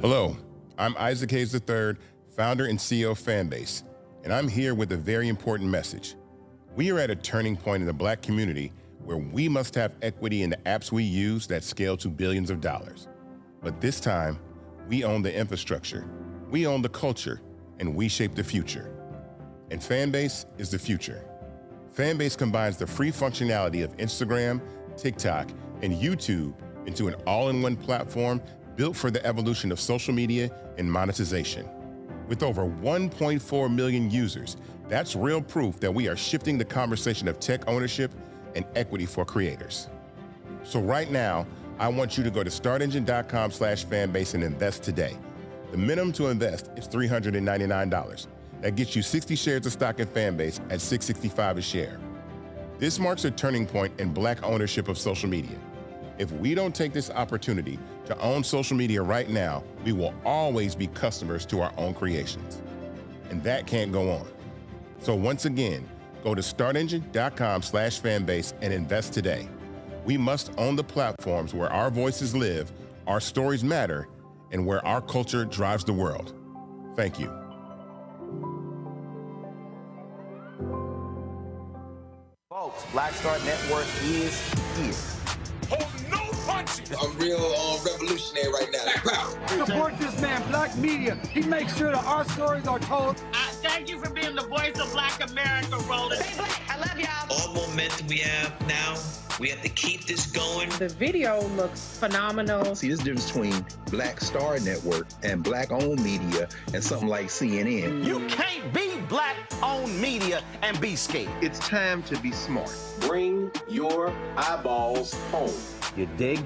Hello, I'm Isaac Hayes III, founder and CEO of Fanbase, and I'm here with a very important message. We are at a turning point in the Black community where we must have equity in the apps we use that scale to billions of dollars. But this time, we own the infrastructure, we own the culture, and we shape the future. And Fanbase is the future. Fanbase combines the free functionality of Instagram, TikTok, and YouTube into an all-in-one platform built for the evolution of social media and monetization. With over 1.4 million users, that's real proof that we are shifting the conversation of tech ownership and equity for creators. So right now, I want you to go to startengine.com/fanbase and invest today. The minimum to invest is $399. That gets you 60 shares of stock in Fanbase at $665 a share. This marks a turning point in Black ownership of social media. If we don't take this opportunity to own social media right now, we will always be customers to our own creations. And that can't go on. So once again, go to startengine.com/fanbase and invest today. We must own the platforms where our voices live, our stories matter, and where our culture drives the world. Thank you. Folks, Black Star Network is here. Hold no punches. I'm real revolutionary right now. Support this man, Black Media. He makes sure that our stories are told. Thank you for being the voice of Black America, Roland. Stay Black. I love y'all. All momentum we have now, we have to keep this going. The video looks phenomenal. See, there's a difference between Black Star Network and Black-owned media and something like CNN. You can't be Black-owned media and be scared. It's time to be smart. Bring your eyeballs home. You dig?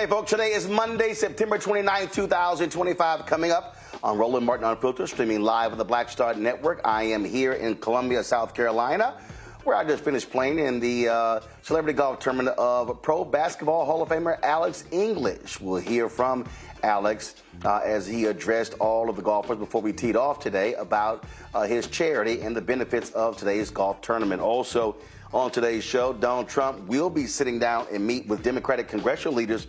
Hey, folks, today is Monday, September 29, 2025. Coming up on Roland Martin Unfiltered, streaming live on the Black Star Network. I am here in Columbia, South Carolina, where I just finished playing in the celebrity golf tournament of Pro Basketball Hall of Famer Alex English. We'll hear from Alex as he addressed all of the golfers before we teed off today about his charity and the benefits of today's golf tournament. Also, on today's show, Donald Trump will be sitting down and meet with Democratic congressional leaders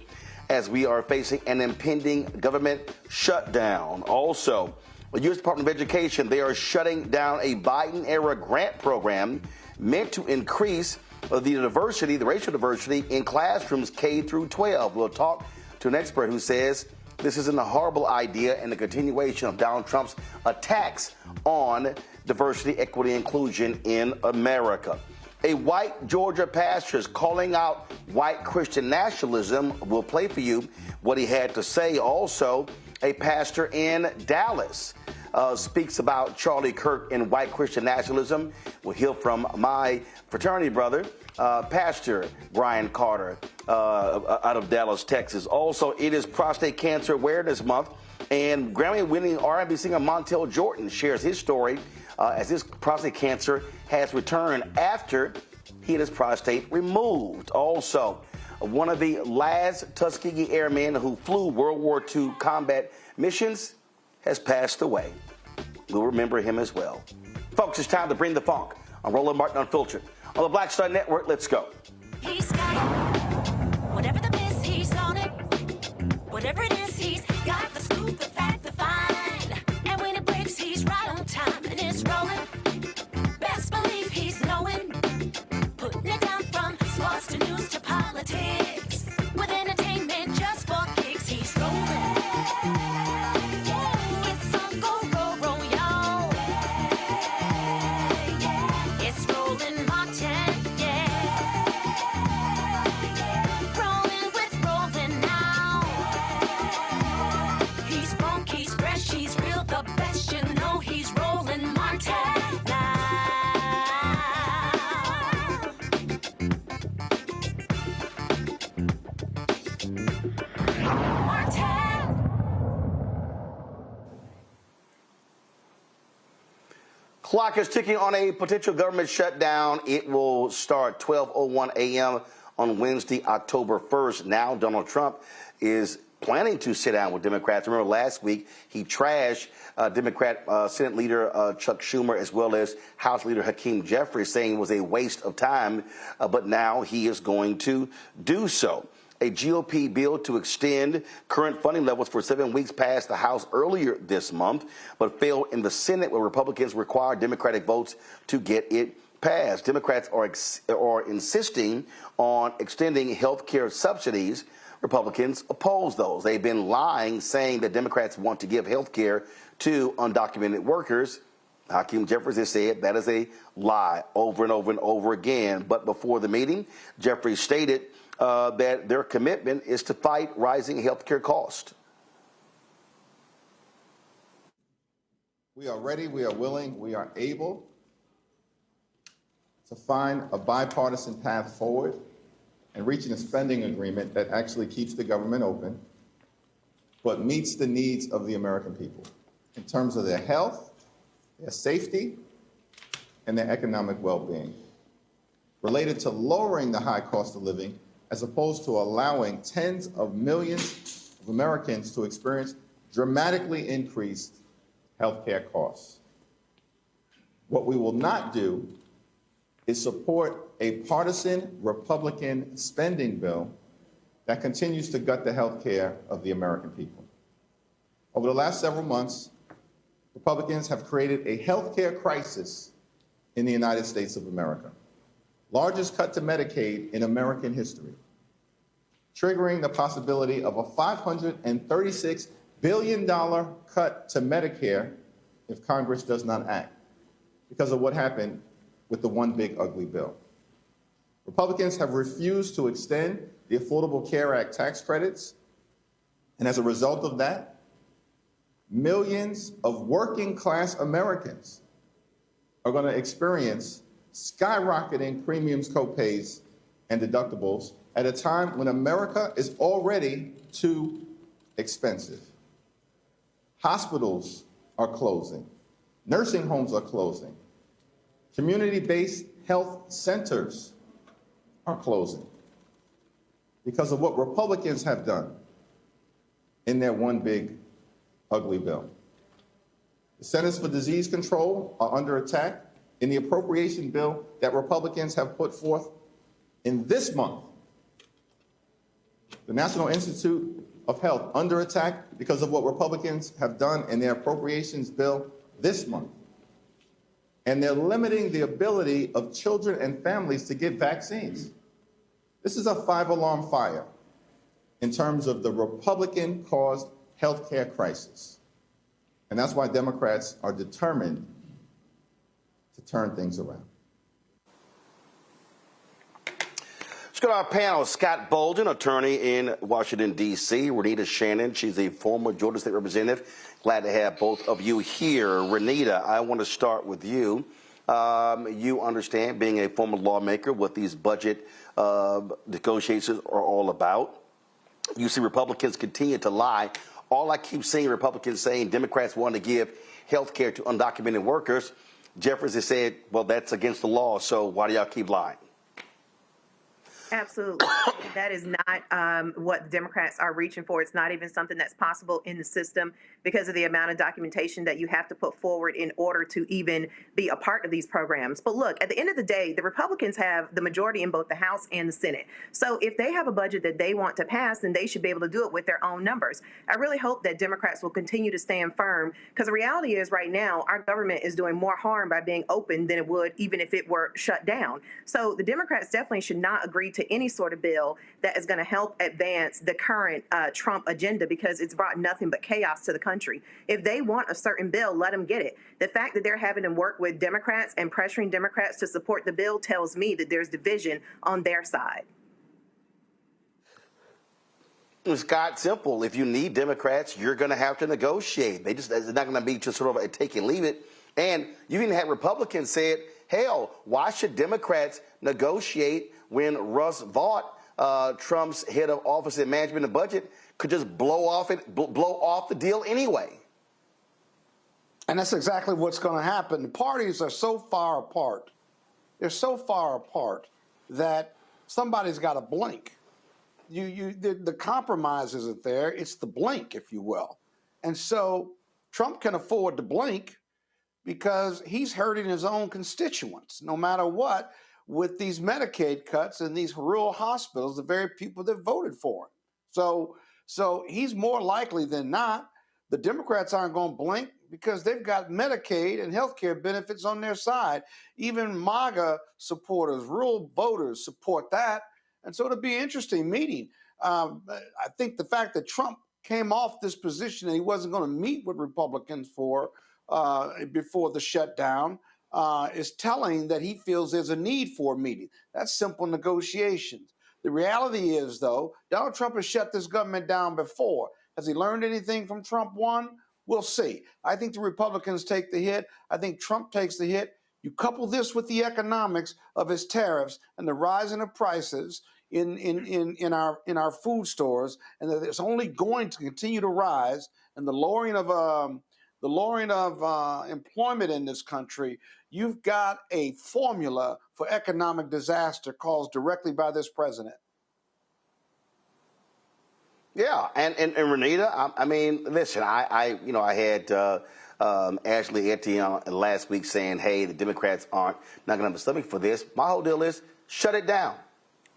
as we are facing an impending government shutdown. Also, the U.S. Department of Education, they are shutting down a Biden-era grant program meant to increase the diversity, the racial diversity in classrooms K through 12. We'll talk to an expert who says this isn't a horrible idea and the continuation of Donald Trump's attacks on diversity, equity, inclusion in America. A white Georgia pastor is calling out white Christian nationalism. We'll play for you what he had to say. Also, a pastor in Dallas speaks about Charlie Kirk and white Christian nationalism. We'll hear from my fraternity brother, Pastor Brian Carter, out of Dallas, Texas. Also, it is Prostate Cancer Awareness Month, and Grammy-winning R&B singer Montell Jordan shares his story as his prostate cancer has returned after he had his prostate removed. Also, one of the last Tuskegee Airmen who flew World War II combat missions has passed away. We'll remember him as well. Folks, it's time to bring the funk on Roland Martin Unfiltered. On the Black Star Network, let's go. He's got it. Whatever the miss, he's on it. Whatever it is, he's got the scoop, the fact, the find. And when it breaks, he's right on time and it's rolling. Best believe he's knowing. Putting it down from sports to news to politics. With entertainment just for kicks, he's rolling. It's on go, roll, roll, y'all. It's Roland Martin, yeah. Rolling with Roland now. He's funk, he's fresh, he's real, the best, you know he's Roland Martin now. Clock is ticking on a potential government shutdown. It will start 12:01 a.m. on Wednesday, October 1st. Now, Donald Trump is planning to sit down with Democrats. Remember last week he trashed Democrat Senate Leader Chuck Schumer as well as House Leader Hakeem Jeffries, saying it was a waste of time, but now he is going to do so. A GOP bill to extend current funding levels for 7 weeks passed the House earlier this month, but failed in the Senate, where Republicans required Democratic votes to get it passed. Democrats are insisting on extending health care subsidies. Republicans oppose those. They've been lying, saying that Democrats want to give health care to undocumented workers. Hakeem Jeffries has said that is a lie over and over and over again. But before the meeting, Jeffries stated that their commitment is to fight rising health care costs. We are ready, we are willing, we are able to find a bipartisan path forward and reaching a spending agreement that actually keeps the government open, but meets the needs of the American people in terms of their health, their safety, and their economic well-being, related to lowering the high cost of living as opposed to allowing tens of millions of Americans to experience dramatically increased health care costs. What we will not do is support a partisan Republican spending bill that continues to gut the health care of the American people. Over the last several months, Republicans have created a health care crisis in the United States of America, largest cut to Medicaid in American history, triggering the possibility of a $536 billion cut to Medicare if Congress does not act because of what happened with the One Big Ugly Bill. Republicans have refused to extend the Affordable Care Act tax credits, and as a result of that, millions of working class Americans are going to experience skyrocketing premiums, copays, and deductibles at a time when America is already too expensive. Hospitals are closing. Nursing homes are closing. Community-based health centers are closing because of what Republicans have done in their one big ugly bill. The Centers for Disease Control are under attack in the appropriation bill that Republicans have put forth in this month. The National Institute of Health under attack because of what Republicans have done in their appropriations bill this month. And they're limiting the ability of children and families to get vaccines. This is a five-alarm fire in terms of the Republican-caused healthcare crisis. And that's why Democrats are determined to turn things around. Let's go to our panel. Scott Bolden, attorney in Washington, D.C. Renita Shannon, she's a former Georgia State Representative. Glad to have both of you here. Renita, I want to start with you. You understand, being a former lawmaker, what these budget negotiations are all about. You see Republicans continue to lie. All I keep seeing Republicans saying Democrats want to give health care to undocumented workers. Jeffries has said, well, that's against the law, so why do y'all keep lying? Absolutely. That is not what the Democrats are reaching for. It's not even something that's possible in the system because of the amount of documentation that you have to put forward in order to even be a part of these programs. But look, at the end of the day, the Republicans have the majority in both the House and the Senate. So if they have a budget that they want to pass, then they should be able to do it with their own numbers. I really hope that Democrats will continue to stand firm, because the reality is right now our government is doing more harm by being open than it would even if it were shut down. So the Democrats definitely should not agree to any sort of bill that is going to help advance the current Trump agenda, because it's brought nothing but chaos to the country. If they want a certain bill, let them get it. The fact that they're having to work with Democrats and pressuring Democrats to support the bill tells me that there's division on their side. Scott, simple. If you need Democrats, you're going to have to negotiate. It's not going to be just sort of a take and leave it. And you even had Republicans said, hell, why should Democrats negotiate when Russ Vought, Trump's head of office and management and budget, could just blow off the deal anyway? And that's exactly what's going to happen. The parties are so far apart. They're so far apart that somebody's got to blink. The compromise isn't there. It's the blink, if you will. And so Trump can afford to blink because he's hurting his own constituents, no matter what, with these Medicaid cuts and these rural hospitals, the very people that voted for him. So he's more likely than not. The Democrats aren't going to blink because they've got Medicaid and health care benefits on their side. Even MAGA supporters, rural voters support that. And so it'll be an interesting meeting. I think the fact that Trump came off this position and he wasn't going to meet with Republicans before the shutdown is telling that he feels there's a need for a meeting. That's simple negotiations. The reality is, though, Donald Trump has shut this government down before. Has he learned anything from Trump 1? We'll see. I think the Republicans take the hit. I think Trump takes the hit. You couple this with the economics of his tariffs and the rising of prices in our food stores, and that it's only going to continue to rise, and the lowering of employment in this country. You've got a formula for economic disaster caused directly by this president. Yeah, and Renita, I mean, listen, I had Ashley Etienne last week saying, hey, the Democrats aren't not going to have a stomach for this. My whole deal is shut it down.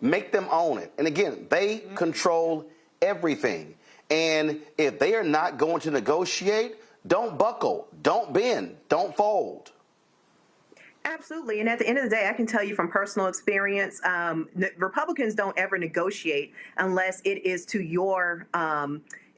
Make them own it. And again, they control everything. And if they are not going to negotiate, don't buckle, don't bend, don't fold. Absolutely. And at the end of the day, I can tell you from personal experience, Republicans don't ever negotiate unless it is to your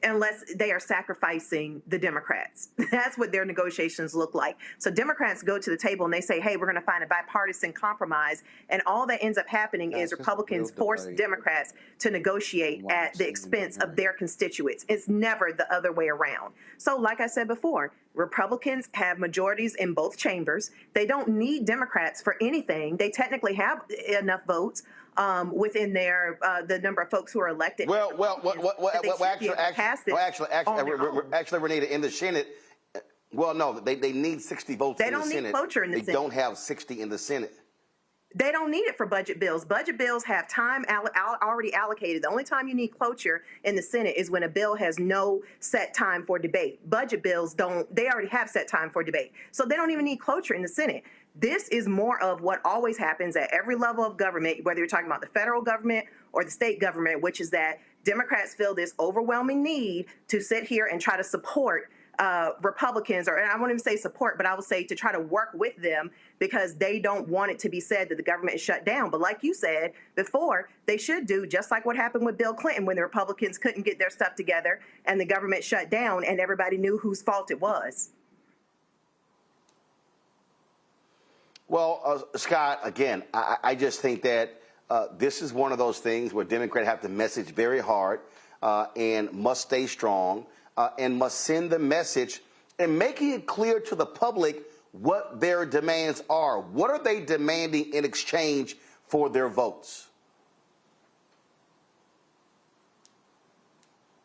unless they are sacrificing the Democrats. That's what their negotiations look like. So Democrats go to the table and they say, hey, we're going to find a bipartisan compromise. And all that ends up happening is Republicans force Democrats to negotiate at the expense of their constituents. It's never the other way around. So like I said before, Republicans have majorities in both chambers. They don't need Democrats for anything. They technically have enough votes. within their the number of folks who are elected. Actually, Renita, in the Senate, well, no, they need 60 votes in the Senate. They don't need cloture in the Senate. They don't have 60 in the Senate. They don't need it for budget bills. Budget bills have time already allocated. The only time you need cloture in the Senate is when a bill has no set time for debate. Budget bills don't, they already have set time for debate. So they don't even need cloture in the Senate. This is more of what always happens at every level of government, whether you're talking about the federal government or the state government, which is that Democrats feel this overwhelming need to sit here and try to support Republicans, and I won't even say support, but I will say to try to work with them because they don't want it to be said that the government is shut down. But like you said before, they should do just like what happened with Bill Clinton when the Republicans couldn't get their stuff together and the government shut down and everybody knew whose fault it was. Well, Scott, again, I just think that this is one of those things where Democrats have to message very hard and must stay strong. And must send the message and making it clear to the public what their demands are. What are they demanding in exchange for their votes?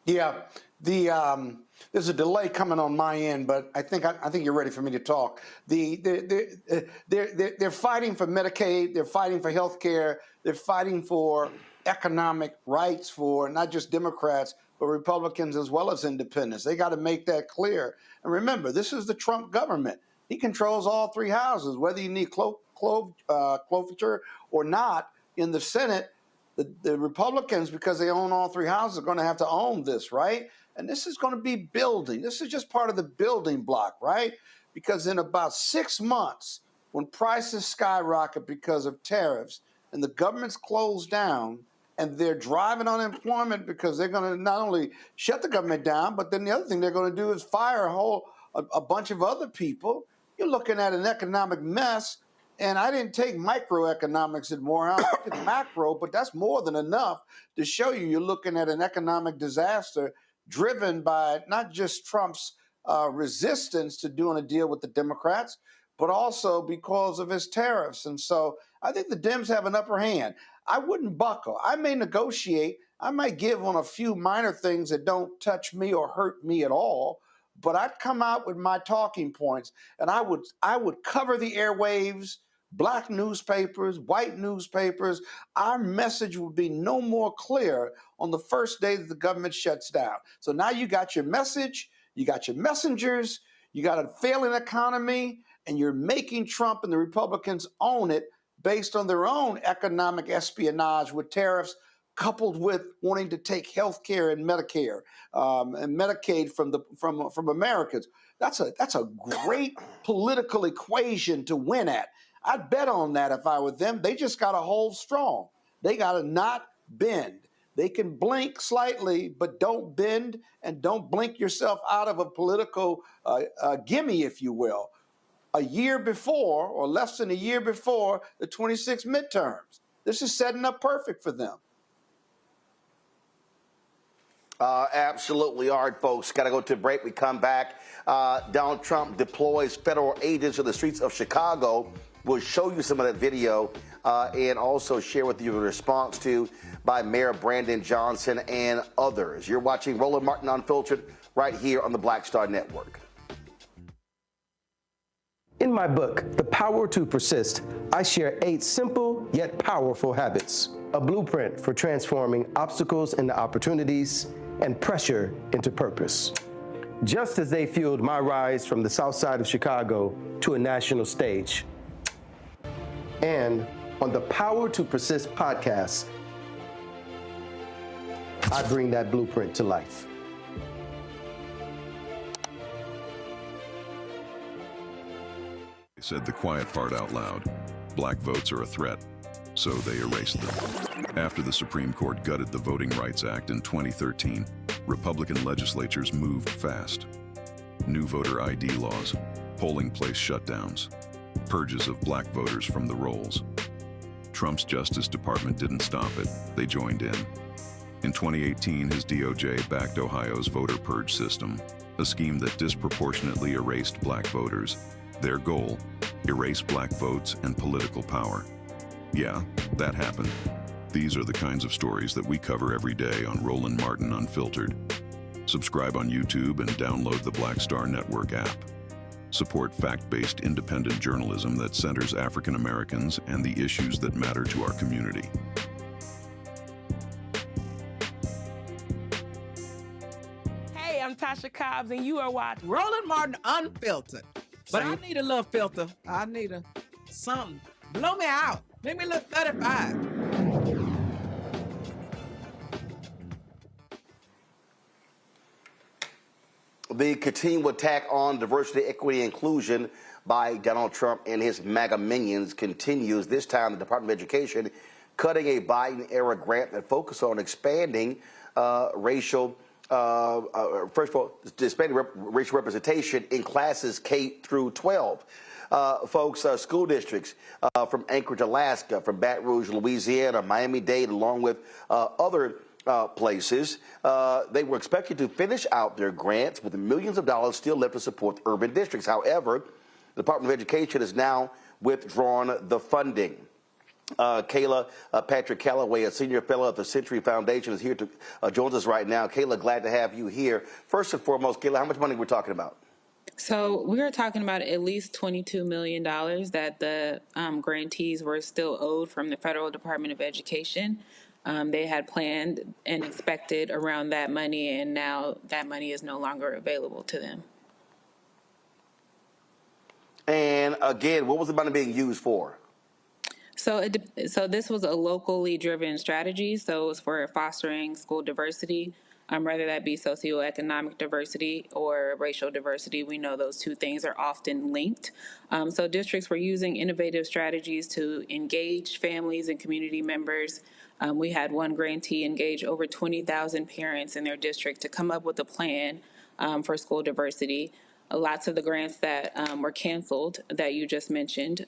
Yeah, there's a delay coming on my end, but I think you're ready for me to talk. They're fighting for Medicaid. They're fighting for health care. They're fighting for economic rights for not just Democrats, but Republicans as well as independents. They got to make that clear. And remember, this is the Trump government. He controls all three houses, whether you need cloture or not. In the Senate, the Republicans, because they own all three houses, are going to have to own this, right? And this is going to be building. This is just part of the building block, right? Because in about 6 months, when prices skyrocket because of tariffs and the government's closed down, and they're driving unemployment because they're going to not only shut the government down, but then the other thing they're going to do is fire a bunch of other people. You're looking at an economic mess. And I didn't take microeconomics at Morehouse, I took macro, but that's more than enough to show you're looking at an economic disaster driven by not just Trump's resistance to doing a deal with the Democrats, but also because of his tariffs. And so I think the Dems have an upper hand. I wouldn't buckle. I may negotiate. I might give on a few minor things that don't touch me or hurt me at all, but I'd come out with my talking points, and I would cover the airwaves, black newspapers, white newspapers. Our message would be no more clear on the first day that the government shuts down. So now you got your message, you got your messengers, you got a failing economy, and you're making Trump and the Republicans own it based on their own economic espionage with tariffs, coupled with wanting to take health care and Medicare and Medicaid from Americans. That's a great political equation to win at. I'd bet on that if I were them. They just got to hold strong. They got to not bend. They can blink slightly, but don't bend, and don't blink yourself out of a political gimme, if you will. A year before, or less than a year before, the 26 midterms. This is setting up perfect for them. Absolutely. All right, folks, got to go to a break. We come back. Donald Trump deploys federal agents to the streets of Chicago. We'll show you some of that video and also share with you the response by Mayor Brandon Johnson and others. You're watching Roland Martin Unfiltered right here on the Black Star Network. In my book, The Power to Persist, I share 8 simple yet powerful habits, a blueprint for transforming obstacles into opportunities and pressure into purpose. Just as they fueled my rise from the south side of Chicago to a national stage. And on the Power to Persist podcast, I bring that blueprint to life. Said the quiet part out loud. Black votes are a threat, so they erased them. After the Supreme Court gutted the Voting Rights Act in 2013, Republican legislatures moved fast. New voter ID laws, polling place shutdowns, purges of black voters from the rolls. Trump's Justice Department didn't stop it, they joined in. In 2018, his DOJ backed Ohio's voter purge system, a scheme that disproportionately erased black voters. Their goal, erase black votes and political power. Yeah, that happened. These are the kinds of stories that we cover every day on Roland Martin Unfiltered. Subscribe on YouTube and download the Black Star Network app. Support fact-based independent journalism that centers African Americans and the issues that matter to our community. Hey, I'm Tasha Cobbs, and you are watching Roland Martin Unfiltered. But I need a little filter. I need something. Blow me out. Make me look 35. The continual attack on diversity, equity, and inclusion by Donald Trump and his MAGA minions continues. This time, the Department of Education cutting a Biden-era grant that focused on expanding racial representation in classes K through 12. Folks, school districts from Anchorage, Alaska, from Baton Rouge, Louisiana, Miami-Dade, along with other places, they were expected to finish out their grants with millions of dollars still left to support the urban districts. However, the Department of Education has now withdrawn the funding. Kayla Patrick Calloway, a senior fellow at the Century Foundation, is here to join us right now. Kayla, glad to have you here. First and foremost, Kayla, how much money we're talking about? So we are talking about at least $22 million that the grantees were still owed from the Federal Department of Education. They had planned and expected around that money, and now that money is no longer available to them. And again, what was the money being used for? So this was a locally driven strategy. So it was for fostering school diversity, whether that be socioeconomic diversity or racial diversity. We know those two things are often linked. So districts were using innovative strategies to engage families and community members. We had one grantee engage over 20,000 parents in their district to come up with a plan for school diversity. Lots of the grants that were canceled that you just mentioned,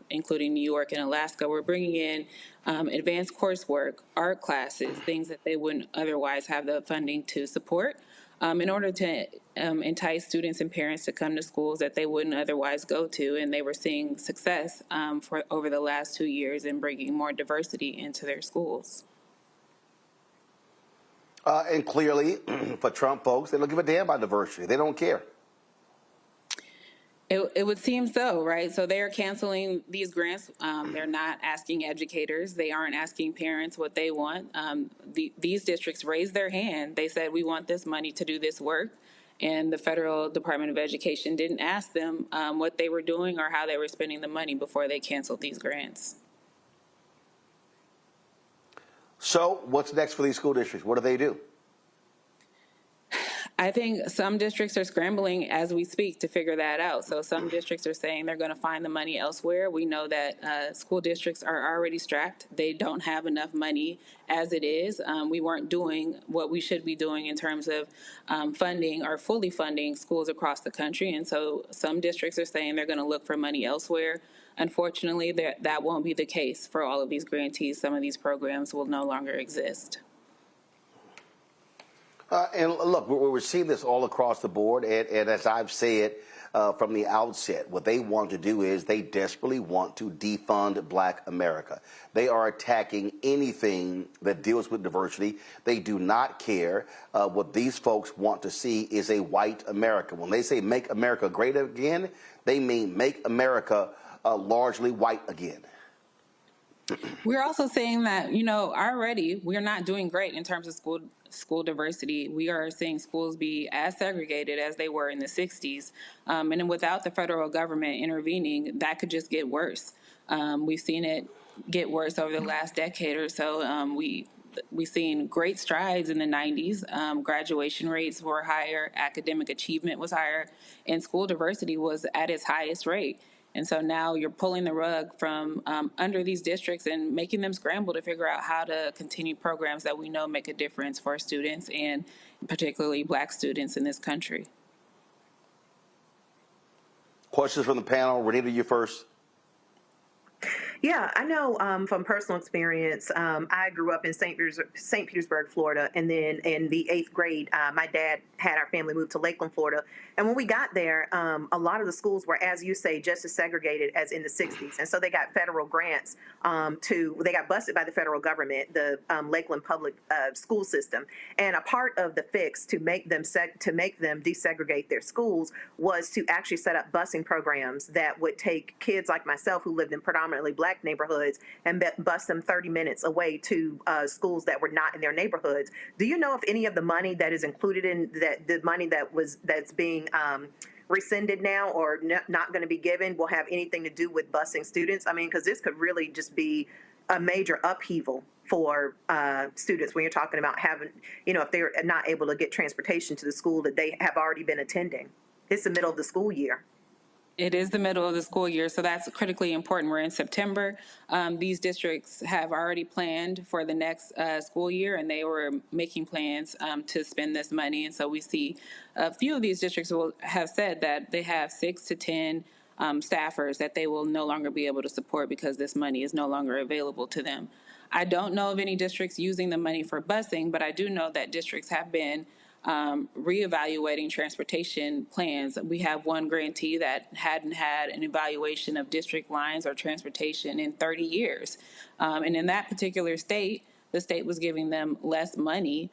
including New York and Alaska, were bringing in advanced coursework, art classes, things that they wouldn't otherwise have the funding to support, in order to entice students and parents to come to schools that they wouldn't otherwise go to. And they were seeing success for over the last 2 years in bringing more diversity into their schools. And clearly, for Trump folks, they don't give a damn about diversity. They don't care. It would seem so, right? So they're canceling these grants. They're not asking educators. They aren't asking parents what they want. These districts raised their hand. They said, we want this money to do this work. And the Federal Department of Education didn't ask them what they were doing or how they were spending the money before they canceled these grants. So what's next for these school districts? What do they do? I think some districts are scrambling as we speak to figure that out. So some districts are saying they're going to find the money elsewhere. We know that school districts are already strapped. They don't have enough money as it is. We weren't doing what we should be doing in terms of funding or fully funding schools across the country. And so some districts are saying they're going to look for money elsewhere. Unfortunately, that won't be the case for all of these grantees. Some of these programs will no longer exist. And look, we're seeing this all across the board, and as I've said from the outset, what they want to do is they desperately want to defund Black America. They are attacking anything that deals with diversity. They do not care. What these folks want to see is a white America. When they say make America great again, they mean make America largely white again. We're also saying that, already we're not doing great in terms of school diversity. We are seeing schools be as segregated as they were in the 60s. And without the federal government intervening, that could just get worse. We've seen it get worse over the last decade or so. We've seen great strides in the 90s. Graduation rates were higher, academic achievement was higher, and school diversity was at its highest rate. And so now you're pulling the rug from under these districts and making them scramble to figure out how to continue programs that we know make a difference for students and particularly Black students in this country. Questions from the panel. Renita, you first. Yeah, I know from personal experience. I grew up in St. Petersburg, Florida, and then in the 8th grade, my dad had our family move to Lakeland, Florida. And when we got there, a lot of the schools were, as you say, just as segregated as in the 60s. And so they got federal grants they got busted by the federal government, the Lakeland public school system. And a part of the fix to make them desegregate their schools was to actually set up busing programs that would take kids like myself who lived in predominantly Black neighborhoods and bus them 30 minutes away to schools that were not in their neighborhoods. Do you know if any of the money that is included in that, the money that's being rescinded now or not going to be given, will have anything to do with busing students? I mean, because this could really just be a major upheaval for students when you're talking about having, if they're not able to get transportation to the school that they have already been attending. It's the middle of the school year. It is the middle of the school year, so that's critically important. We're in September. These districts have already planned for the next school year, and they were making plans to spend this money. And so we see a few of these districts will have said that they have 6 to 10 staffers that they will no longer be able to support because this money is no longer available to them. I don't know of any districts using the money for busing, but I do know that districts have been reevaluating transportation plans. We have one grantee that hadn't had an evaluation of district lines or transportation in 30 years. And in that particular state, the state was giving them less money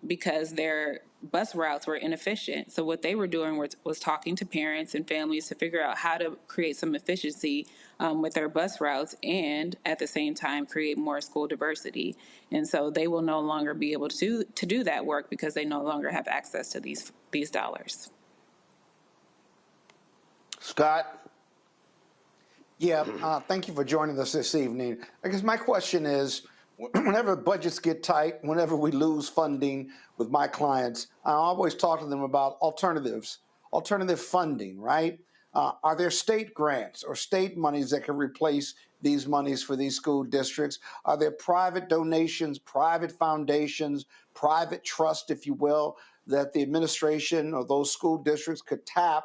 because their bus routes were inefficient. So what they were doing was talking to parents and families to figure out how to create some efficiency with their bus routes and at the same time create more school diversity. And so they will no longer be able to do that work because they no longer have access to these dollars. Scott? Yeah, thank you for joining us this evening. I guess my question is, whenever budgets get tight, whenever we lose funding with my clients, I always talk to them about alternatives, alternative funding, right? Are there state grants or state monies that can replace these monies for these school districts? Are there private donations, private foundations, private trust, if you will, that the administration or those school districts could tap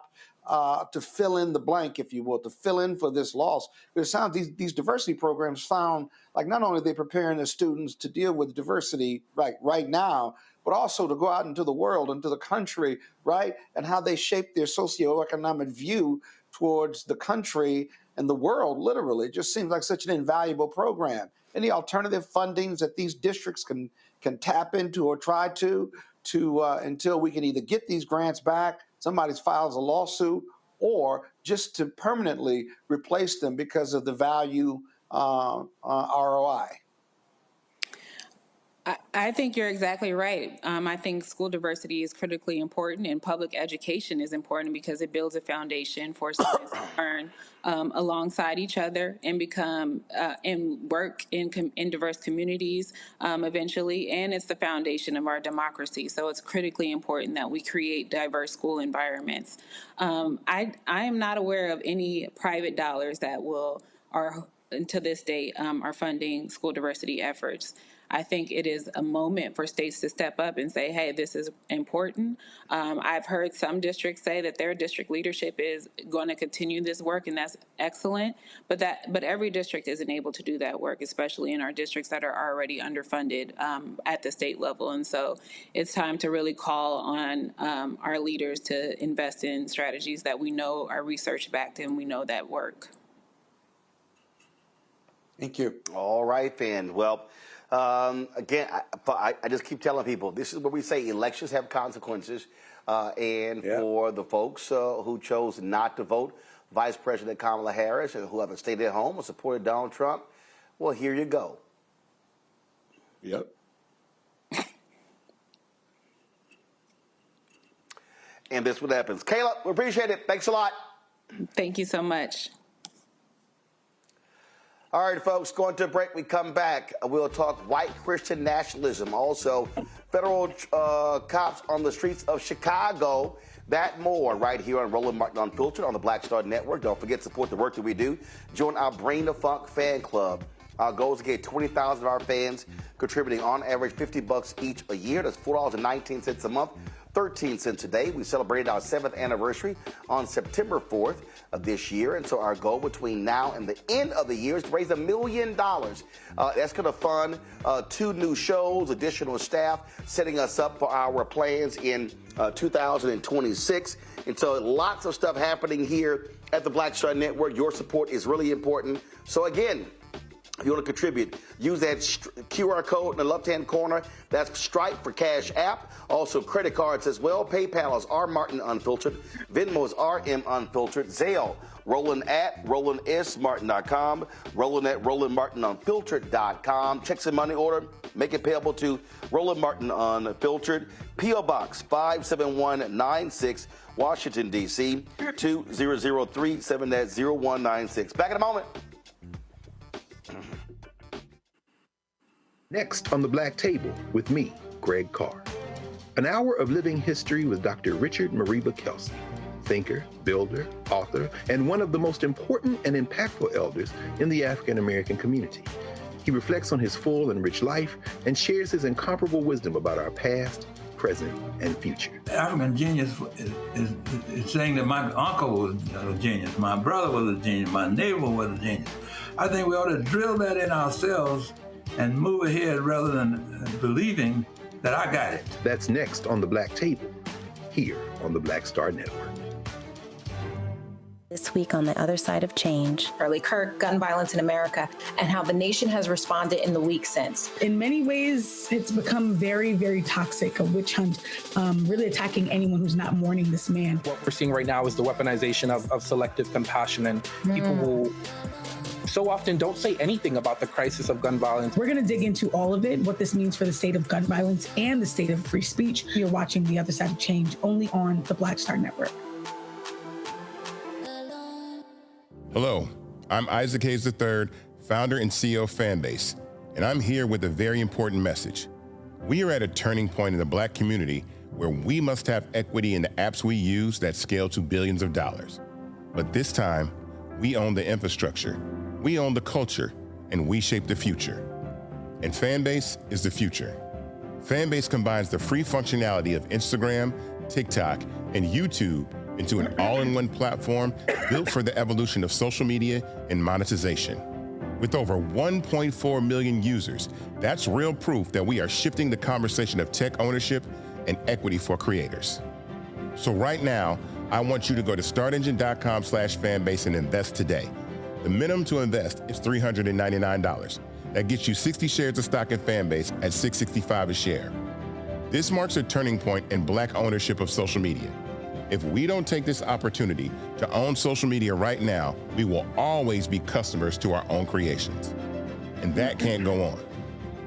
to fill in the blank, if you will, to fill in for this loss? It sounds these diversity programs sound like not only are they preparing the students to deal with diversity right now, but also to go out into the world, into the country, right? And how they shape their socioeconomic view towards the country and the world, literally. It just seems like such an invaluable program. Any alternative fundings that these districts can tap into or try to until we can either get these grants back, somebody files a lawsuit, or just to permanently replace them because of the value ROI? I think you're exactly right. I think school diversity is critically important, and public education is important because it builds a foundation for students to learn alongside each other and become and work in diverse communities eventually. And it's the foundation of our democracy. So it's critically important that we create diverse school environments. I am not aware of any private dollars that are to this date are funding school diversity efforts. I think it is a moment for states to step up and say, hey, this is important. I've heard some districts say that their district leadership is going to continue this work, and that's excellent. But every district isn't able to do that work, especially in our districts that are already underfunded at the state level. And so it's time to really call on our leaders to invest in strategies that we know are research-backed and we know that work. Thank you. All right, then. Well, again, I just keep telling people, this is what we say, elections have consequences. For the folks who chose not to vote Vice President Kamala Harris and who haven't stayed at home or supported Donald Trump, well, here you go. Yep. And this is what happens. Kayla, we appreciate it. Thanks a lot. Thank you so much. All right, folks, going to a break. We come back. We'll talk white Christian nationalism. Also, federal cops on the streets of Chicago. That more right here on Roland Martin Unfiltered on the Black Star Network. Don't forget to support the work that we do. Join our Bring the Funk fan club. Our goal is to get 20,000 of our fans contributing on average $50 each a year. That's $4.19 a month. 13 cents a day. We celebrated our 7th anniversary on September 4th of this year. And so our goal between now and the end of the year is to raise $1 million. That's going to fund 2 new shows, additional staff, setting us up for our plans in 2026. And so lots of stuff happening here at the Black Star Network. Your support is really important. So again, if you want to contribute, use that QR code in the left-hand corner. That's Stripe for Cash App. Also, credit cards as well. PayPal is R. Martin Unfiltered. Venmo is RM Unfiltered. Zelle, Roland at RolandSMartin.com. Roland at RolandMartinUnfiltered.com. Checks and money order. Make it payable to Roland Martin Unfiltered. P.O. Box 57196, Washington, D.C. 20037. That's 0196. Back in a moment. Next on the Black Table with me, Greg Carr. An hour of living history with Dr. Richard Mariba Kelsey, thinker, builder, author, and one of the most important and impactful elders in the African American community. He reflects on his full and rich life and shares his incomparable wisdom about our past, present, and future. African genius is saying that my uncle was a genius, my brother was a genius, my neighbor was a genius. I think we ought to drill that in ourselves and move ahead rather than believing that I got it. That's next on the Black Table, here on the Black Star Network. This week on The Other Side of Change. Charlie Kirk, gun violence in America, and how the nation has responded in the week since. In many ways, it's become very, very toxic, a witch hunt, really attacking anyone who's not mourning this man. What we're seeing right now is the weaponization of selective compassion, and people will so often don't say anything about the crisis of gun violence. We're going to dig into all of it, what this means for the state of gun violence and the state of free speech. You're watching The Other Side of Change only on the Black Star Network. Hello, I'm Isaac Hayes III, founder and CEO of Fanbase, and I'm here with a very important message. We are at a turning point in the Black community where we must have equity in the apps we use that scale to billions of dollars. But this time, we own the infrastructure, we own the culture, and we shape the future. And Fanbase is the future. Fanbase combines the free functionality of Instagram, TikTok, and YouTube into an all-in-one platform built for the evolution of social media and monetization. With over 1.4 million users, that's real proof that we are shifting the conversation of tech ownership and equity for creators. So right now, I want you to go to startengine.com/fanbase and invest today. The minimum to invest is $399. That gets you 60 shares of stock in Fanbase at $665 a share. This marks a turning point in Black ownership of social media. If we don't take this opportunity to own social media right now, we will always be customers to our own creations. And that can't go on.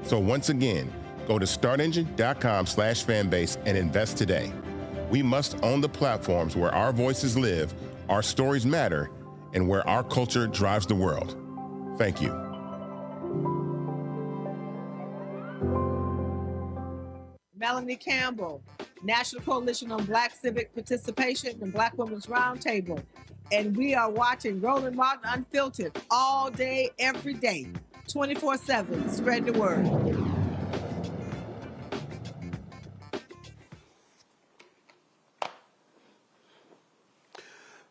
So once again, go to startengine.com/fanbase and invest today. We must own the platforms where our voices live, our stories matter, and where our culture drives the world. Thank you. Melanie Campbell, National Coalition on Black Civic Participation and Black Women's Roundtable. And we are watching Roland Martin Unfiltered all day, every day, 24/7. Spread the word.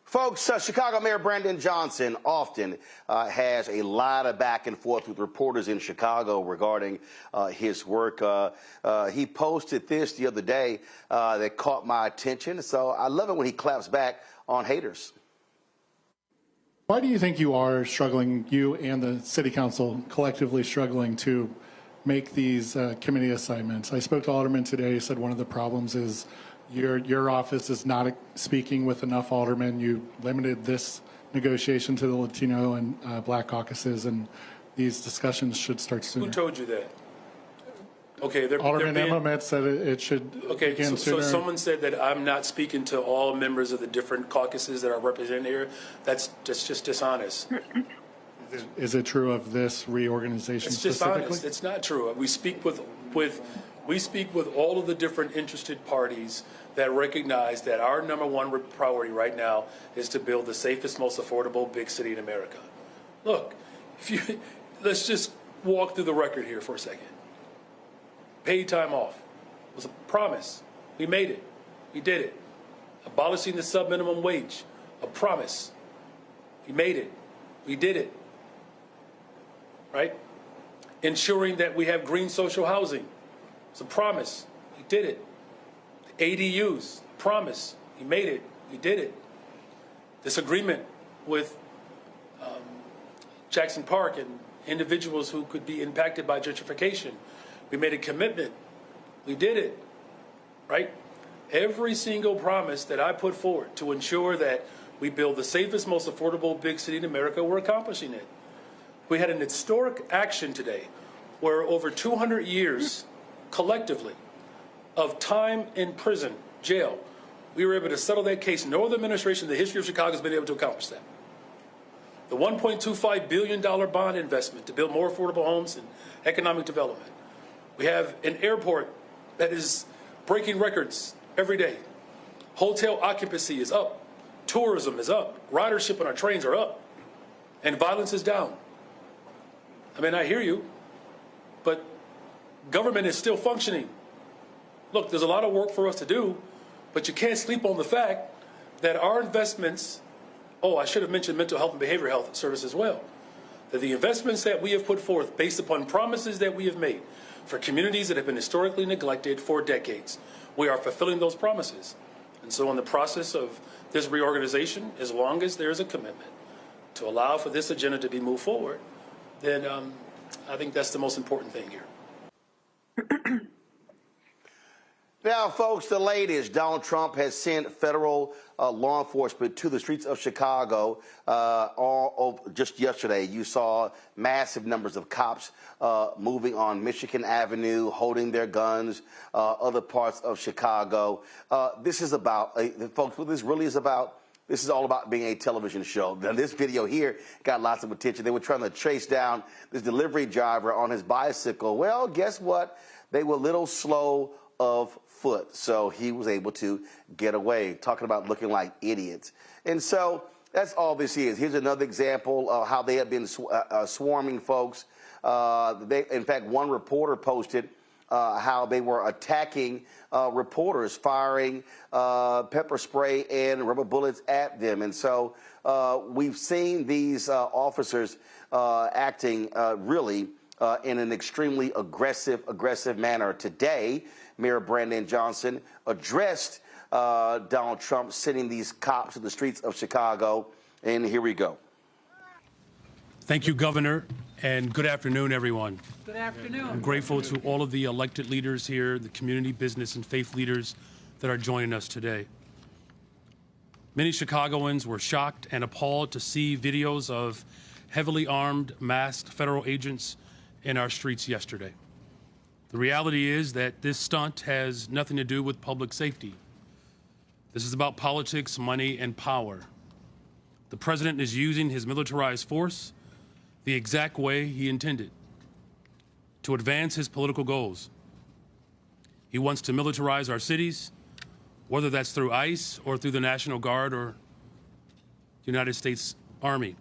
Folks, Chicago Mayor Brandon Johnson often has a lot of back and forth with reporters in Chicago regarding his work. He posted this the other day that caught my attention. So I love it when he claps back on haters. Why do you think you are struggling, you and the city council collectively struggling to make these committee assignments? I spoke to Alderman today. He said one of the problems is your office is not speaking with enough aldermen. You limited this negotiation to the Latino and Black caucuses, and these discussions should start sooner. Who told you that? Okay, Alderman Emmet said it should begin sooner. So someone said that I'm not speaking to all members of the different caucuses that are represented here. That's just dishonest. Is it true of this reorganization It's specifically? dishonest. It's not true. We speak with all of the different interested parties that recognize that our number one priority right now is to build the safest, most affordable big city in America. Look, let's just walk through the record here for a second. Paid time off was a promise. We made it. We did it. Abolishing the sub-minimum wage, a promise. We made it. We did it. Right? Ensuring that we have green social housing. It's a promise. We did it. The ADUs, promise. We made it. We did it. This agreement with Jackson Park and individuals who could be impacted by gentrification. We made a commitment. We did it. Right? Every single promise that I put forward to ensure that we build the safest, most affordable big city in America, we're accomplishing it. We had an historic action today where over 200 years collectively of time in prison, jail, we were able to settle that case. No other administration in the history of Chicago has been able to accomplish that. The $1.25 billion bond investment to build more affordable homes and economic development. We have an airport that is breaking records every day. Hotel occupancy is up. Tourism is up. Ridership on our trains are up. And violence is down. I mean, I hear you, but government is still functioning. Look, there's a lot of work for us to do, but you can't sleep on the fact that our investments, I should have mentioned mental health and behavioral health service as well, that the investments that we have put forth based upon promises that we have made for communities that have been historically neglected for decades, we are fulfilling those promises. And so in the process of this reorganization, as long as there is a commitment to allow for this agenda to be moved forward, then I think that's the most important thing here. Now, folks, the latest. Donald Trump has sent federal law enforcement to the streets of Chicago. Just yesterday, you saw massive numbers of cops moving on Michigan Avenue, holding their guns, other parts of Chicago. This is about, folks, what this really is about, this is all about being a television show. Now, this video here got lots of attention. They were trying to chase down this delivery driver on his bicycle. Well, guess what? They were a little slow of foot, so he was able to get away, talking about looking like idiots. And so that's all this is. Here's another example of how they have been swarming folks. In fact, one reporter posted how they were attacking reporters, firing pepper spray and rubber bullets at them. And so we've seen these officers acting really in an extremely aggressive manner. Today, Mayor Brandon Johnson addressed Donald Trump sending these cops to the streets of Chicago. And here we go. Thank you, Governor, and good afternoon, everyone. Good afternoon. I'm grateful to all of the elected leaders here, the community, business, and faith leaders that are joining us today. Many Chicagoans were shocked and appalled to see videos of heavily armed, masked federal agents in our streets yesterday. The reality is that this stunt has nothing to do with public safety. This is about politics, money, and power. The president is using his militarized force the exact way he intended, to advance his political goals. He wants to militarize our cities, whether that's through ICE or through the National Guard or the United States Army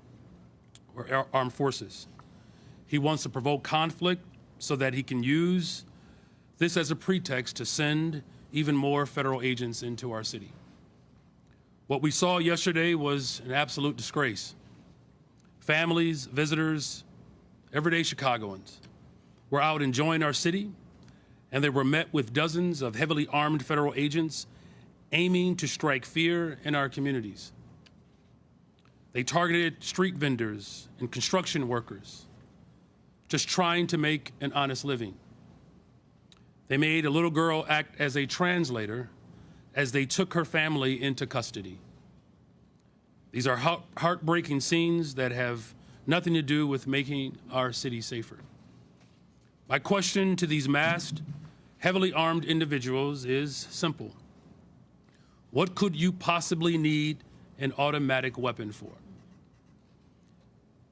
or armed forces. He wants to provoke conflict so that he can use this as a pretext to send even more federal agents into our city. What we saw yesterday was an absolute disgrace. Families, visitors, everyday Chicagoans were out enjoying our city, and they were met with dozens of heavily armed federal agents aiming to strike fear in our communities. They targeted street vendors and construction workers, just trying to make an honest living. They made a little girl act as a translator as they took her family into custody. These are heartbreaking scenes that have nothing to do with making our city safer. My question to these masked, heavily armed individuals is simple. What could you possibly need an automatic weapon for?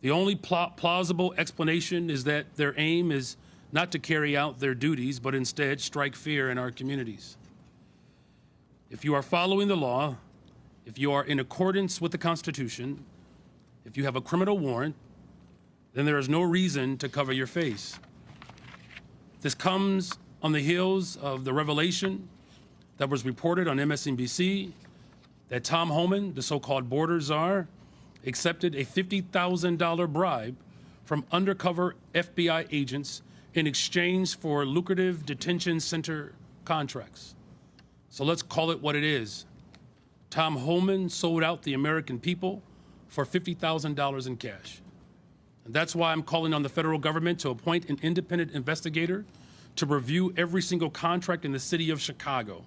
The only plausible explanation is that their aim is not to carry out their duties, but instead strike fear in our communities. If you are following the law, if you are in accordance with the Constitution, if you have a criminal warrant, then there is no reason to cover your face. This comes on the heels of the revelation that was reported on MSNBC that Tom Homan, the so-called border czar, accepted a $50,000 bribe from undercover FBI agents in exchange for lucrative detention center contracts. So let's call it what it is. Tom Homan sold out the American people for $50,000 in cash. And that's why I'm calling on the federal government to appoint an independent investigator to review every single contract in the city of Chicago,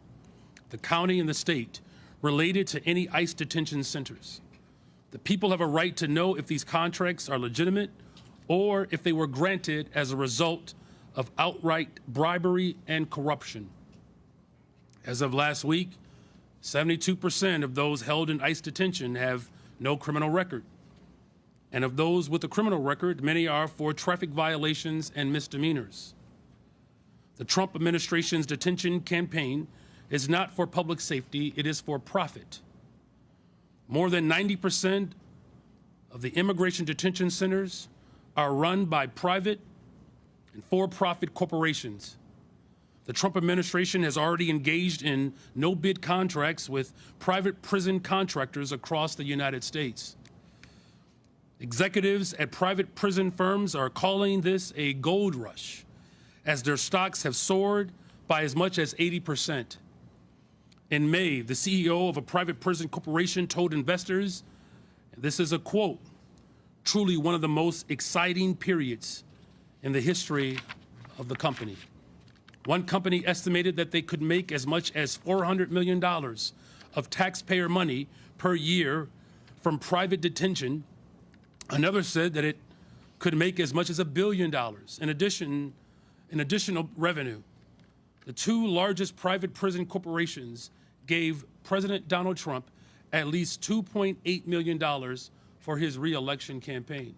the county and the state, related to any ICE detention centers. The people have a right to know if these contracts are legitimate or if they were granted as a result of outright bribery and corruption. As of last week, 72% of those held in ICE detention have no criminal record. And of those with a criminal record, many are for traffic violations and misdemeanors. The Trump administration's detention campaign is not for public safety, it is for profit. More than 90% of the immigration detention centers are run by private and for-profit corporations. The Trump administration has already engaged in no-bid contracts with private prison contractors across the United States. Executives at private prison firms are calling this a gold rush, as their stocks have soared by as much as 80%. In May, the CEO of a private prison corporation told investors, and this is a quote, "Truly one of the most exciting periods in the history of the company." One company estimated that they could make as much as $400 million of taxpayer money per year from private detention. Another said that it could make as much as $1 billion in additional revenue. The two largest private prison corporations gave President Donald Trump at least $2.8 million for his re-election campaign.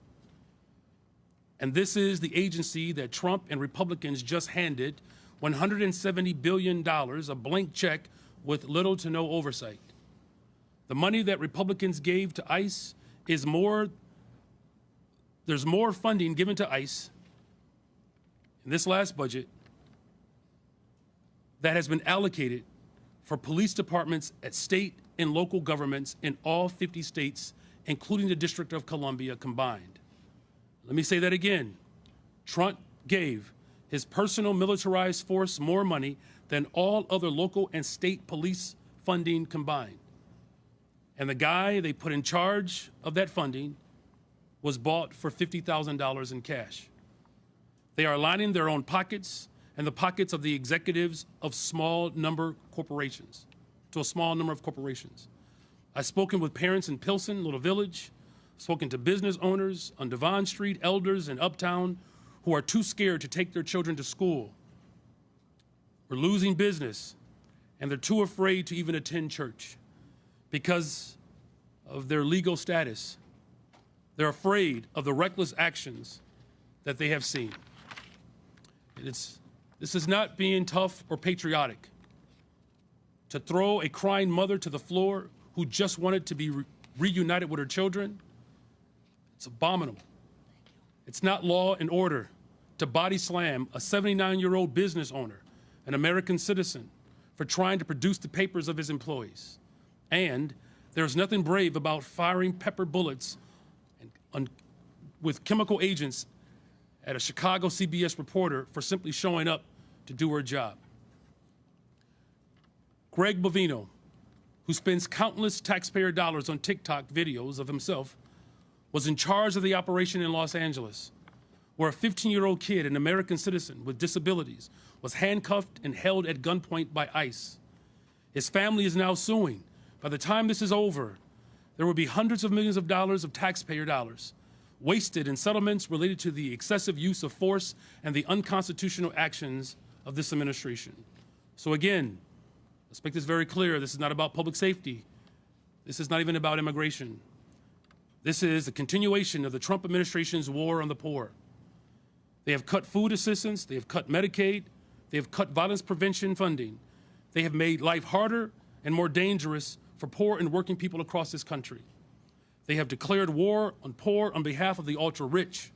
And this is the agency that Trump and Republicans just handed $170 billion, a blank check with little to no oversight. The money that Republicans gave to ICE is there's more funding given to ICE in this last budget that has been allocated for police departments at state and local governments in all 50 states, including the District of Columbia combined. Let me say that again. Trump gave his personal militarized force more money than all other local and state police funding combined. And the guy they put in charge of that funding was bought for $50,000 in cash. They are lining their own pockets and the pockets of the executives of a small number of corporations. I've spoken with parents in Pilsen, Little Village, spoken to business owners on Devon Street, elders in Uptown who are too scared to take their children to school. We're losing business, and they're too afraid to even attend church because of their legal status. They're afraid of the reckless actions that they have seen. This is not being tough or patriotic. To throw a crying mother to the floor who just wanted to be reunited with her children, it's abominable. It's not law and order to body slam a 79-year-old business owner, an American citizen, for trying to produce the papers of his employees. And there's nothing brave about firing pepper bullets with chemical agents at a Chicago CBS reporter for simply showing up to do her job. Greg Bovino, who spends countless taxpayer dollars on TikTok videos of himself, was in charge of the operation in Los Angeles, where a 15-year-old kid, an American citizen with disabilities, was handcuffed and held at gunpoint by ICE. His family is now suing. By the time this is over, there will be hundreds of millions of dollars of taxpayer dollars wasted in settlements related to the excessive use of force and the unconstitutional actions of this administration. So again, let's make this very clear. This is not about public safety. This is not even about immigration. This is a continuation of the Trump administration's war on the poor. They have cut food assistance, they have cut Medicaid, they have cut violence prevention funding. They have made life harder and more dangerous for poor and working people across this country. They have declared war on poor on behalf of the ultra-rich,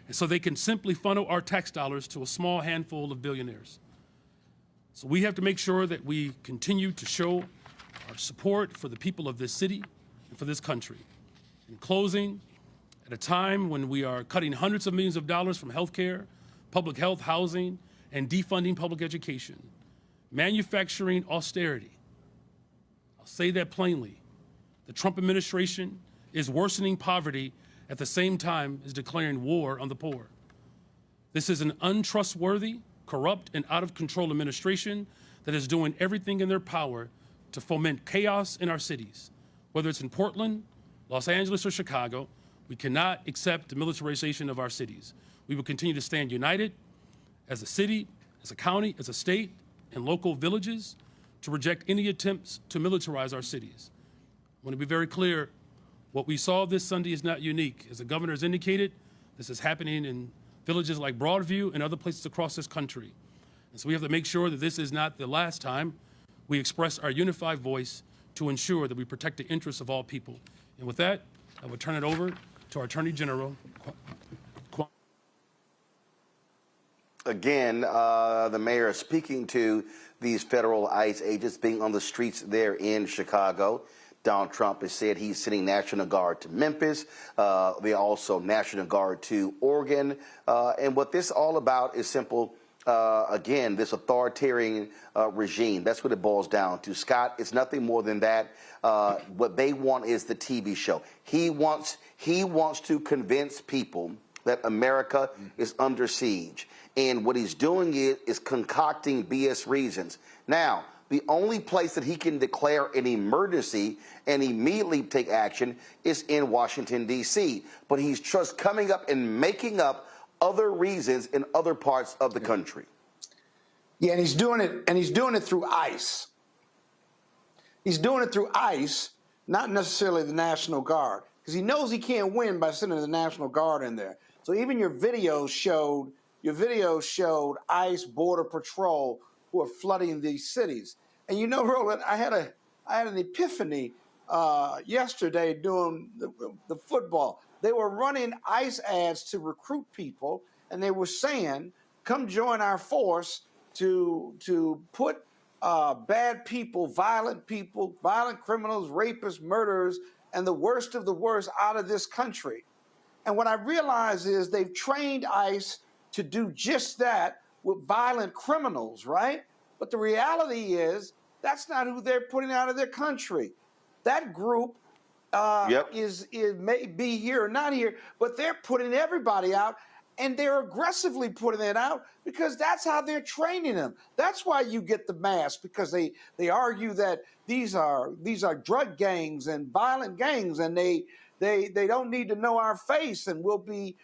so they can simply funnel our tax dollars to a small handful of billionaires. So we have to make sure that we continue to show our support for the people of this city and for this country. In closing, at a time when we are cutting hundreds of millions of dollars from healthcare, public health, housing, and defunding public education, manufacturing austerity, I'll say that plainly, the Trump administration is worsening poverty at the same time as declaring war on the poor. This is an untrustworthy, corrupt, and out-of-control administration that is doing everything in their power to foment chaos in our cities. Whether it's in Portland, Los Angeles, or Chicago, we cannot accept the militarization of our cities. We will continue to stand united as a city, as a county, as a state, and local villages to reject any attempts to militarize our cities. I want to be very clear, what we saw this Sunday is not unique. As the governor has indicated, this is happening in villages like Broadview and other places across this country. And so we have to make sure that this is not the last time we express our unified voice to ensure that we protect the interests of all people. And with that, I will turn it over to our Attorney General. Again, the mayor is speaking to these federal ICE agents being on the streets there in Chicago. Donald Trump has said he's sending National Guard to Memphis. They also National Guard to Oregon. And what this is all about is simple. Again, this authoritarian regime. That's what it boils down to. Scott, it's nothing more than that. What they want is the TV show. He wants to convince people that America is under siege. And what he's doing is concocting BS reasons. Now, the only place that he can declare an emergency and immediately take action is in Washington, D.C. But he's just coming up and making up other reasons in other parts of the country. Yeah, and he's doing it through ICE. He's doing it through ICE, not necessarily the National Guard, because he knows he can't win by sending the National Guard in there. So even your videos showed ICE, Border Patrol, who are flooding these cities. And you know, Roland, I had an epiphany yesterday doing the football. They were running ICE ads to recruit people, and they were saying, come join our force to put bad people, violent criminals, rapists, murderers, and the worst of the worst out of this country. And what I realize is they've trained ICE to do just that with violent criminals, right? But the reality is that's not who they're putting out of their country. That group is may be here or not here, but they're putting everybody out, and they're aggressively putting it out because that's how they're training them. That's why you get the mass, because they argue that these are drug gangs and violent gangs, and they don't need to know our face, and we'll be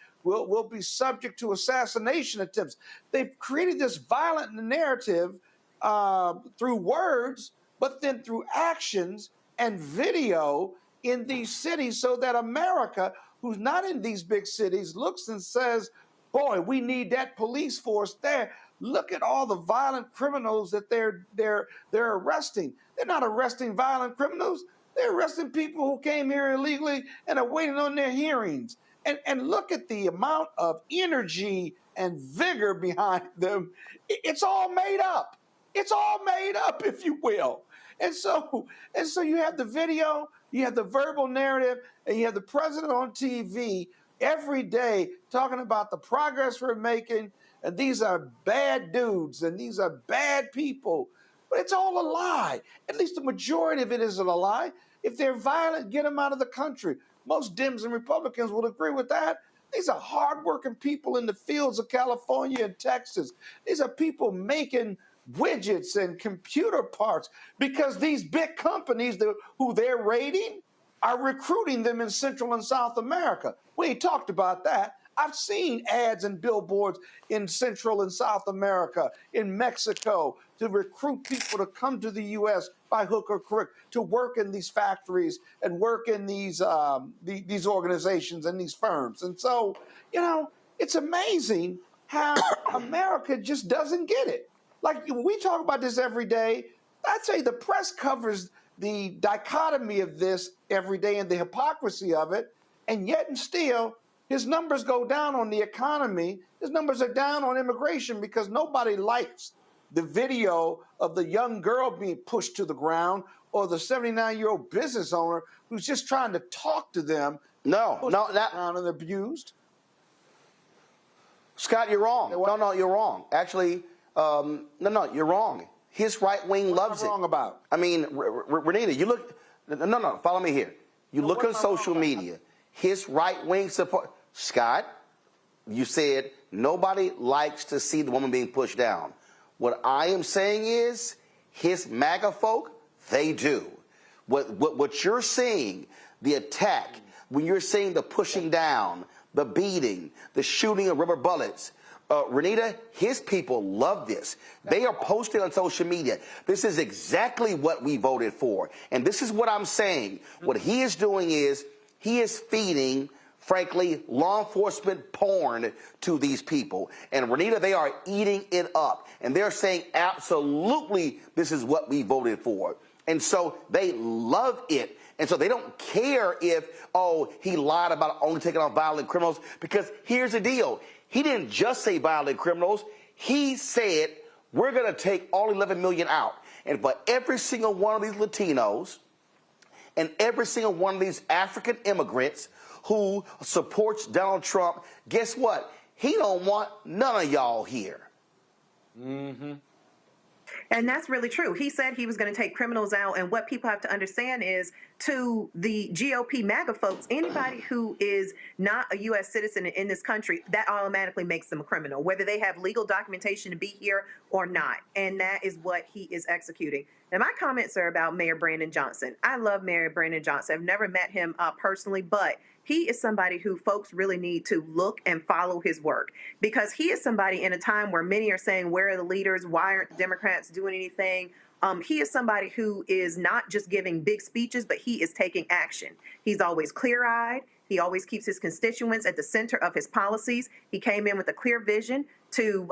subject to assassination attempts. They've created this violent narrative through words, but then through actions and video in these cities, so that America, who's not in these big cities, looks and says, boy, we need that police force there. Look at all the violent criminals that they're arresting. They're not arresting violent criminals. They're arresting people who came here illegally and are waiting on their hearings. And look at the amount of energy and vigor behind them. It's all made up. It's all made up, if you will. And so you have the video, you have the verbal narrative, and you have the president on TV every day talking about the progress we're making, and these are bad dudes, and these are bad people. But it's all a lie. At least the majority of it isn't a lie. If they're violent, get them out of the country. Most Dems and Republicans will agree with that. These are hardworking people in the fields of California and Texas. These are people making widgets and computer parts because these big companies who they're raiding are recruiting them in Central and South America. We ain't talked about that. I've seen ads and billboards in Central and South America, in Mexico, to recruit people to come to the U.S. by hook or crook, to work in these factories and work in these organizations and these firms. And so, you know, it's amazing how America just doesn't get it. Like, we talk about this every day. I'd say the press covers the dichotomy of this every day and the hypocrisy of it, and yet and still, his numbers go down on the economy. His numbers are down on immigration because nobody likes the video of the young girl being pushed to the ground or the 79-year-old business owner who's just trying to talk to them. And abused. Scott, you're wrong. No, you're wrong. Actually, you're wrong. His right wing loves it. What am I wrong about? I mean, Renita, you look. No, follow me here. You look on social media. His right wing support. Scott, you said nobody likes to see the woman being pushed down. What I am saying is, his MAGA folk, they do. What you're seeing, the attack, when you're seeing the pushing down, the beating, the shooting of rubber bullets, Renita, his people love this. They are posting on social media. This is exactly what we voted for. And this is what I'm saying. What he is doing is he is feeding, frankly, law enforcement porn to these people. And Renita, they are eating it up. And they're saying, absolutely, this is what we voted for. And so they love it. And so they don't care if, he lied about only taking on violent criminals. Because here's the deal. He didn't just say violent criminals. He said, we're going to take all 11 million out. And for every single one of these Latinos and every single one of these African immigrants who supports Donald Trump, guess what? He don't want none of y'all here. Mm-hmm. And that's really true. He said he was going to take criminals out. And what people have to understand is, to the GOP MAGA folks, anybody who is not a U.S. citizen in this country, that automatically makes them a criminal, whether they have legal documentation to be here or not. And that is what he is executing. And my comments are about Mayor Brandon Johnson. I love Mayor Brandon Johnson. I've never met him personally, but he is somebody who folks really need to look and follow his work, because he is somebody in a time where many are saying, where are the leaders? Why aren't the Democrats doing anything? He is somebody who is not just giving big speeches, but he is taking action. He's always clear-eyed. He always keeps his constituents at the center of his policies. He came in with a clear vision to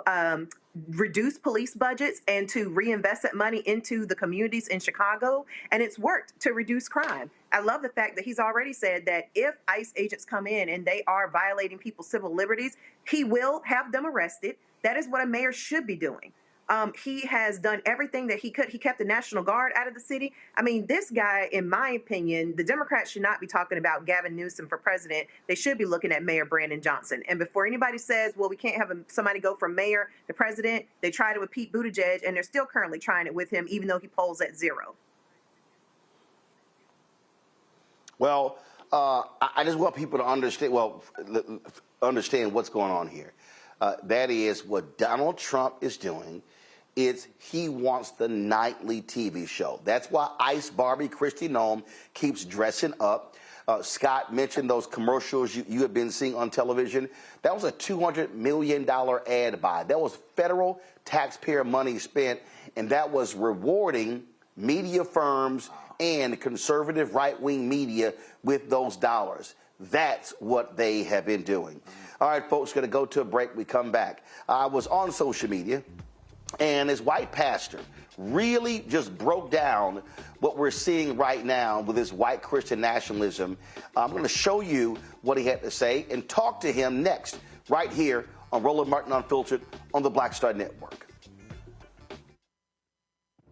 reduce police budgets and to reinvest that money into the communities in Chicago, and it's worked to reduce crime. I love the fact that he's already said that if ICE agents come in and they are violating people's civil liberties, he will have them arrested. That is what a mayor should be doing. He has done everything that he could. He kept the National Guard out of the city. I mean, this guy, in my opinion, the Democrats should not be talking about Gavin Newsom for president. They should be looking at Mayor Brandon Johnson. And before anybody says, well, we can't have somebody go from mayor to president, they tried it with Pete Buttigieg, and they're still currently trying it with him, even though he polls at 0. Well, I just want people to understand, understand what's going on here. That is what Donald Trump is doing. He wants the nightly TV show. That's why Ice Barbie Christy Nome keeps dressing up. Scott mentioned those commercials you have been seeing on television. That was a $200 million ad buy. That was federal taxpayer money spent, and that was rewarding media firms and conservative right-wing media with those dollars. That's what they have been doing. All right, folks, going to go to a break. We come back. I was on social media, and this white pastor really just broke down what we're seeing right now with this white Christian nationalism. I'm going to show you what he had to say and talk to him next, right here on Roland Martin Unfiltered on the Black Star Network.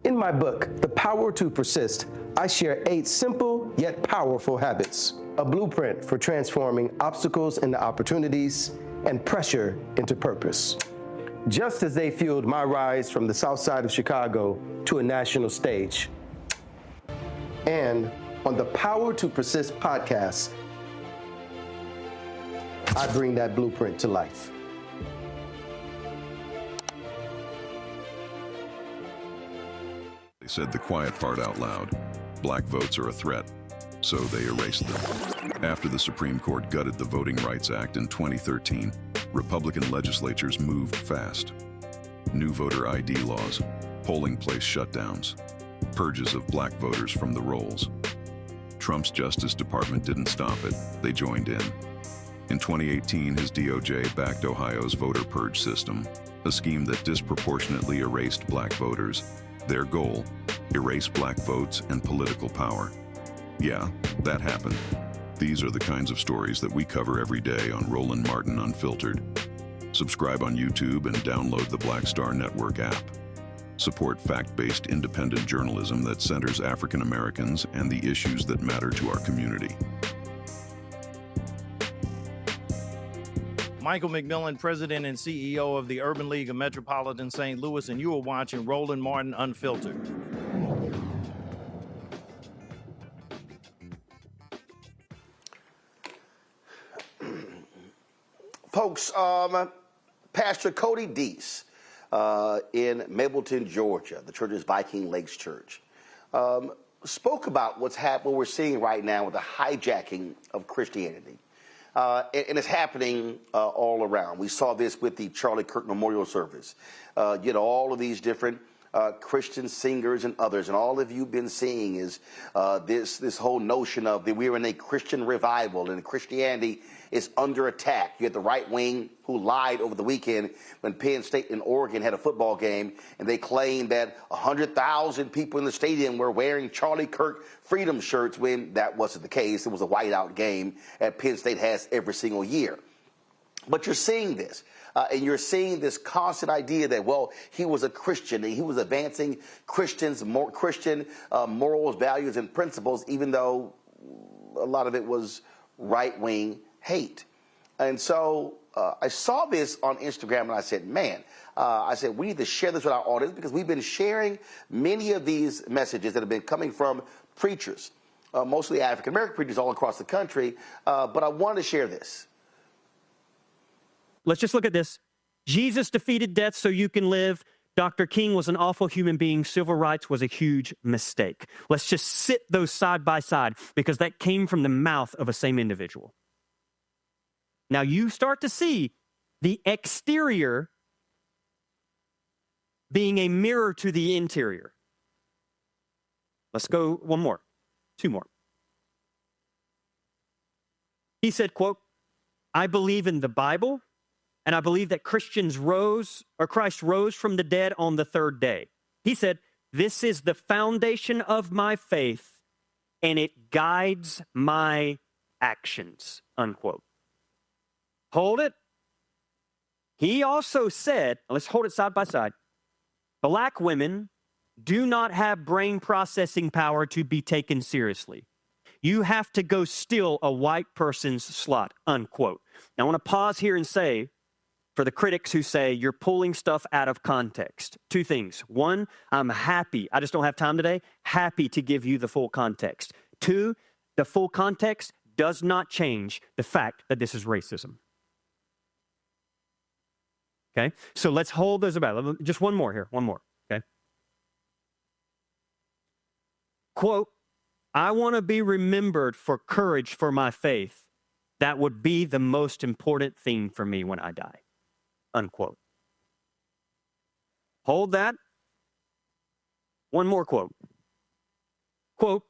In my book, The Power to Persist, I share 8 simple yet powerful habits, a blueprint for transforming obstacles into opportunities and pressure into purpose. Just as they fueled my rise from the south side of Chicago to a national stage. And on the Power to Persist podcast, I bring that blueprint to life. They said the quiet part out loud. Black votes are a threat, so they erased them. After the Supreme Court gutted the Voting Rights Act in 2013, Republican legislatures moved fast. New voter ID laws, polling place shutdowns, purges of black voters from the rolls. Trump's Justice Department didn't stop it, they joined in. In 2018, his DOJ backed Ohio's voter purge system, a scheme that disproportionately erased black voters. Their goal, erase black votes and political power. Yeah, that happened. These are the kinds of stories that we cover every day on Roland Martin Unfiltered. Subscribe on YouTube and download the Black Star Network app. Support fact-based independent journalism that centers African Americans and the issues that matter to our community. Michael McMillan, President and CEO of the Urban League of Metropolitan St. Louis, and you are watching Roland Martin Unfiltered. Folks, Pastor Cody Deese in Mableton, Georgia, the church is Viking Lakes Church, spoke about what we're seeing right now with the hijacking of Christianity. And it's happening all around. We saw this with the Charlie Kirk Memorial Service. All of these different Christian singers and others, and all of you been seeing is this whole notion of that we're in a Christian revival and Christianity is under attack. You had the right wing who lied over the weekend when Penn State and Oregon had a football game, and they claimed that 100,000 people in the stadium were wearing Charlie Kirk Freedom shirts when that wasn't the case. It was a whiteout game that Penn State has every single year. But you're seeing this. And you're seeing this constant idea that, well, he was a Christian and he was advancing Christian morals, values, and principles, even though a lot of it was right-wing hate. And so I saw this on Instagram and I said, man, we need to share this with our audience because we've been sharing many of these messages that have been coming from preachers, mostly African-American preachers all across the country. But I wanted to share this. Let's just look at this. Jesus defeated death so you can live. Dr. King was an awful human being. Civil rights was a huge mistake. Let's just sit those side by side because that came from the mouth of a same individual. Now you start to see the exterior being a mirror to the interior. Let's go one more, two more. He said, quote, I believe in the Bible. And I believe that Christ rose from the dead on the third day. He said, this is the foundation of my faith, and it guides my actions, unquote. Hold it. He also said, let's hold it side by side, black women do not have brain processing power to be taken seriously. You have to go steal a white person's slot, unquote. Now, I want to pause here and say, for the critics who say you're pulling stuff out of context, two things. One, I'm happy, I just don't have time today, happy to give you the full context. Two, the full context does not change the fact that this is racism. Okay, so let's hold those about. Just one more here, one more, okay? Quote, I want to be remembered for courage for my faith. That would be the most important thing for me when I die. Unquote. Hold that. One more quote. Quote,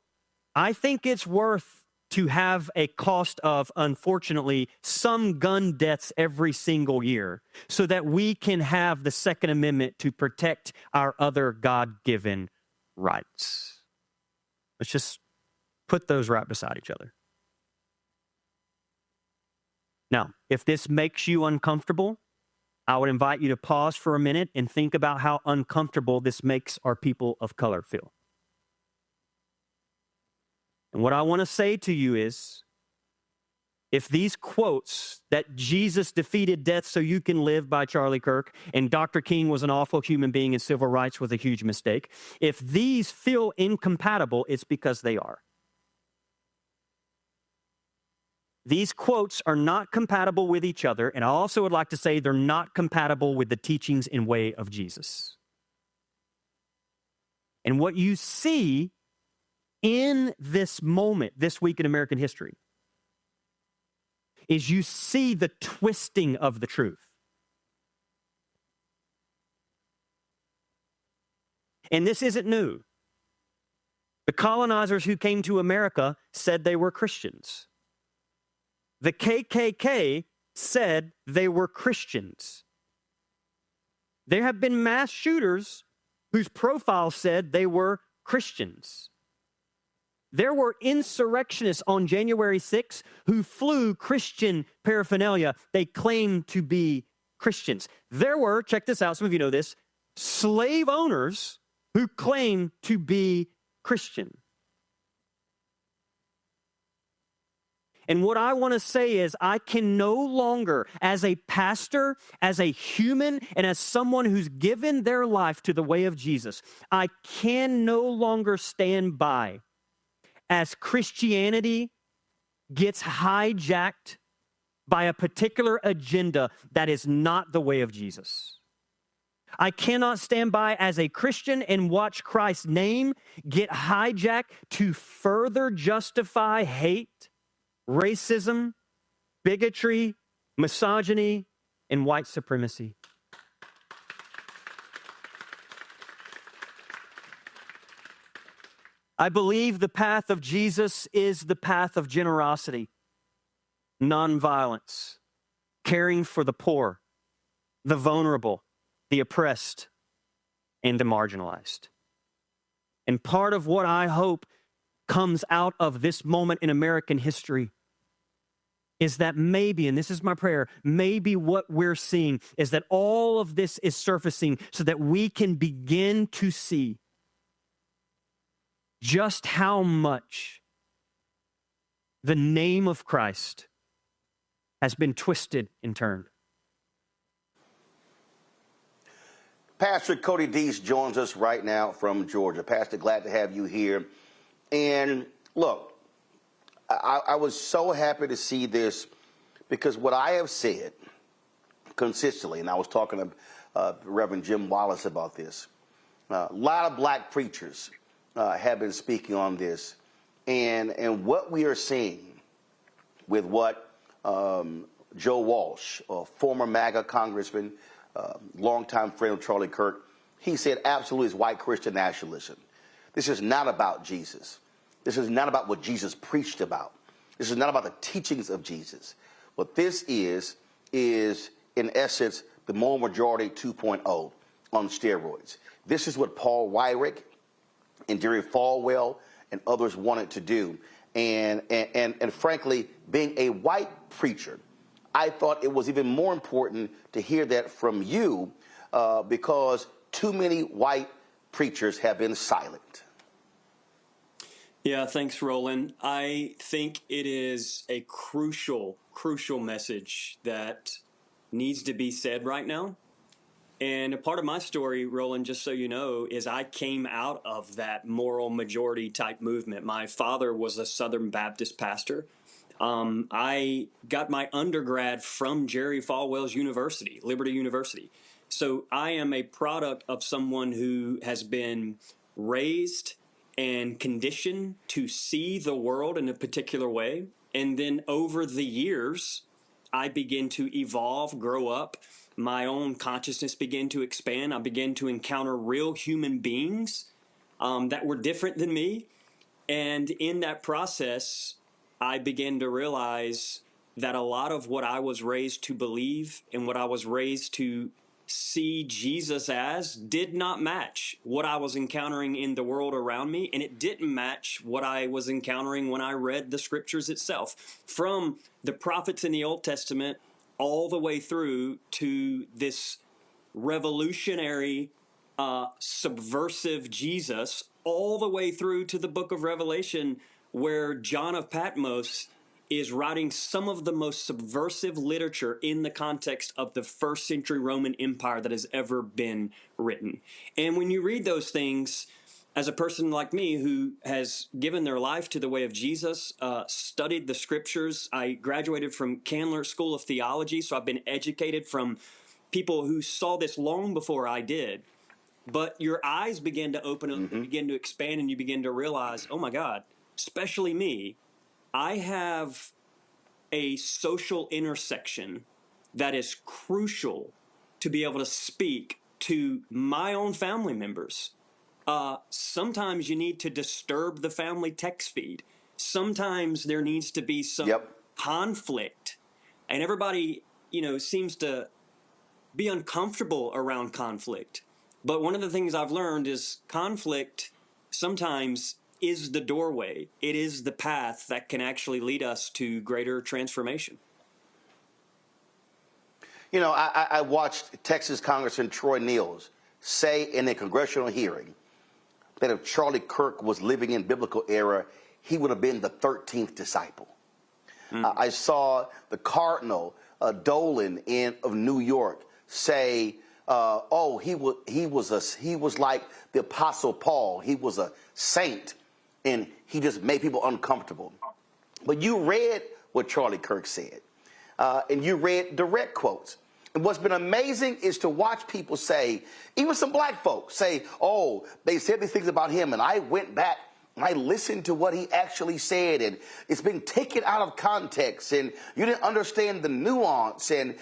I think it's worth to have a cost of, unfortunately, some gun deaths every single year so that we can have the Second Amendment to protect our other God-given rights. Let's just put those right beside each other. Now, if this makes you uncomfortable, I would invite you to pause for a minute and think about how uncomfortable this makes our people of color feel. And what I want to say to you is, if these quotes that Jesus defeated death so you can live by Charlie Kirk and Dr. King was an awful human being and civil rights was a huge mistake, if these feel incompatible, it's because they are. These quotes are not compatible with each other, and I also would like to say they're not compatible with the teachings and way of Jesus. And what you see in this moment, this week in American history, is you see the twisting of the truth. And this isn't new. The colonizers who came to America said they were Christians. The KKK said they were Christians. There have been mass shooters whose profile said they were Christians. There were insurrectionists on January 6th who flew Christian paraphernalia. They claimed to be Christians. There were, check this out, some of you know this, slave owners who claim to be Christian. And what I want to say is I can no longer, as a pastor, as a human, and as someone who's given their life to the way of Jesus, I can no longer stand by as Christianity gets hijacked by a particular agenda that is not the way of Jesus. I cannot stand by as a Christian and watch Christ's name get hijacked to further justify hate, racism, bigotry, misogyny, and white supremacy. I believe the path of Jesus is the path of generosity, nonviolence, caring for the poor, the vulnerable, the oppressed, and the marginalized. And part of what I hope comes out of this moment in American history is that maybe, and this is my prayer, maybe what we're seeing is that all of this is surfacing so that we can begin to see just how much the name of Christ has been twisted and turned. Pastor Cody Deese joins us right now from Georgia. Pastor, glad to have you here. And look, I was so happy to see this because what I have said consistently, and I was talking to Reverend Jim Wallace about this, a lot of black preachers have been speaking on this. And what we are seeing with what Joe Walsh, a former MAGA congressman, longtime friend of Charlie Kirk, he said absolutely is white Christian nationalism. This is not about Jesus. This is not about what Jesus preached about. This is not about the teachings of Jesus. What this is in essence, the moral majority 2.0 on steroids. This is what Paul Weyrich and Jerry Falwell and others wanted to do. And frankly, being a white preacher, I thought it was even more important to hear that from you because too many white preachers have been silent. Yeah, thanks, Roland. I think it is a crucial message that needs to be said right now. And a part of my story, Roland, just so you know, is I came out of that moral majority type movement. My father was a Southern Baptist pastor. I got my undergrad from Jerry Falwell's university, Liberty University. So I am a product of someone who has been raised and conditioned to see the world in a particular way. And then over the years, I begin to evolve, grow up. My own consciousness began to expand. I began to encounter real human beings that were different than me. And in that process, I began to realize that a lot of what I was raised to believe and what I was raised to see Jesus as did not match what I was encountering in the world around me, and it didn't match what I was encountering when I read the scriptures itself. From the prophets in the Old Testament all the way through to this revolutionary, subversive Jesus, all the way through to the book of Revelation, where John of Patmos is writing some of the most subversive literature in the context of the first century Roman Empire that has ever been written. And when you read those things, as a person like me who has given their life to the way of Jesus, studied the scriptures, I graduated from Candler School of Theology, so I've been educated from people who saw this long before I did. But your eyes begin to open up, begin to expand, and you begin to realize, oh my God, especially me, I have a social intersection that is crucial to be able to speak to my own family members. Sometimes you need to disturb the family text feed. Sometimes there needs to be some conflict. And everybody, seems to be uncomfortable around conflict. But one of the things I've learned is conflict sometimes is the doorway. It is the path that can actually lead us to greater transformation. I watched Texas Congressman Troy Nehls say in a congressional hearing that if Charlie Kirk was living in biblical era, he would have been the 13th disciple. I saw the Cardinal Dolan of New York say, he was like the Apostle Paul. He was a saint, and he just made people uncomfortable. But you read what Charlie Kirk said, and you read direct quotes. And what's been amazing is to watch people say, even some black folks say, oh, they said these things about him, and I went back and I listened to what he actually said, and it's been taken out of context, and you didn't understand the nuance, and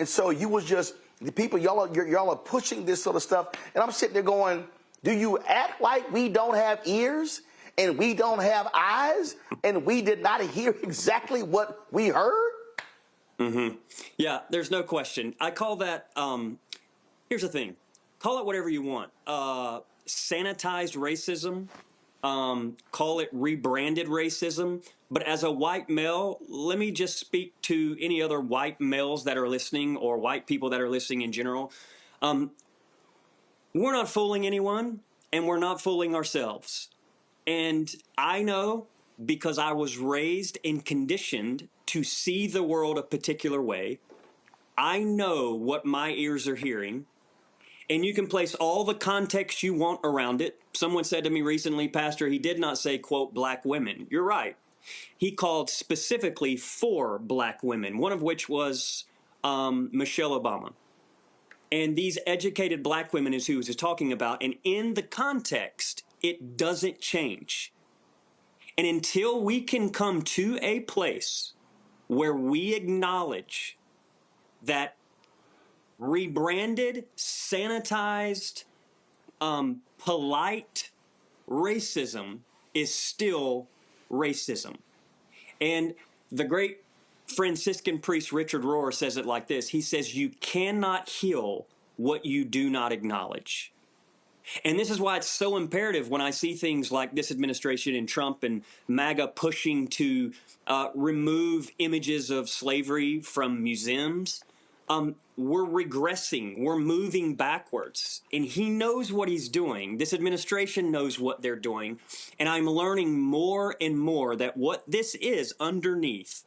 so you was just, the people, y'all are pushing this sort of stuff, and I'm sitting there going, do you act like we don't have ears, and we don't have eyes, and we did not hear exactly what we heard? Mm-hmm. Yeah, there's no question. I call that, here's the thing, call it whatever you want. Sanitized racism, call it rebranded racism. But as a white male, let me just speak to any other white males that are listening or white people that are listening in general. We're not fooling anyone, and we're not fooling ourselves. And I know, because I was raised and conditioned to see the world a particular way, I know what my ears are hearing, and you can place all the context you want around it. Someone said to me recently, Pastor, he did not say, quote, black women. You're right. He called specifically 4 black women, one of which was Michelle Obama. And these educated black women is who he was talking about. And in the context, it doesn't change. And until we can come to a place where we acknowledge that rebranded, sanitized, polite racism is still racism. And the great Franciscan priest Richard Rohr says it like this. He says, you cannot heal what you do not acknowledge. And this is why it's so imperative when I see things like this administration and Trump and MAGA pushing to remove images of slavery from museums. We're regressing. We're moving backwards. And he knows what he's doing. This administration knows what they're doing. And I'm learning more and more that what this is underneath,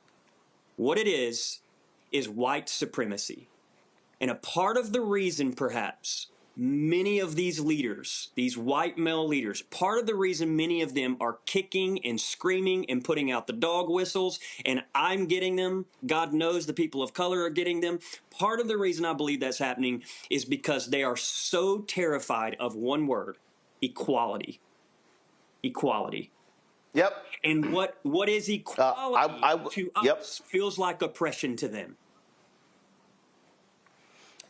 what it is white supremacy. And a part of the reason, perhaps, many of these leaders, these white male leaders, part of the reason many of them are kicking and screaming and putting out the dog whistles, and I'm getting them, God knows the people of color are getting them, part of the reason I believe that's happening is because they are so terrified of one word, equality. Equality. Yep. And what is equality to us feels like oppression to them.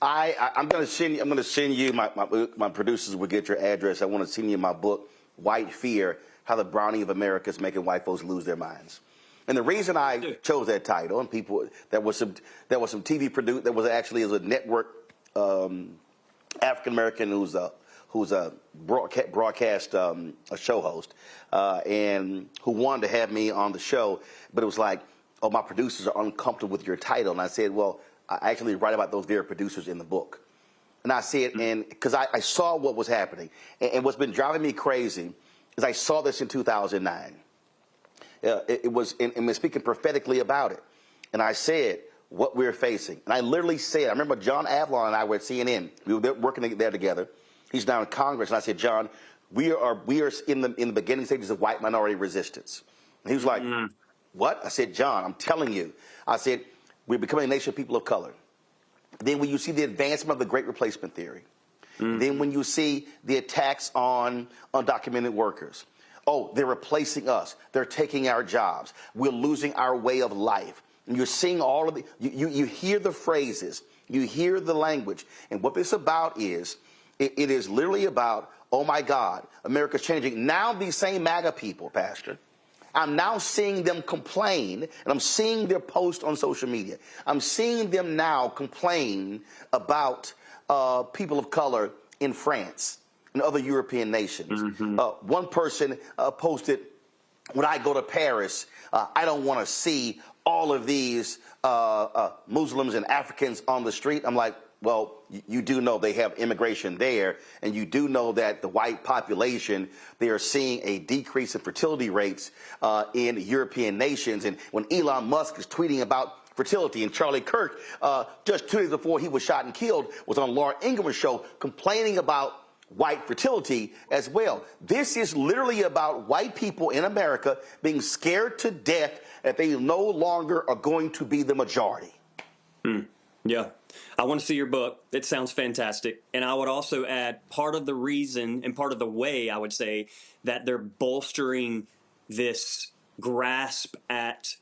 I'm going to send you my producers will get your address. I want to send you my book, White Fear: How the Browning of America is Making White Folks Lose Their Minds. And the reason I chose that title, and people, there was some TV produced, there was actually a network African American who's a broadcast a show host, and who wanted to have me on the show, but it was like, oh, my producers are uncomfortable with your title, and I said, well, I actually write about those very producers in the book. And I see it, and because I saw what was happening. And what's been driving me crazy is I saw this in 2009. It was, and speaking prophetically about it. And I said what we're facing. And I literally said, I remember John Avlon and I were at CNN. We were working there together. He's now in Congress. And I said, John, we are in the beginning stages of white minority resistance. And he was like, what? I said, John, I'm telling you. I said, we're becoming a nation of people of color. Then when you see the advancement of the Great Replacement Theory, then when you see the attacks on undocumented workers, oh, they're replacing us. They're taking our jobs. We're losing our way of life. And you're seeing all of the, you hear the phrases, you hear the language. And what it's about is, it is literally about, oh my God, America's changing. Now these same MAGA people, Pastor, I'm now seeing them complain, and I'm seeing their posts on social media. I'm seeing them now complain about people of color in France and other European nations. One person posted, when I go to Paris, I don't want to see all of these Muslims and Africans on the street. I'm like, Well, you do know they have immigration there, and you do know that the white population, they are seeing a decrease in fertility rates in European nations. And when Elon Musk is tweeting about fertility, and Charlie Kirk, just 2 days before he was shot and killed, was on Laura Ingraham's show complaining about white fertility as well. This is literally about white people in America being scared to death that they no longer are going to be the majority. Yeah. I want to see your book. It sounds fantastic. And I would also add part of the reason and part of the way, I would say, that they're bolstering this grasp at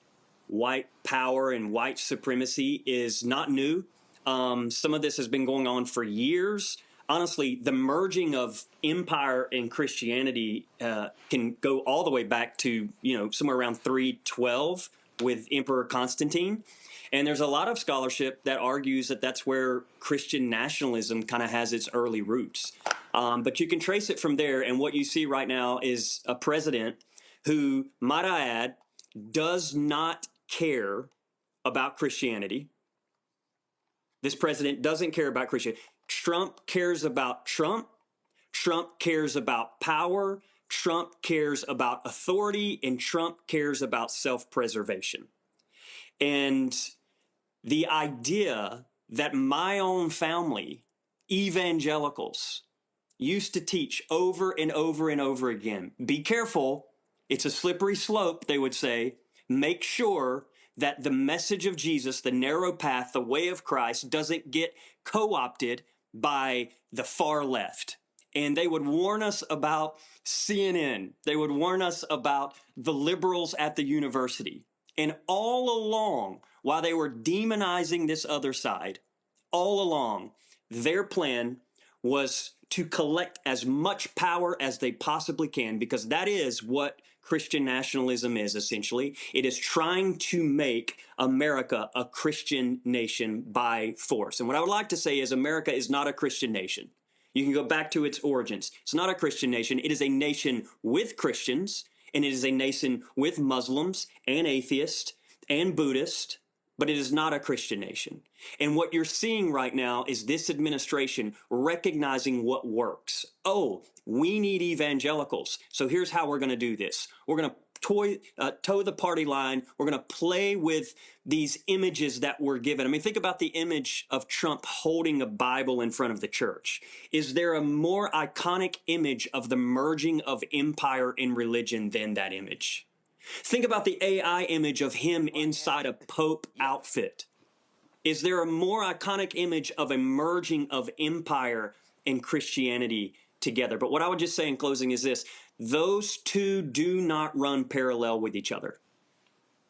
white power and white supremacy is not new. Some of this has been going on for years. Honestly, the merging of empire and Christianity can go all the way back to, somewhere around 312 with Emperor Constantine. And there's a lot of scholarship that argues that that's where Christian nationalism kind of has its early roots. But you can trace it from there. And what you see right now is a president who, might I add, does not care about Christianity. This president doesn't care about Christianity. Trump cares about Trump. Trump cares about power. Trump cares about authority. And Trump cares about self-preservation. And the idea that my own family, evangelicals, used to teach over and over and over again, be careful, it's a slippery slope, they would say. Make sure that the message of Jesus, the narrow path, the way of Christ, doesn't get co-opted by the far left. And they would warn us about CNN. They would warn us about the liberals at the university. And all along, while they were demonizing this other side, all along, their plan was to collect as much power as they possibly can, because that is what Christian nationalism is, essentially. It is trying to make America a Christian nation by force. And what I would like to say is America is not a Christian nation. You can go back to its origins. It's not a Christian nation. It is a nation with Christians, and it is a nation with Muslims and atheists and Buddhists, but it is not a Christian nation. And what you're seeing right now is this administration recognizing what works. Oh, we need evangelicals. So here's how we're going to do this. We're going to toe the party line. We're going to play with these images that we're given. I mean, think about the image of Trump holding a Bible in front of the church. Is there a more iconic image of the merging of empire and religion than that image? Think about the AI image of him inside a Pope outfit. Is there a more iconic image of a merging of empire and Christianity together? But what I would just say in closing is this: those two do not run parallel with each other.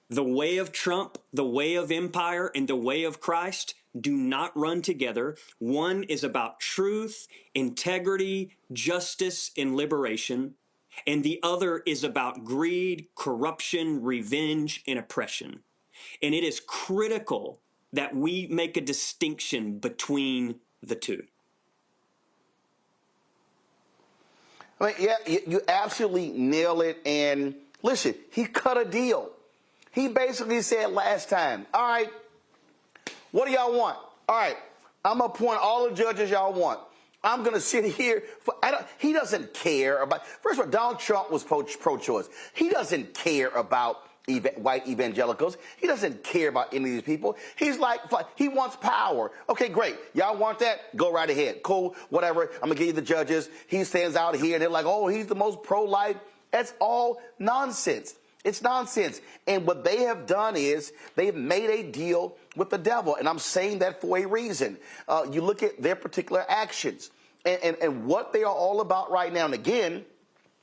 The way of Trump, the way of empire, and the way of Christ do not run together. One is about truth, integrity, justice, and liberation. And the other is about greed, corruption, revenge, and oppression. And it is critical that we make a distinction between the two. I mean, yeah, you absolutely nail it. And listen, he cut a deal. He basically said last time, all right, what do y'all want? All right, I'm going to appoint all the judges y'all want. I'm going to sit here. He doesn't care about, first of all, Donald Trump was pro-choice. He doesn't care about white evangelicals. He doesn't care about any of these people. He's like, he wants power. Okay, great. Y'all want that? Go right ahead. Cool, whatever. I'm going to give you the judges. He stands out here, and they're like, oh, he's the most pro-life. That's all nonsense. It's nonsense. And what they have done is they've made a deal with the devil. And I'm saying that for a reason. You look at their particular actions and what they are all about right now. And again,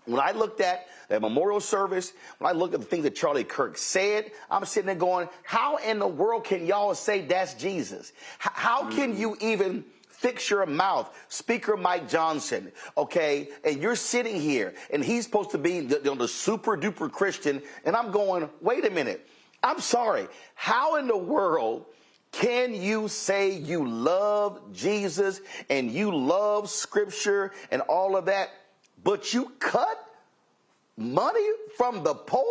when I looked at the memorial service, when I looked at the things that Charlie Kirk said, I'm sitting there going, how in the world can y'all say that's Jesus? How can you even fix your mouth? Speaker Mike Johnson, okay, and you're sitting here, and he's supposed to be the super duper Christian, and I'm going, wait a minute, I'm sorry, how in the world can you say you love Jesus and you love Scripture and all of that, but you cut money from the poor?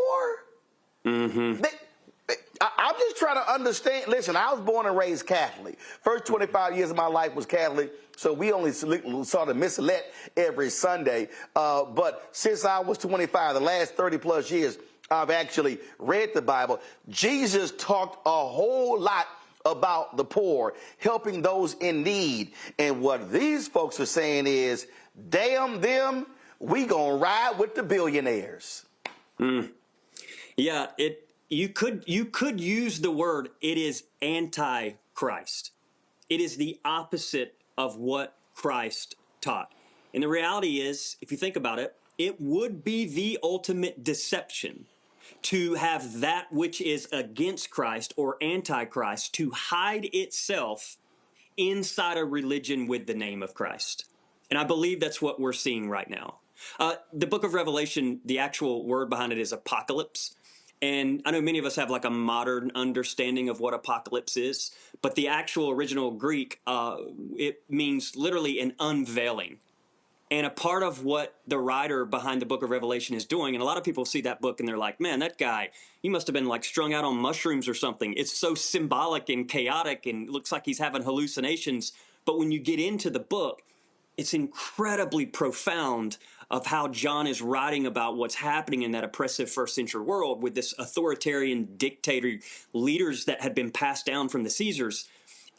I'm just trying to understand. Listen, I was born and raised Catholic. First 25 years of my life was Catholic, so we only saw the missalette every Sunday. But since I was 25, the last 30 plus years, I've actually read the Bible. Jesus talked a whole lot about the poor, helping those in need. And what these folks are saying is, damn them, we gonna ride with the billionaires. Yeah, you could use the word, it is anti-Christ. It is the opposite of what Christ taught. And the reality is, if you think about it, it would be the ultimate deception to have that which is against Christ or anti-Christ to hide itself inside a religion with the name of Christ. And I believe that's what we're seeing right now. The book of Revelation, the actual word behind it is apocalypse. And I know many of us have like a modern understanding of what apocalypse is, but the actual original Greek, it means literally an unveiling. And a part of what the writer behind the book of Revelation is doing, and a lot of people see that book and they're like, man, that guy, he must have been like strung out on mushrooms or something. It's so symbolic and chaotic and looks like he's having hallucinations. But when you get into the book, it's incredibly profound of how John is writing about what's happening in that oppressive first century world with this authoritarian dictator leaders that had been passed down from the Caesars.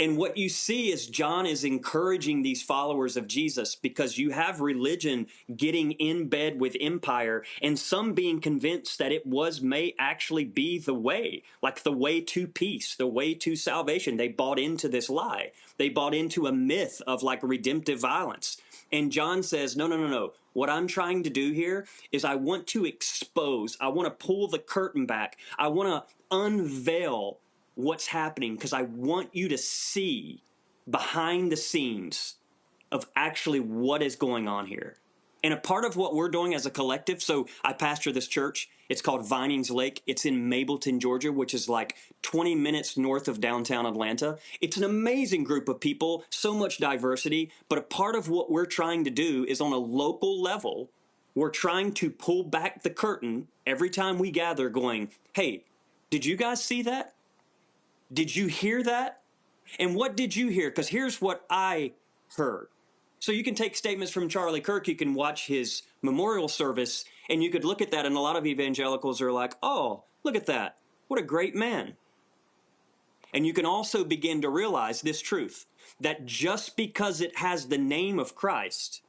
And what you see is John is encouraging these followers of Jesus because you have religion getting in bed with empire and some being convinced that it may actually be the way, like the way to peace, the way to salvation. They bought into this lie. They bought into a myth of like redemptive violence. And John says, no. What I'm trying to do here is I want to expose, I want to pull the curtain back. I want to unveil what's happening because I want you to see behind the scenes of actually what is going on here. And a part of what we're doing as a collective, so I pastor this church. It's called Vinings Lake. It's in Mableton, Georgia, which is like 20 minutes north of downtown Atlanta. It's an amazing group of people, so much diversity. But a part of what we're trying to do is on a local level, we're trying to pull back the curtain every time we gather going, hey, did you guys see that? Did you hear that? And what did you hear? Because here's what I heard. So you can take statements from Charlie Kirk, you can watch his memorial service, and you could look at that, and a lot of evangelicals are like, oh, look at that. What a great man. And you can also begin to realize this truth, that just because it has the name of Christ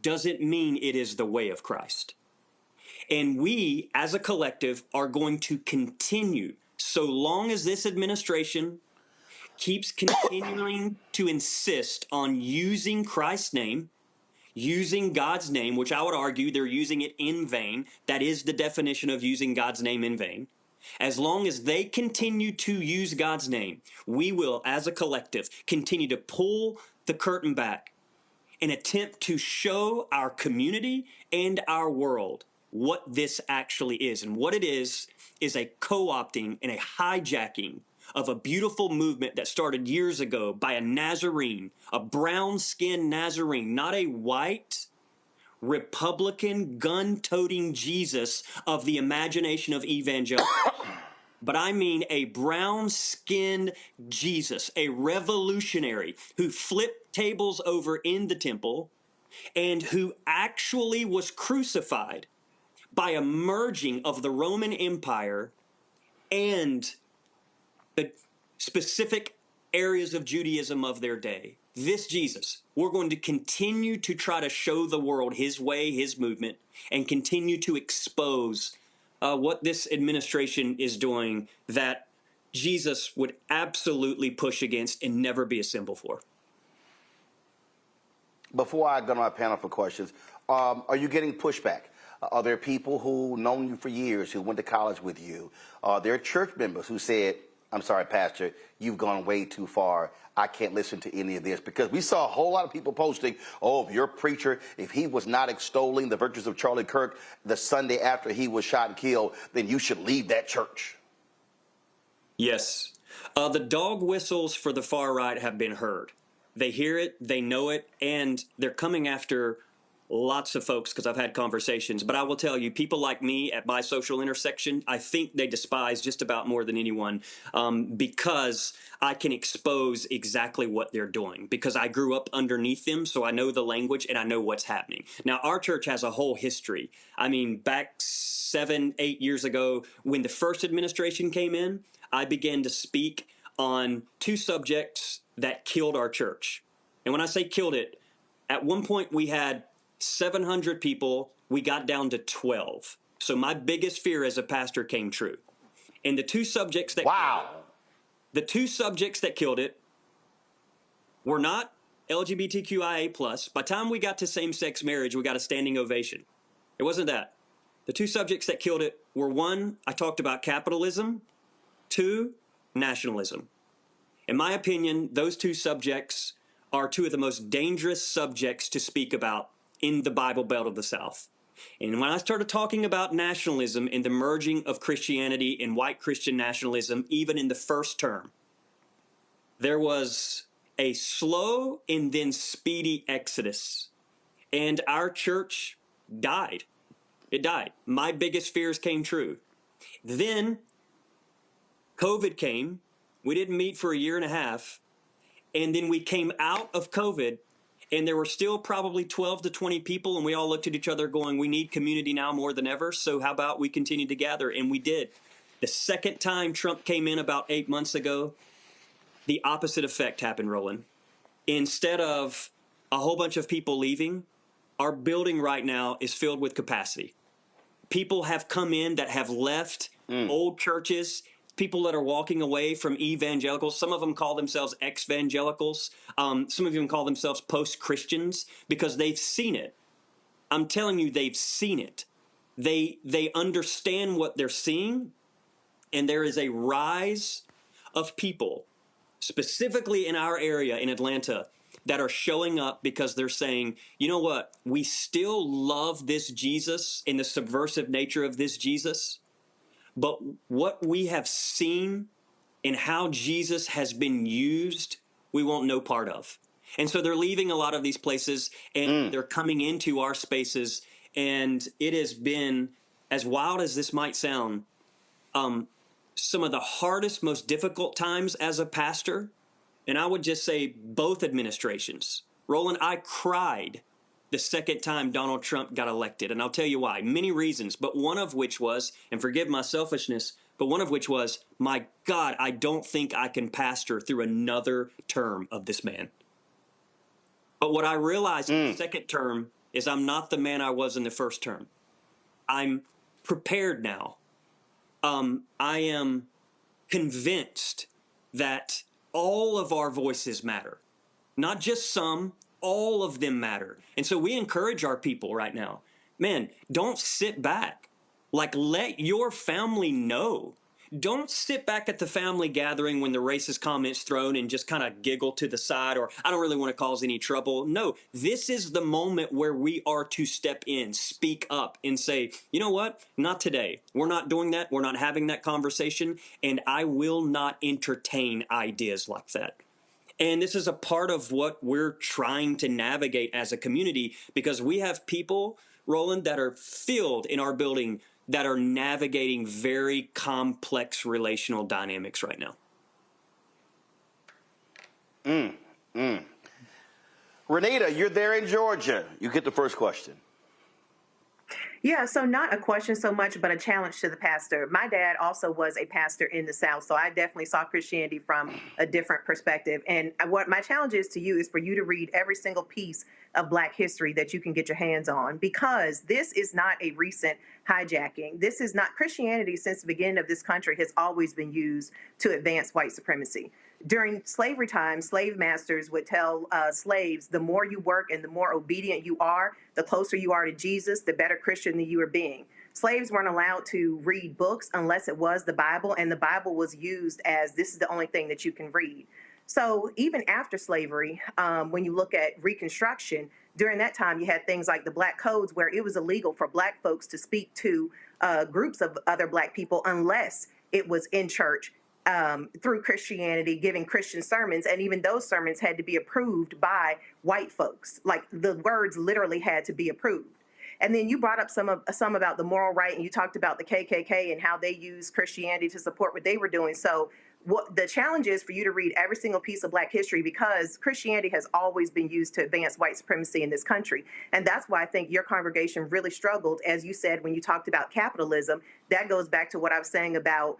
doesn't mean it is the way of Christ. And we, as a collective, are going to continue so long as this administration keeps continuing to insist on using Christ's name, using God's name, which I would argue they're using it in vain. That is the definition of using God's name in vain. As long as they continue to use God's name, we will, as a collective, continue to pull the curtain back and attempt to show our community and our world what this actually is. And what it is a co-opting and a hijacking of a beautiful movement that started years ago by a Nazarene, a brown-skinned Nazarene, not a white, Republican, gun-toting Jesus of the imagination of evangelicals, but I mean a brown-skinned Jesus, a revolutionary who flipped tables over in the temple and who actually was crucified by a merging of the Roman Empire and the specific areas of Judaism of their day. This Jesus, we're going to continue to try to show the world his way, his movement, and continue to expose what this administration is doing that Jesus would absolutely push against and never be a symbol for. Before I go to my panel for questions, are you getting pushback? Are there people who known you for years, who went to college with you? There are church members who said, I'm sorry, Pastor, you've gone way too far. I can't listen to any of this. Because we saw a whole lot of people posting, oh, if your preacher, if he was not extolling the virtues of Charlie Kirk the Sunday after he was shot and killed, then you should leave that church. Yes. The dog whistles for the far right have been heard. They hear it, they know it, and they're coming after lots of folks because I've had conversations, but I will tell you, people like me at my social intersection, I think they despise just about more than anyone because I can expose exactly what they're doing because I grew up underneath them, so I know the language and I know what's happening. Now, our church has a whole history. I mean, back 7-8 years ago, when the first administration came in, I began to speak on 2 subjects that killed our church. And when I say killed it, at one point we had 700 people, we got down to 12. So my biggest fear as a pastor came true. And the 2 subjects that the 2 subjects that killed it were not LGBTQIA+. By the time we got to same-sex marriage, we got a standing ovation. It wasn't that. The 2 subjects that killed it were 1, I talked about capitalism, 2, nationalism. In my opinion, those 2 subjects are 2 of the most dangerous subjects to speak about in the Bible Belt of the South. And when I started talking about nationalism and the merging of Christianity and white Christian nationalism, even in the first term, there was a slow and then speedy exodus. And our church died. It died. My biggest fears came true. Then COVID came. We didn't meet for a year and a half. And then we came out of COVID, and there were still probably 12 to 20 people, and we all looked at each other going, we need community now more than ever, so how about we continue to gather? And we did. The second time Trump came in about 8 months ago, the opposite effect happened, Roland. Instead of a whole bunch of people leaving, our building right now is filled with capacity. People have come in that have left old churches, people that are walking away from evangelicals. Some of them call themselves ex-evangelicals. Some of them call themselves post-Christians because they've seen it. I'm telling you, they've seen it. They understand what they're seeing, and there is a rise of people, specifically in our area in Atlanta, that are showing up because they're saying, you know what, we still love this Jesus and the subversive nature of this Jesus, but what we have seen and how Jesus has been used, we want no part of. And so they're leaving a lot of these places and they're coming into our spaces. And it has been, as wild as this might sound, some of the hardest, most difficult times as a pastor. And I would just say both administrations. Roland, I cried the second time Donald Trump got elected. And I'll tell you why. Many reasons, but one of which was, and forgive my selfishness, but one of which was, my God, I don't think I can pastor through another term of this man. But what I realized in the second term is I'm not the man I was in the first term. I'm prepared now. I am convinced that all of our voices matter. Not just some, all of them matter. And so we encourage our people right now, man, don't sit back. Like, let your family know. Don't sit back at the family gathering when the racist comment's thrown and just kind of giggle to the side, or I don't really want to cause any trouble. No, this is the moment where we are to step in, speak up, and say, you know what? Not today. We're not doing that. We're not having that conversation, and I will not entertain ideas like that. And this is a part of what we're trying to navigate as a community, because we have people, Roland, that are filled in our building that are navigating very complex relational dynamics right now. Renita, you're there in Georgia. You get the first question. Yeah, so not a question so much, but a challenge to the pastor. My dad also was a pastor in the South, so I definitely saw Christianity from a different perspective. And what my challenge is to you is for you to read every single piece of Black history that you can get your hands on, because this is not a recent hijacking. This is not Christianity. Since the beginning of this country has always been used to advance white supremacy. During slavery time, slave masters would tell slaves, the more you work and the more obedient you are, the closer you are to Jesus, the better Christian that you are being. Slaves weren't allowed to read books unless it was the Bible, and the Bible was used as this is the only thing that you can read. So even after slavery, when you look at Reconstruction, during that time you had things like the Black Codes, where it was illegal for Black folks to speak to groups of other Black people unless it was in church, through Christianity, giving Christian sermons, and even those sermons had to be approved by white folks. Like the words literally had to be approved. And then you brought up some about the moral right, and you talked about the KKK and how they used Christianity to support what they were doing. So what the challenge is for you to read every single piece of Black history, because Christianity has always been used to advance white supremacy in this country. And that's why I think your congregation really struggled, as you said, when you talked about capitalism. That goes back to what I was saying about,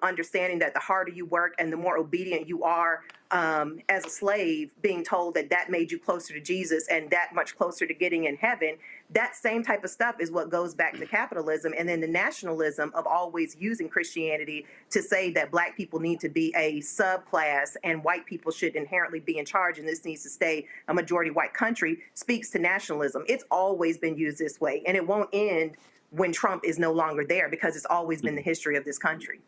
understanding that the harder you work and the more obedient you are as a slave, being told that that made you closer to Jesus and that much closer to getting in heaven. That same type of stuff is what goes back to capitalism. And then the nationalism of always using Christianity to say that Black people need to be a subclass and white people should inherently be in charge and this needs to stay a majority white country speaks to nationalism. It's always been used this way, and it won't end when Trump is no longer there, because it's always been the history of this country.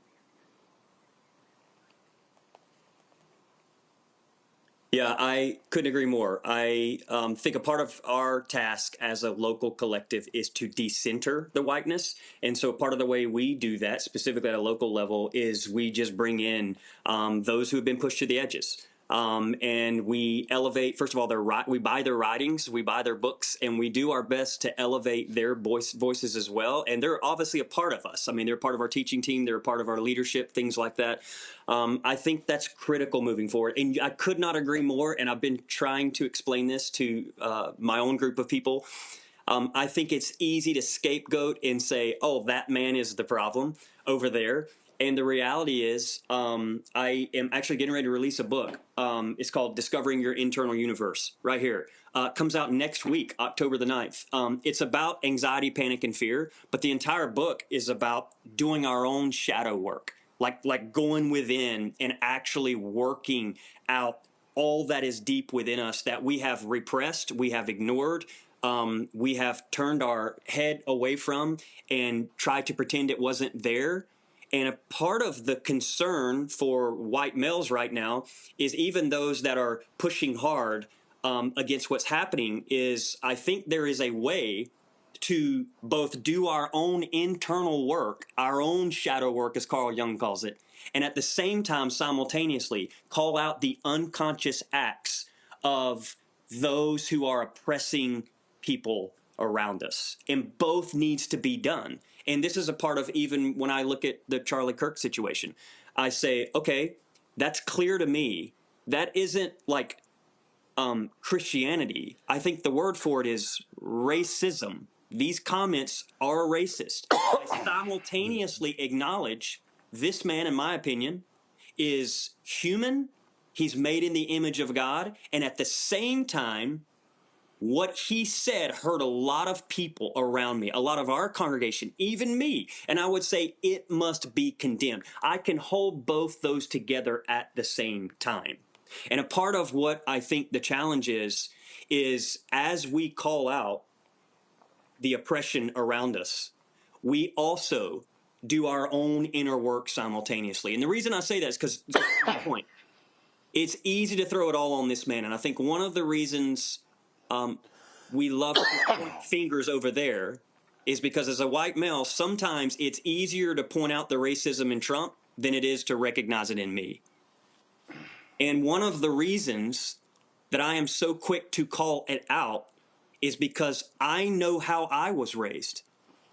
Yeah, I couldn't agree more. I think a part of our task as a local collective is to decenter the whiteness. And so part of the way we do that, specifically at a local level, is we just bring in those who have been pushed to the edges. And we elevate, first of all, we buy their writings, we buy their books, and we do our best to elevate their voices as well. And they're obviously a part of us. I mean, they're part of our teaching team, they're a part of our leadership, things like that. I think that's critical moving forward. And I could not agree more, and I've been trying to explain this to my own group of people. I think it's easy to scapegoat and say, oh, that man is the problem over there. And the reality is, I am actually getting ready to release a book. It's called Discovering Your Internal Universe, right here. Comes out next week, October the 9th. It's about anxiety, panic, and fear, but the entire book is about doing our own shadow work, like going within and actually working out all that is deep within us that we have repressed, we have ignored, we have turned our head away from and tried to pretend it wasn't there. And a part of the concern for white males right now is even those that are pushing hard against what's happening is I think there is a way to both do our own internal work, our own shadow work, as Carl Jung calls it, and at the same time simultaneously call out the unconscious acts of those who are oppressing people around us. And both needs to be done. And this is a part of even when I look at the Charlie Kirk situation, I say, okay, that's clear to me. That isn't like Christianity. I think the word for it is racism. These comments are racist. I simultaneously acknowledge this man, in my opinion, is human. He's made in the image of God. And at the same time, what he said hurt a lot of people around me, a lot of our congregation, even me. And I would say it must be condemned. I can hold both those together at the same time. And a part of what I think the challenge is as we call out the oppression around us, we also do our own inner work simultaneously. And the reason I say that is because, my point, it's easy to throw it all on this man. And I think one of the reasons we love to point fingers over there is because as a white male, sometimes it's easier to point out the racism in Trump than it is to recognize it in me. And one of the reasons that I am so quick to call it out is because I know how I was raised.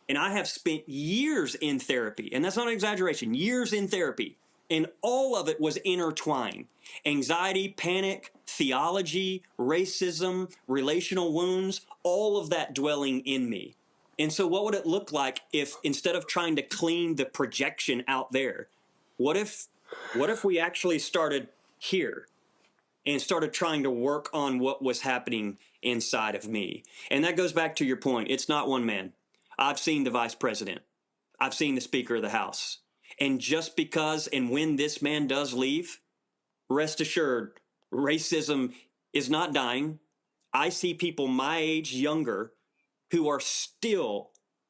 And I have spent years in therapy, and that's not an exaggeration, years in therapy. And all of it was intertwined. Anxiety, panic, theology, racism, relational wounds, all of that dwelling in me. And so what would it look like if instead of trying to clean the projection out there, what if we actually started here and started trying to work on what was happening inside of me? And that goes back to your point. It's not one man. I've seen the vice president. I've seen the Speaker of the House. And just because and when this man does leave, rest assured, racism is not dying. I see people my age, younger, who are still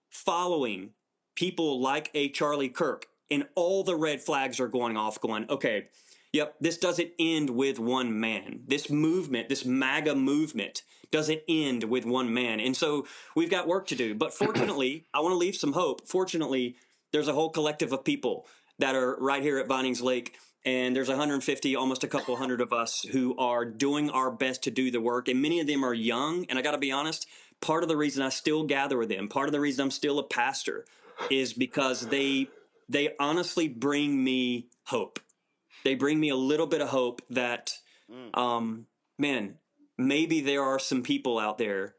following people like a Charlie Kirk, and all the red flags are going off, going, okay, yep, this doesn't end with one man. This movement, this MAGA movement, doesn't end with one man. And so we've got work to do. But fortunately, I want to leave some hope. Fortunately, there's a whole collective of people that are right here at Vinings Lake. And there's 150, almost a couple hundred of us who are doing our best to do the work. And many of them are young. And I got to be honest, part of the reason I still gather with them, part of the reason I'm still a pastor is because they honestly bring me hope. They bring me a little bit of hope that, man, maybe there are some people out there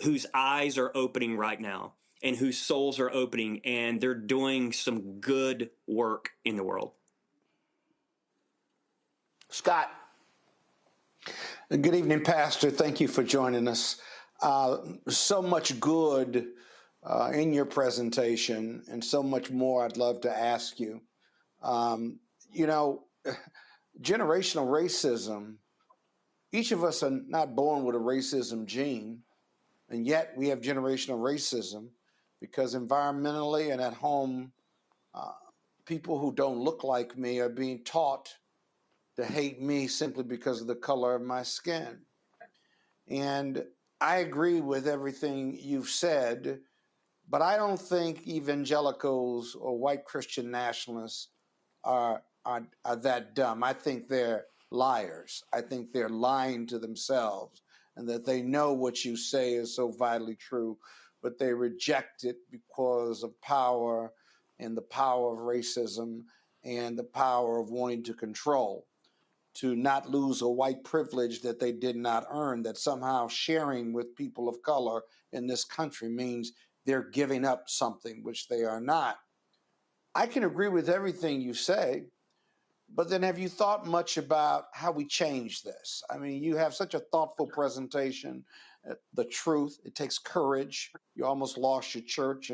whose eyes are opening right now and whose souls are opening, and they're doing some good work in the world. Scott. Good evening, Pastor. Thank you for joining us. So much good in your presentation, and so much more I'd love to ask you. You know, generational racism, each of us are not born with a racism gene, and yet we have generational racism because environmentally and at home, people who don't look like me are being taught to hate me simply because of the color of my skin. And I agree with everything you've said, but I don't think evangelicals or white Christian nationalists are that dumb. I think they're liars. I think they're lying to themselves, and that they know what you say is so vitally true, but they reject it because of power and the power of racism and the power of wanting to control, to not lose a white privilege that they did not earn, that somehow sharing with people of color in this country means they're giving up something, which they are not. I can agree with everything you say, but then have you thought much about how we change this? I mean, you have such a thoughtful presentation. The truth, it takes courage. You almost lost your church,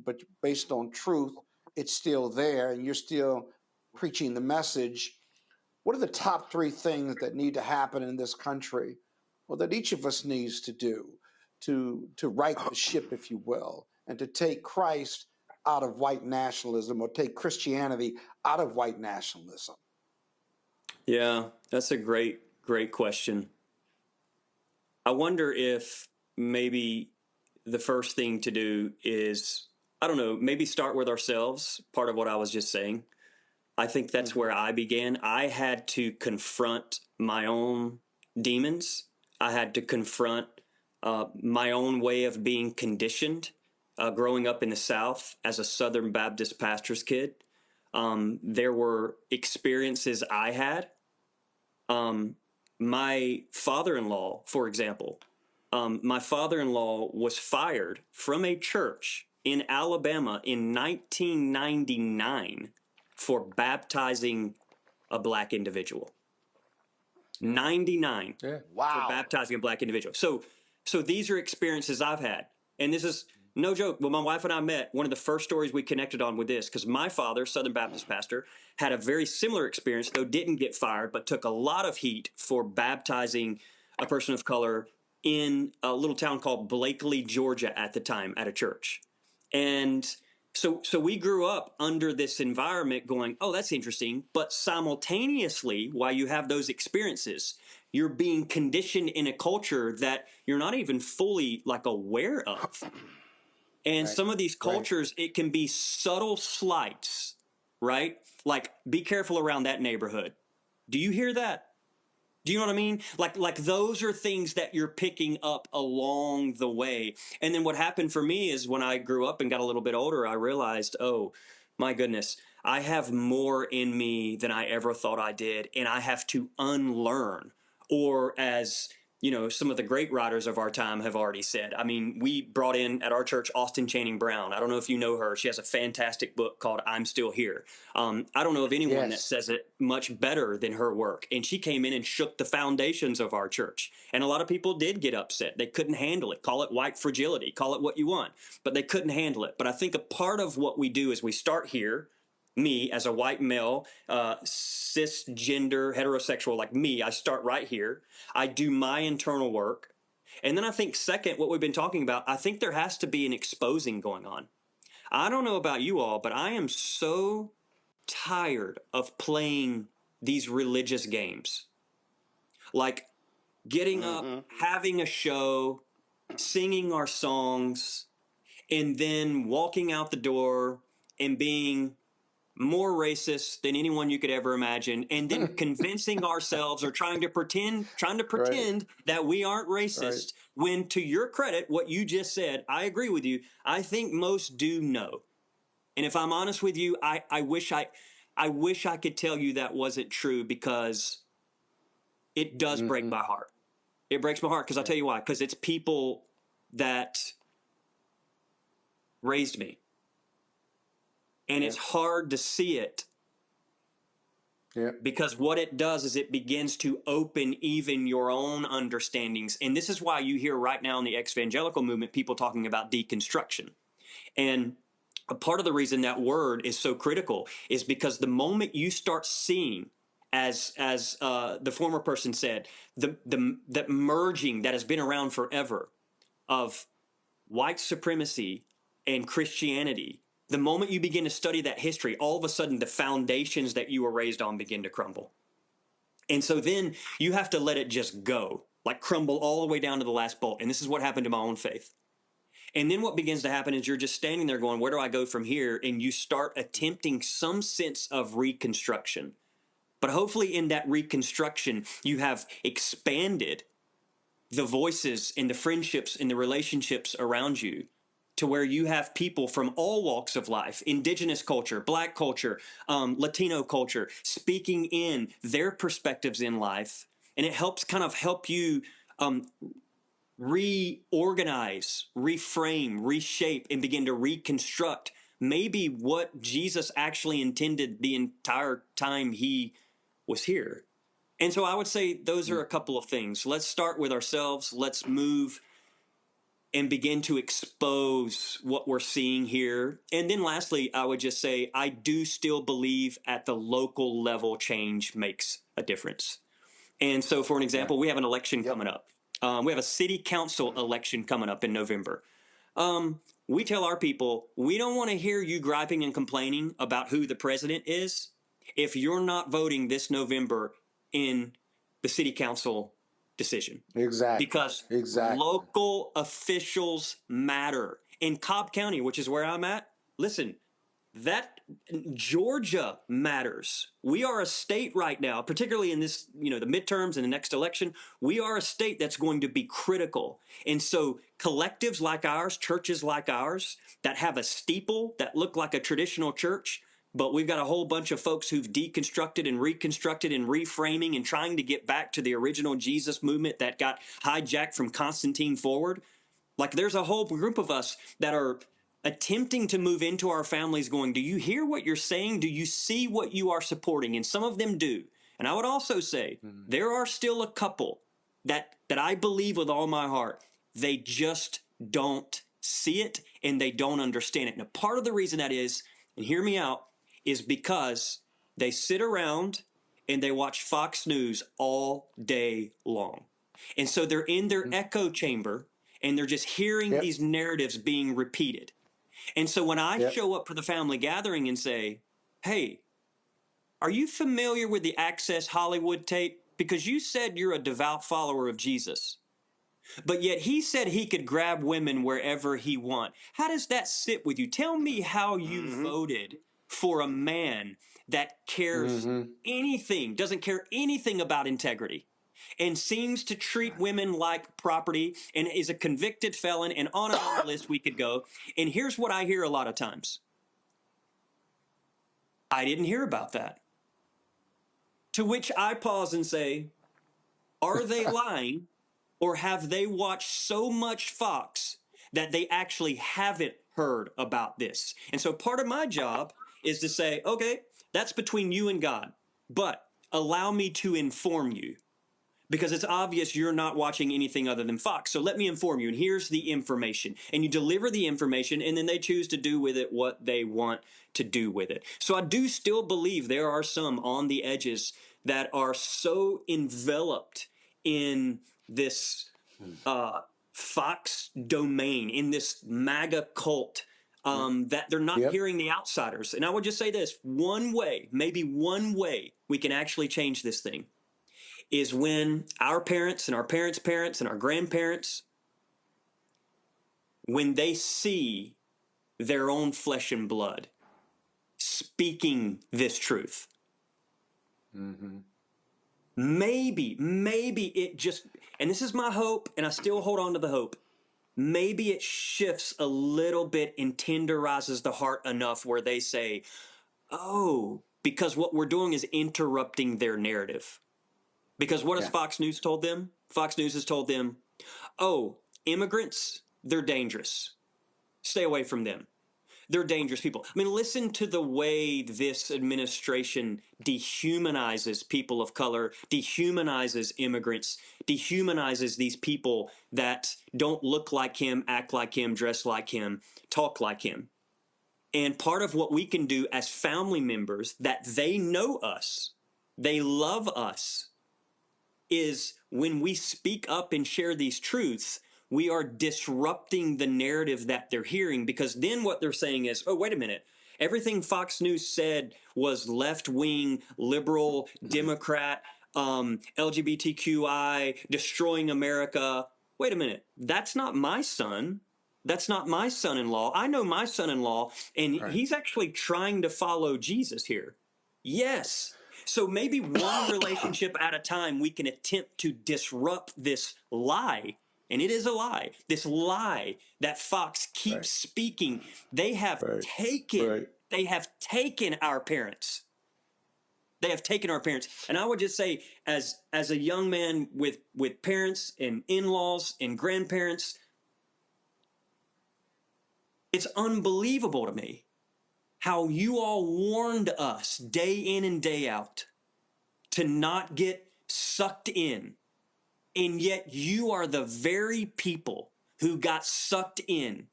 but based on truth, it's still there, and you're still preaching the message. What are the top three things that need to happen in this country, or that each of us needs to do to right the ship, if you will, and to take Christ out of white nationalism, or take Christianity out of white nationalism? Yeah, that's a great question. I wonder if maybe the first thing to do is, I don't know, maybe start with ourselves, part of what I was just saying. I think that's where I began. I had to confront my own demons. I had to confront my own way of being conditioned. Growing up in the South as a Southern Baptist pastor's kid, there were experiences I had. My father-in-law, for example, my father-in-law was fired from a church in Alabama in 1999 for baptizing a black individual. 99 for baptizing a black individual. So these are experiences I've had. And this is no joke. When my wife and I met, one of the first stories we connected on with this, because my father, Southern Baptist pastor, had a very similar experience, though didn't get fired, but took a lot of heat for baptizing a person of color in a little town called Blakely, Georgia at the time, at a church. And so we grew up under this environment going, oh, that's interesting. But simultaneously, while you have those experiences, you're being conditioned in a culture that you're not even fully like aware of. And some of these cultures, it can be subtle slights, right? Like, be careful around that neighborhood. Do you hear that? Do you know what I mean? Like those are things that you're picking up along the way. And then what happened for me is when I grew up and got a little bit older, I realized, oh, my goodness, I have more in me than I ever thought I did. And I have to unlearn, or as you know, some of the great writers of our time have already said. I mean, we brought in at our church Austin Channing Brown. I don't know if you know her. She has a fantastic book called I'm Still Here. I don't know of anyone that says it much better than her work. And she came in and shook the foundations of our church. And a lot of people did get upset. They couldn't handle it. Call it white fragility. Call it what you want. But they couldn't handle it. But I think a part of what we do is we start here. Me as a white male, cisgender, heterosexual like me, I start right here. I do my internal work. And then I think second, what we've been talking about, I think there has to be an exposing going on. I don't know about you all, but I am so tired of playing these religious games. Like getting up, having a show, singing our songs, and then walking out the door and being more racist than anyone you could ever imagine, and then convincing ourselves or trying to pretend that we aren't racist, when, to your credit, what you just said, I agree with you. I think most do know. And if I'm honest with you, I wish I could tell you that wasn't true, because it does break my heart. It breaks my heart, because I'll tell you why. Because it's people that raised me. And it's hard to see it, because what it does is it begins to open even your own understandings. And this is why you hear right now in the ex-evangelical movement people talking about deconstruction. And a part of the reason that word is so critical is because the moment you start seeing, as the former person said, the merging that has been around forever of white supremacy and Christianity, the moment you begin to study that history, all of a sudden the foundations that you were raised on begin to crumble. And so then you have to let it just go, like crumble all the way down to the last bolt. And this is what happened to my own faith. And then what begins to happen is you're just standing there going, where do I go from here? And you start attempting some sense of reconstruction. But hopefully in that reconstruction, you have expanded the voices and the friendships and the relationships around you, to where you have people from all walks of life, indigenous culture, black culture, Latino culture, speaking in their perspectives in life. And it helps help you reorganize, reframe, reshape, and begin to reconstruct maybe what Jesus actually intended the entire time he was here. And so I would say those are a couple of things. Let's start with ourselves. Let's move and begin to expose what we're seeing here. And then lastly, I would just say, I do still believe at the local level, change makes a difference. And so for an example, we have an election coming up. We have a city council election coming up in November. We tell our people, we don't want to hear you griping and complaining about who the president is if you're not voting this November in the city council decision. Exactly. Because local officials matter. In Cobb County, which is where I'm at, listen, that Georgia matters. We are a state right now, particularly in this, the midterms and the next election, we are a state that's going to be critical. And so collectives like ours, churches like ours, that have a steeple that look like a traditional church, but we've got a whole bunch of folks who've deconstructed and reconstructed and reframing and trying to get back to the original Jesus movement that got hijacked from Constantine forward. Like, there's a whole group of us that are attempting to move into our families going, do you hear what you're saying? Do you see what you are supporting? And some of them do. And I would also say there are still a couple that I believe with all my heart, they just don't see it and they don't understand it. Now, part of the reason that is, and hear me out, is because they sit around and they watch Fox News all day long. And so they're in their echo chamber and they're just hearing these narratives being repeated. And so when I show up for the family gathering and say, hey, are you familiar with the Access Hollywood tape? Because you said you're a devout follower of Jesus, but yet he said he could grab women wherever he wants. How does that sit with you? Tell me how you voted for a man that cares anything, doesn't care anything about integrity, and seems to treat women like property and is a convicted felon, and on the list we could go. And here's what I hear a lot of times. I didn't hear about that. To which I pause and say, are they lying, or have they watched so much Fox that they actually haven't heard about this? And so part of my job is to say, okay, that's between you and God, but allow me to inform you, because it's obvious you're not watching anything other than Fox. So let me inform you. And here's the information. And you deliver the information, and then they choose to do with it what they want to do with it. So I do still believe there are some on the edges that are so enveloped in this Fox domain, in this MAGA cult, that they're not hearing the outsiders. And I would just say this, one way, maybe one way we can actually change this thing is when our parents and our parents' parents and our grandparents, when they see their own flesh and blood speaking this truth. Maybe it just, and this is my hope, and I still hold on to the hope, maybe it shifts a little bit and tenderizes the heart enough where they say, oh, because what we're doing is interrupting their narrative. Because what has Fox News told them? Fox News has told them, oh, immigrants, they're dangerous. Stay away from them. They're dangerous people. I mean, listen to the way this administration dehumanizes people of color, dehumanizes immigrants, dehumanizes these people that don't look like him, act like him, dress like him, talk like him. And part of what we can do as family members that they know us, they love us, is when we speak up and share these truths, we are disrupting the narrative that they're hearing, because then what they're saying is, oh, wait a minute. Everything Fox News said was left-wing, liberal, Democrat, LGBTQI, destroying America. Wait a minute. That's not my son. That's not my son-in-law. I know my son-in-law, and he's actually trying to follow Jesus here. Yes. So maybe one relationship at a time, we can attempt to disrupt this lie. And it is a lie. This lie that Fox keeps speaking. They have they have taken our parents. They have taken our parents. And I would just say, as a young man with parents and in-laws and grandparents, it's unbelievable to me how you all warned us day in and day out to not get sucked in. And yet you are the very people who got sucked in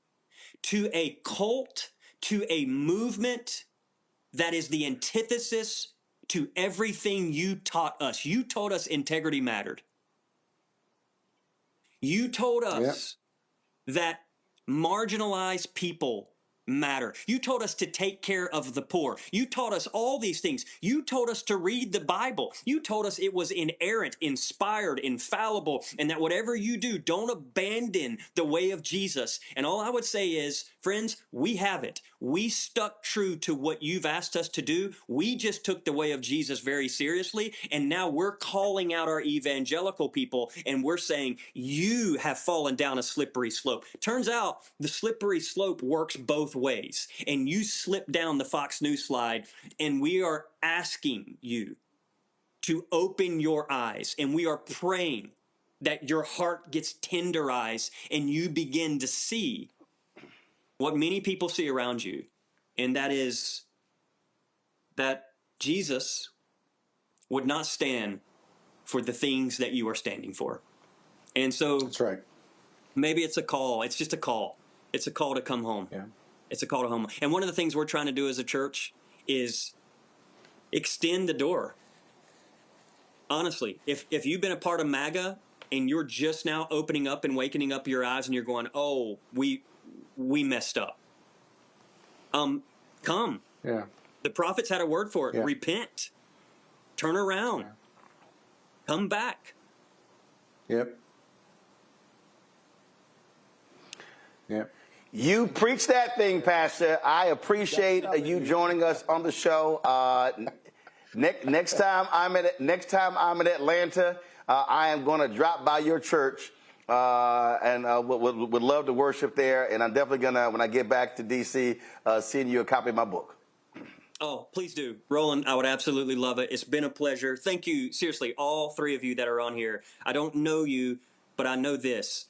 to a cult, to a movement that is the antithesis to everything you taught us. You told us integrity mattered. You told us that marginalized people matter. You told us to take care of the poor. You taught us all these things. You told us to read the Bible. You told us it was inerrant, inspired, infallible, and that whatever you do, don't abandon the way of Jesus. And all I would say is, friends, we have it. We stuck true to what you've asked us to do. We just took the way of Jesus very seriously, and now we're calling out our evangelical people, and we're saying, you have fallen down a slippery slope. Turns out the slippery slope works both ways, and you slip down the Fox News slide, and we are asking you to open your eyes, and we are praying that your heart gets tenderized and you begin to see what many people see around you, and that is that Jesus would not stand for the things that you are standing for. And so that's right. Maybe it's a call. It's just a call. It's a call to come home. Yeah. It's a call to home. And one of the things we're trying to do as a church is extend the door. Honestly, if you've been a part of MAGA and you're just now opening up and wakening up your eyes and you're going, oh, we messed up. Come. Yeah. The prophets had a word for it. Yeah. Repent. Turn around. Yeah. Come back. Yep. Yep. You preach that thing, Pastor. I appreciate you joining us on the show. Next time I'm in Atlanta, I am going to drop by your church. And would love to worship there. And I'm definitely going to, when I get back to D.C., send you a copy of my book. Oh, please do. Roland, I would absolutely love it. It's been a pleasure. Thank you, seriously, all three of you that are on here. I don't know you, but I know this.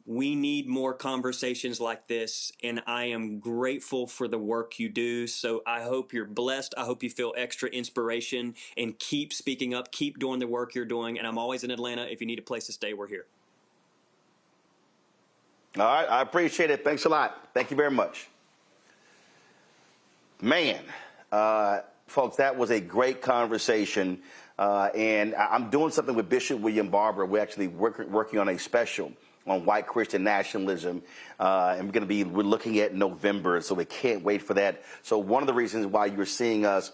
We need more conversations like this, and I am grateful for the work you do. So I hope you're blessed. I hope you feel extra inspiration, and keep speaking up, keep doing the work you're doing. And I'm always in Atlanta. If you need a place to stay, we're here. All right. I appreciate it. Thanks a lot. Thank you very much. Man, folks, that was a great conversation. And I'm doing something with Bishop William Barber. We're actually working on a special on white Christian nationalism, and we're looking at November, so we can't wait for that. So one of the reasons why you're seeing us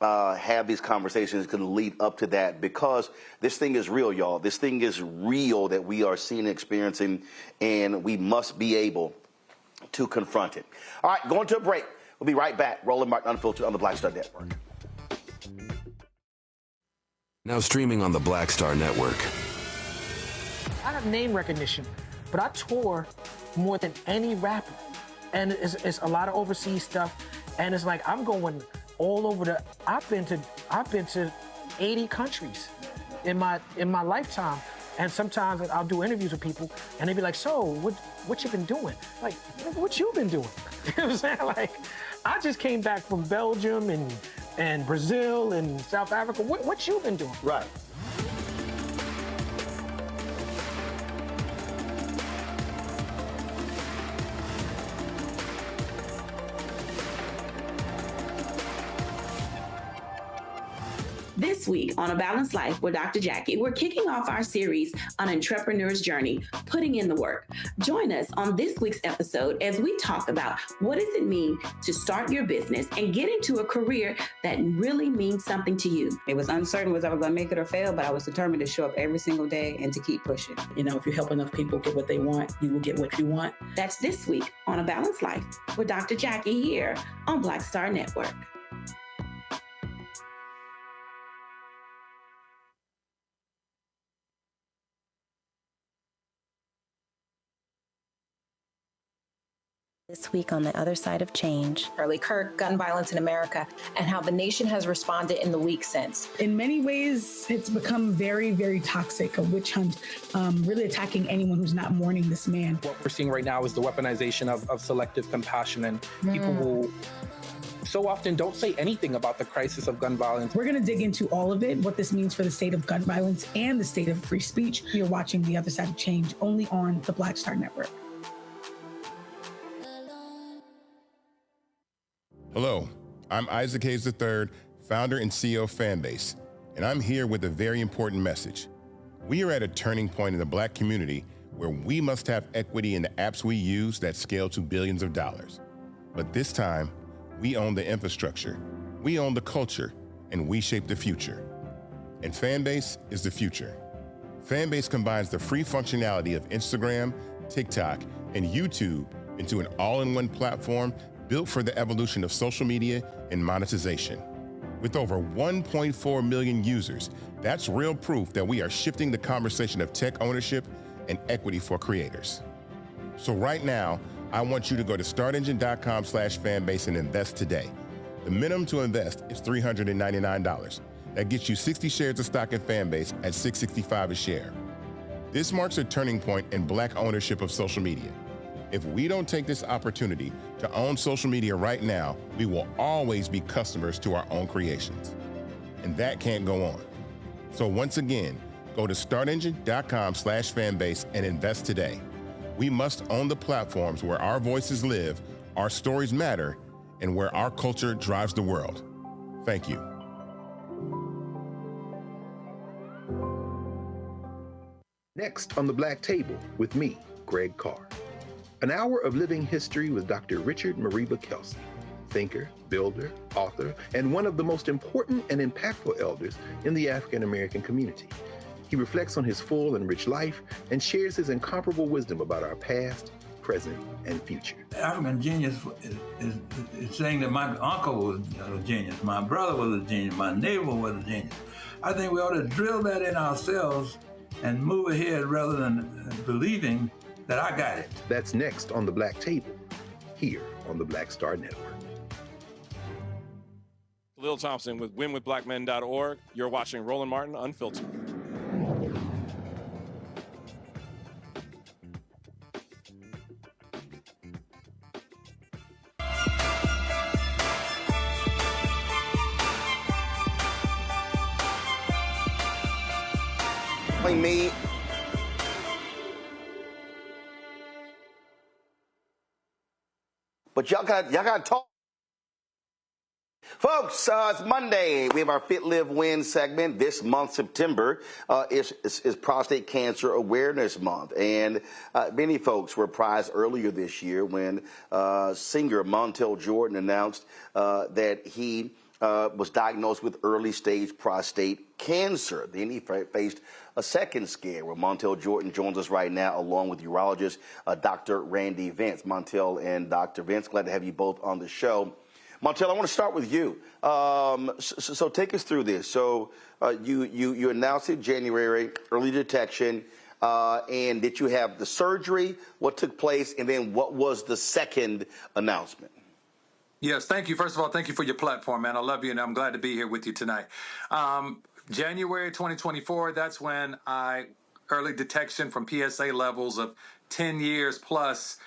have these conversations is going to lead up to that, because this thing is real, y'all. This thing is real that we are seeing and experiencing, and we must be able to confront it. All right, going to a break. We'll be right back. Roland Martin Unfiltered on the Black Star Network. Now streaming on the Black Star Network. I have name recognition, but I tour more than any rapper. And it's a lot of overseas stuff. And it's like, I'm going all over I've been to 80 countries in my lifetime. And sometimes I'll do interviews with people and they be like, so what you been doing? Like, what you been doing? You know what I'm saying? Like, I just came back from Belgium and Brazil and South Africa. What you been doing? Right. This week on A Balanced Life with Dr. Jackie, we're kicking off our series on entrepreneur's journey, putting in the work. Join us on this week's episode as we talk about what does it mean to start your business and get into a career that really means something to you. It was uncertain whether I was going to make it or fail, but I was determined to show up every single day and to keep pushing. You know, if you help enough people get what they want, you will get what you want. That's this week on A Balanced Life with Dr. Jackie here on Black Star Network. This week on the other side of change. Charlie Kirk, gun violence in America, and how the nation has responded in the week since. In many ways, it's become very, very toxic, a witch hunt, really attacking anyone who's not mourning this man. What we're seeing right now is the weaponization of selective compassion and people who so often don't say anything about the crisis of gun violence. We're going to dig into all of it, what this means for the state of gun violence and the state of free speech. You're watching The Other Side of Change only on the Black Star Network. Hello, I'm Isaac Hayes III, founder and CEO of Fanbase, and I'm here with a very important message. We are at a turning point in the Black community where we must have equity in the apps we use that scale to billions of dollars. But this time, we own the infrastructure, we own the culture, and we shape the future. And Fanbase is the future. Fanbase combines the free functionality of Instagram, TikTok, and YouTube into an all-in-one platform built for the evolution of social media and monetization. With over 1.4 million users, that's real proof that we are shifting the conversation of tech ownership and equity for creators. So right now, I want you to go to startengine.com/fanbase and invest today. The minimum to invest is $399. That gets you 60 shares of stock in Fanbase at $665 a share. This marks a turning point in Black ownership of social media. If we don't take this opportunity to own social media right now, we will always be customers to our own creations. And that can't go on. So once again, go to startengine.com/fanbase and invest today. We must own the platforms where our voices live, our stories matter, and where our culture drives the world. Thank you. Next on the Black Table with me, Greg Carr. An hour of living history with Dr. Richard Mariba Kelsey, thinker, builder, author, and one of the most important and impactful elders in the African American community. He reflects on his full and rich life and shares his incomparable wisdom about our past, present, and future. African genius is saying that my uncle was a genius, my brother was a genius, my neighbor was a genius. I think we ought to drill that in ourselves and move ahead rather than believing that I got it. That's next on the Black Table, here on the Black Star Network. Lil Thompson with winwithblackmen.org. You're watching Roland Martin Unfiltered. Me. But y'all got talk. Folks, it's Monday. We have our Fit, Live, Win segment. This month, September, is Prostate Cancer Awareness Month. And many folks were apprised earlier this year when singer Montell Jordan announced that he was diagnosed with early stage prostate cancer. Then he faced a second scare where Montell Jordan joins us right now along with urologist Dr. Randy Vince. Montell and Dr. Vince, glad to have you both on the show. Montell, I want to start with you. So take us through this. So you announced in January, early detection, and did you have the surgery? What took place? And then what was the second announcement? Yes, thank you. First of all, thank you for your platform, man. I love you, and I'm glad to be here with you tonight. January 2024, that's when early detection from PSA levels of 10 years plus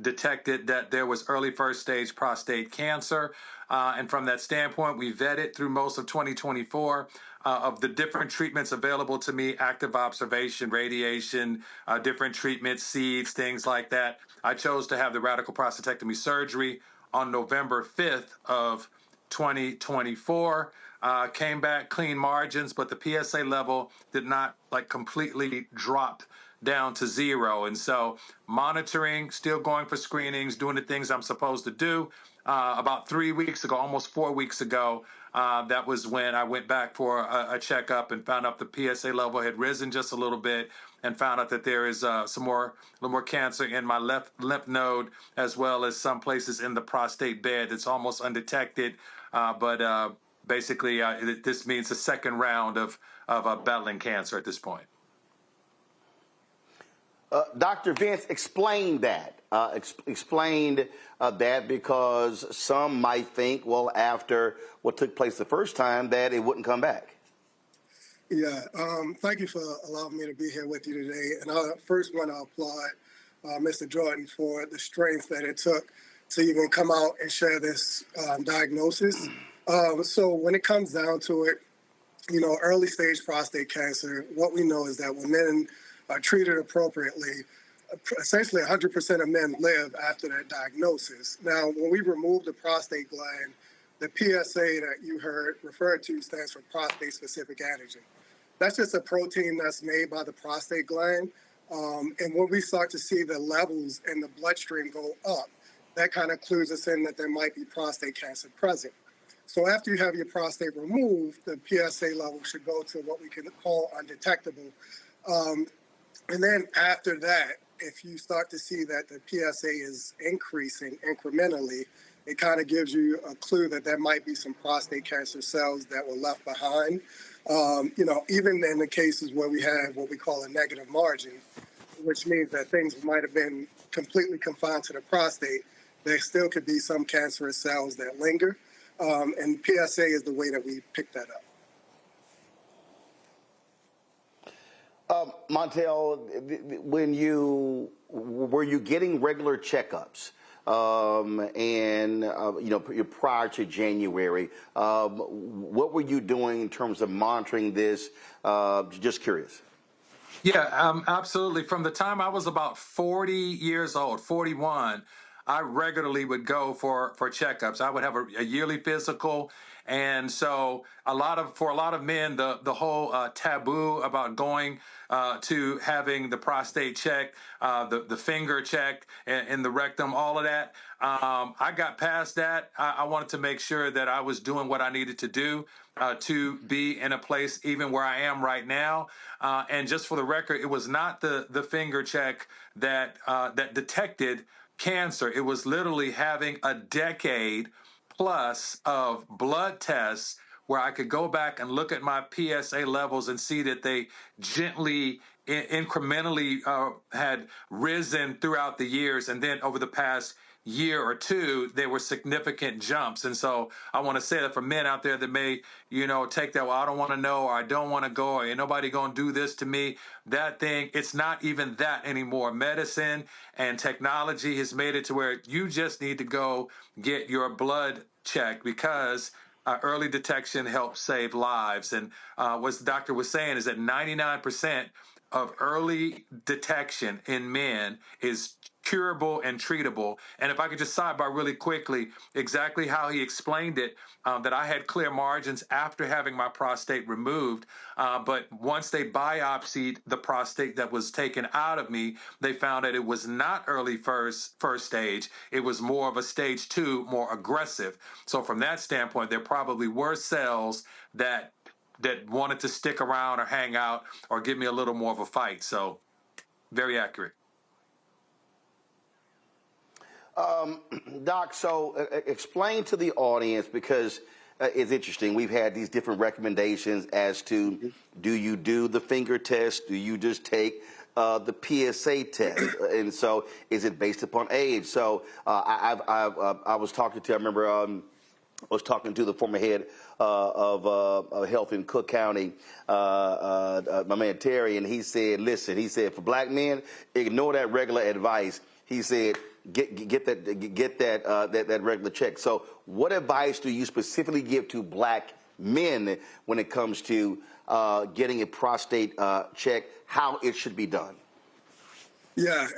detected that there was early first stage prostate cancer. And from that standpoint, we vetted through most of 2024 of the different treatments available to me, active observation, radiation, different treatments, seeds, things like that. I chose to have the radical prostatectomy surgery on November 5th of 2024. Came back clean margins, but the PSA level did not completely drop down to zero. And so monitoring, still going for screenings, doing the things I'm supposed to do. About 3 weeks ago, almost 4 weeks ago, that was when I went back for a checkup and found out the PSA level had risen just a little bit, and found out that there is a little more cancer in my left lymph node, as well as some places in the prostate bed. It's almost undetected, but basically this means the second round of battling cancer at this point. Dr. Vince explained that. Explained that because some might think, well, after what took place the first time, that it wouldn't come back. Yeah, thank you for allowing me to be here with you today. And I first want to applaud Mr. Jordan for the strength that it took to even come out and share this diagnosis. So when it comes down to it, early stage prostate cancer, what we know is that when men are treated appropriately, essentially 100% of men live after that diagnosis. Now, when we remove the prostate gland, the PSA that you heard referred to stands for prostate-specific antigen. That's just a protein that's made by the prostate gland. And when we start to see the levels in the bloodstream go up, that kind of clues us in that there might be prostate cancer present. So after you have your prostate removed, the PSA level should go to what we can call undetectable. And then after that, if you start to see that the PSA is increasing incrementally, it kind of gives you a clue that there might be some prostate cancer cells that were left behind. Even in the cases where we have what we call a negative margin, which means that things might have been completely confined to the prostate, there still could be some cancerous cells that linger. And PSA is the way that we pick that up. Montell, were you getting regular checkups? Prior to January, what were you doing in terms of monitoring this? Just curious. Yeah, absolutely. From the time I was about 40 years old, 41, I regularly would go for checkups. I would have a yearly physical. And so for a lot of men, the whole taboo about going to having the prostate check, the finger check in the rectum, all of that, I got past that. I wanted to make sure that I was doing what I needed to do to be in a place even where I am right now. And just for the record, it was not the finger check that detected cancer. It was literally having a decade plus of blood tests where I could go back and look at my PSA levels and see that they gently, incrementally had risen throughout the years. And then over the past year or two, there were significant jumps. And so I want to say that for men out there that may, take that, well, I don't want to know, or I don't want to go, or ain't nobody going to do this to me, that thing, it's not even that anymore. Medicine and technology has made it to where you just need to go get your blood checked, because early detection helps save lives. And what the doctor was saying is that 99% of early detection in men is curable and treatable. And if I could just sidebar really quickly, exactly how he explained it, that I had clear margins after having my prostate removed. But once they biopsied the prostate that was taken out of me, they found that it was not early first stage. It was more of a stage 2, more aggressive. So from that standpoint, there probably were cells that wanted to stick around or hang out or give me a little more of a fight. So very accurate. Doc, so explain to the audience, because it's interesting. We've had these different recommendations as to, do you do the finger test? Do you just take the PSA test? And so is it based upon age? So I was talking to, I remember I was talking to the former head of health in Cook County, my man Terry, and he said, listen, he said, for black men, ignore that regular advice. He said, get that regular check. So what advice do you specifically give to black men when it comes to getting a prostate check, how it should be done? Yeah,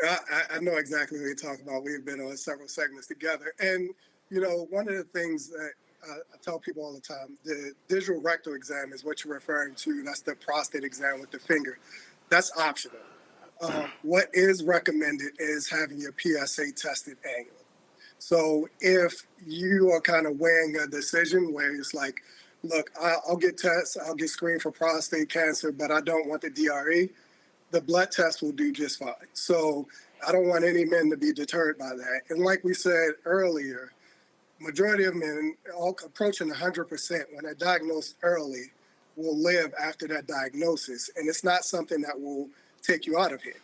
I know exactly what you're talking about. We've been on several segments together. And, you know, one of the things that I tell people all the time, the digital rectal exam is what you're referring to. That's the prostate exam with the finger. That's optional. What is recommended is having your PSA tested annually. So if you are kind of weighing a decision where it's like, look, I'll get tests, I'll get screened for prostate cancer, but I don't want the DRE, the blood test will do just fine. So I don't want any men to be deterred by that. And like we said earlier, majority of men, all approaching 100%, when they're diagnosed early, will live after that diagnosis. And it's not something that will take you out of here.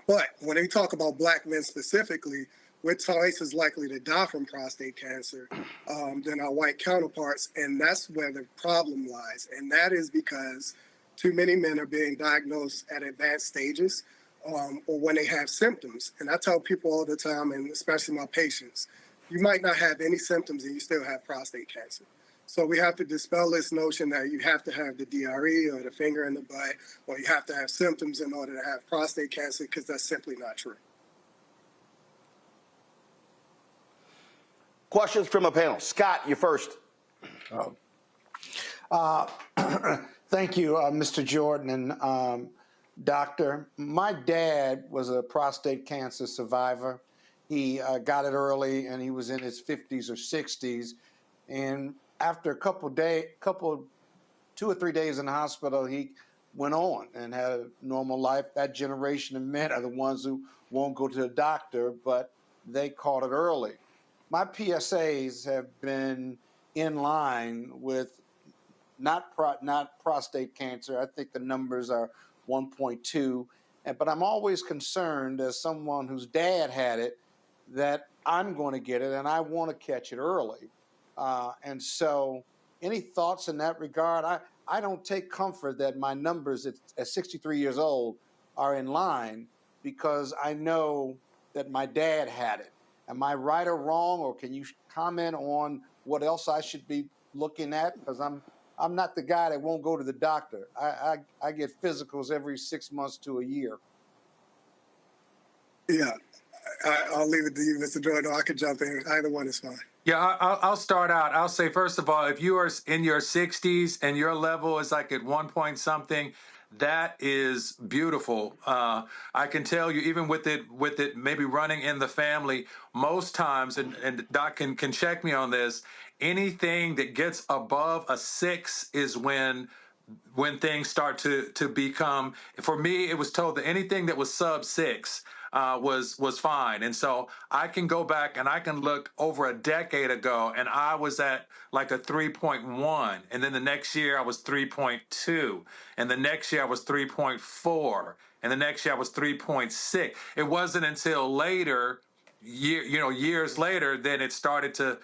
But when they talk about black men specifically, we're twice as likely to die from prostate cancer than our white counterparts. And that's where the problem lies. And that is because too many men are being diagnosed at advanced stages or when they have symptoms. And I tell people all the time, and especially my patients, you might not have any symptoms and you still have prostate cancer. So we have to dispel this notion that you have to have the DRE or the finger in the butt, or you have to have symptoms in order to have prostate cancer, because that's simply not true. Questions from a panel. Scott, you first. Thank you, Mr. Jordan and Doctor. My dad was a prostate cancer survivor. He got it early, and he was in his 50s or 60s. And after 2 or 3 days in the hospital, he went on and had a normal life. That generation of men are the ones who won't go to the doctor, but they caught it early. My PSAs have been in line with not prostate cancer. I think the numbers are 1.2. But I'm always concerned, as someone whose dad had it, that I'm going to get it and I want to catch it early. And so any thoughts in that regard? I don't take comfort that my numbers at 63 years old are in line, because I know that my dad had it. Am I right or wrong, or can you comment on what else I should be looking at? Because I'm not the guy that won't go to the doctor. I get physicals every 6 months to a year. Yeah, I'll leave it to you, Mr. Jordan. I could jump in. Either one is fine. Yeah, I'll start out. I'll say, first of all, if you are in your 60s and your level is like at 1 point something, that is beautiful. I can tell you, even with it maybe running in the family, most times, and Doc can check me on this, anything that gets above a 6 is when things start to become, for me, it was told that anything that was sub 6 was fine. And so I can go back and I can look over a decade ago, and I was at like a 3.1. And then the next year I was 3.2. And the next year I was 3.4. And the next year I was 3.6. It wasn't until later, years later, then it started to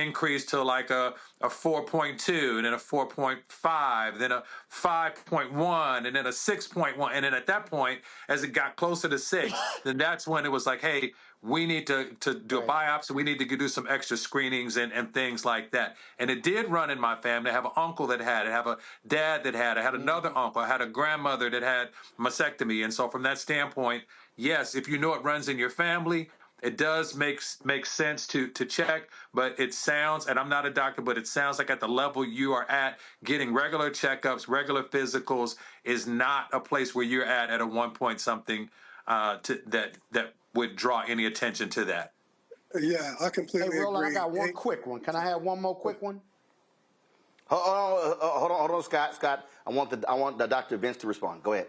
increase to like a 4.2, and then a 4.5, then a 5.1, and then a 6.1. And then at that point, as it got closer to 6, then that's when it was like, hey, we need to do a biopsy. We need to do some extra screenings and things like that. And it did run in my family. I have an uncle that had it. I have a dad that had it. I had another uncle. I had a grandmother that had mastectomy. And so from that standpoint, yes, if you know it runs in your family, it does make sense to check, but it sounds, and I'm not a doctor, but it sounds like at the level you are at, getting regular checkups, regular physicals is not a place where you're at a 1 point something that would draw any attention to that. Yeah, I completely agree. Roland, I got one quick one. Can I have one more quick one? Hold on, Scott. I want the Dr. Vince to respond. Go ahead.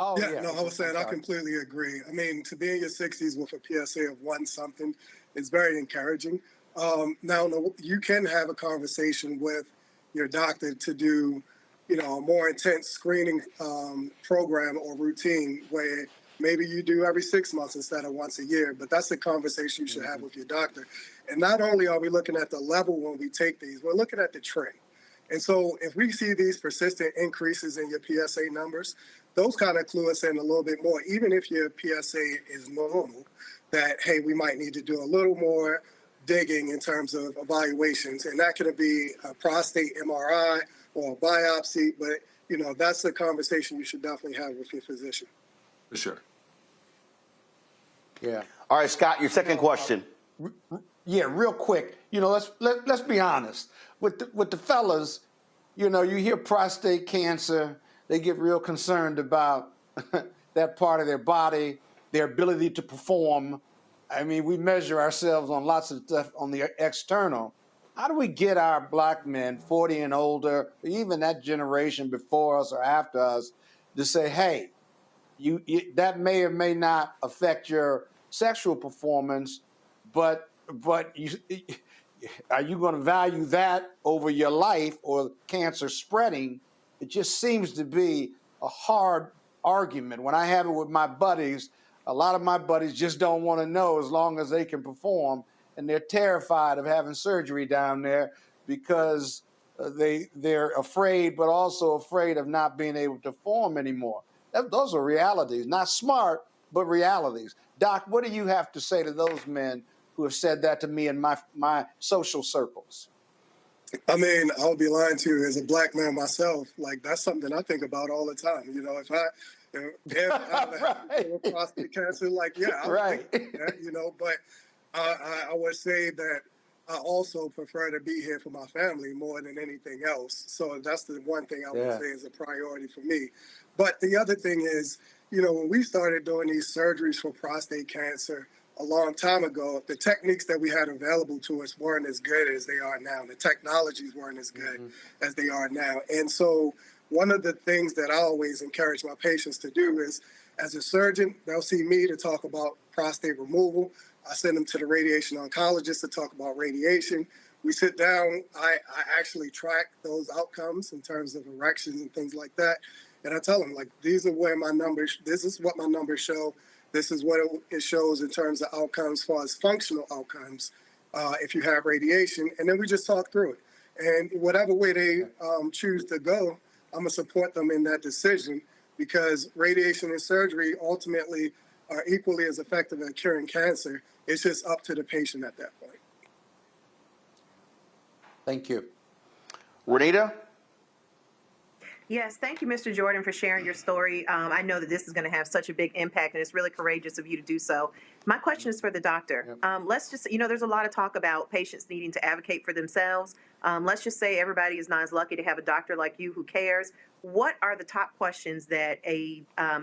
Oh, yeah. No, I was saying I completely agree. I mean, to be in your 60s with a PSA of 1 something is very encouraging. Now, you can have a conversation with your doctor to do, a more intense screening program or routine where maybe you do every 6 months instead of once a year. But that's a conversation you should have with your doctor. And not only are we looking at the level when we take these, we're looking at the trend. And so if we see these persistent increases in your PSA numbers, those kind of clue us in a little bit more, even if your PSA is normal, that, hey, we might need to do a little more digging in terms of evaluations. And that could be a prostate MRI or a biopsy, but, that's a conversation you should definitely have with your physician. For sure. Yeah. All right, Scott, your second question. Yeah, real quick. Let's be honest. With the fellas, you hear prostate cancer, they get real concerned about that part of their body, their ability to perform. I mean, we measure ourselves on lots of stuff on the external. How do we get our black men, 40 and older, even that generation before us or after us, to say, hey, you that may or may not affect your sexual performance, but are you going to value that over your life or cancer spreading? It just seems to be a hard argument. When I have it with my buddies, a lot of my buddies just don't want to know as long as they can perform, and they're terrified of having surgery down there because they're afraid, but also afraid of not being able to perform anymore. Those are realities, not smart, but realities. Doc, what do you have to say to those men who have said that to me in my social circles? I mean, I would be lying to you as a black man myself. Like, that's something I think about all the time. If I have prostate cancer, I would think that, but I would say that I also prefer to be here for my family more than anything else. So that's the one thing I would say is a priority for me. But the other thing is, when we started doing these surgeries for prostate cancer a long time ago, the techniques that we had available to us weren't as good as they are now. The technologies weren't as good as they are now. And so one of the things that I always encourage my patients to do is, as a surgeon, they'll see me to talk about prostate removal. I send them to the radiation oncologist to talk about radiation. We sit down, I actually track those outcomes in terms of erections and things like that. And I tell them, these are where my numbers, this is what my numbers show. This is what it shows in terms of outcomes as far as functional outcomes if you have radiation. And then we just talk through it. And whatever way they choose to go, I'm going to support them in that decision, because radiation and surgery ultimately are equally as effective at curing cancer. It's just up to the patient at that point. Thank you. Renita? Yes, thank you, Mr. Jordan, for sharing your story. I know that this is going to have such a big impact, and it's really courageous of you to do so. My question is for the doctor. Let's just, there's a lot of talk about patients needing to advocate for themselves. Let's just say everybody is not as lucky to have a doctor like you who cares. What are the top questions that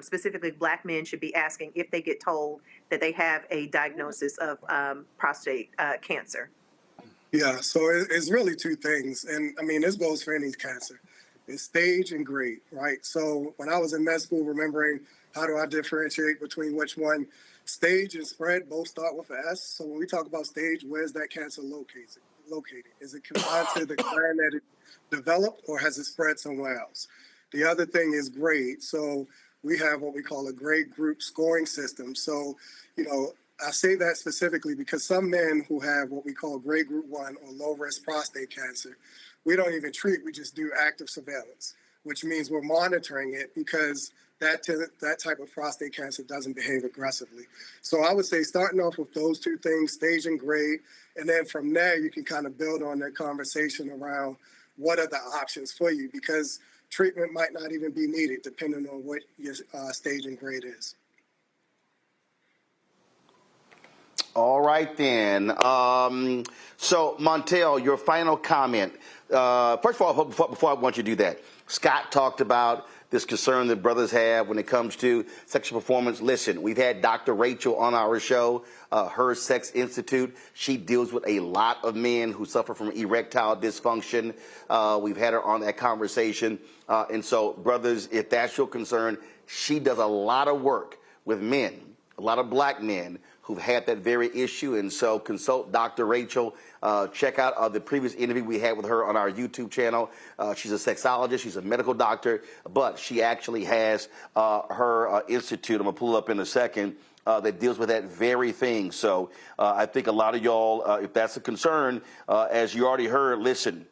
specifically black men should be asking if they get told that they have a diagnosis of prostate cancer? Yeah, so it's really two things. And I mean, this goes for any cancer. It's stage and grade, right? So when I was in med school, remembering how do I differentiate between which one, stage and spread both start with an S. So when we talk about stage, where's that cancer located? Is it confined to the gland that it developed, or has it spread somewhere else? The other thing is grade. So we have what we call a grade group scoring system. So, I say that specifically because some men who have what we call grade group 1 or low risk prostate cancer, we don't even treat, we just do active surveillance, which means we're monitoring it because that type of prostate cancer doesn't behave aggressively. So I would say starting off with those two things, stage and grade, and then from there you can kind of build on that conversation around what are the options for you, because treatment might not even be needed depending on what your stage and grade is. All right, then. So, Montell, your final comment. First of all, before I want you to do that, Scott talked about this concern that brothers have when it comes to sexual performance. Listen, we've had Dr. Rachel on our show, Her Sex Institute. She deals with a lot of men who suffer from erectile dysfunction. We've had her on that conversation. And so, brothers, if that's your concern, she does a lot of work with men, a lot of black men who've had that very issue. And so consult Dr. Rachel. Check out the previous interview we had with her on our YouTube channel. She's a sexologist. She's a medical doctor, but she actually has her institute. I'm going to pull it up in a second. That deals with that very thing. So I think a lot of y'all, if that's a concern, as you already heard, listen,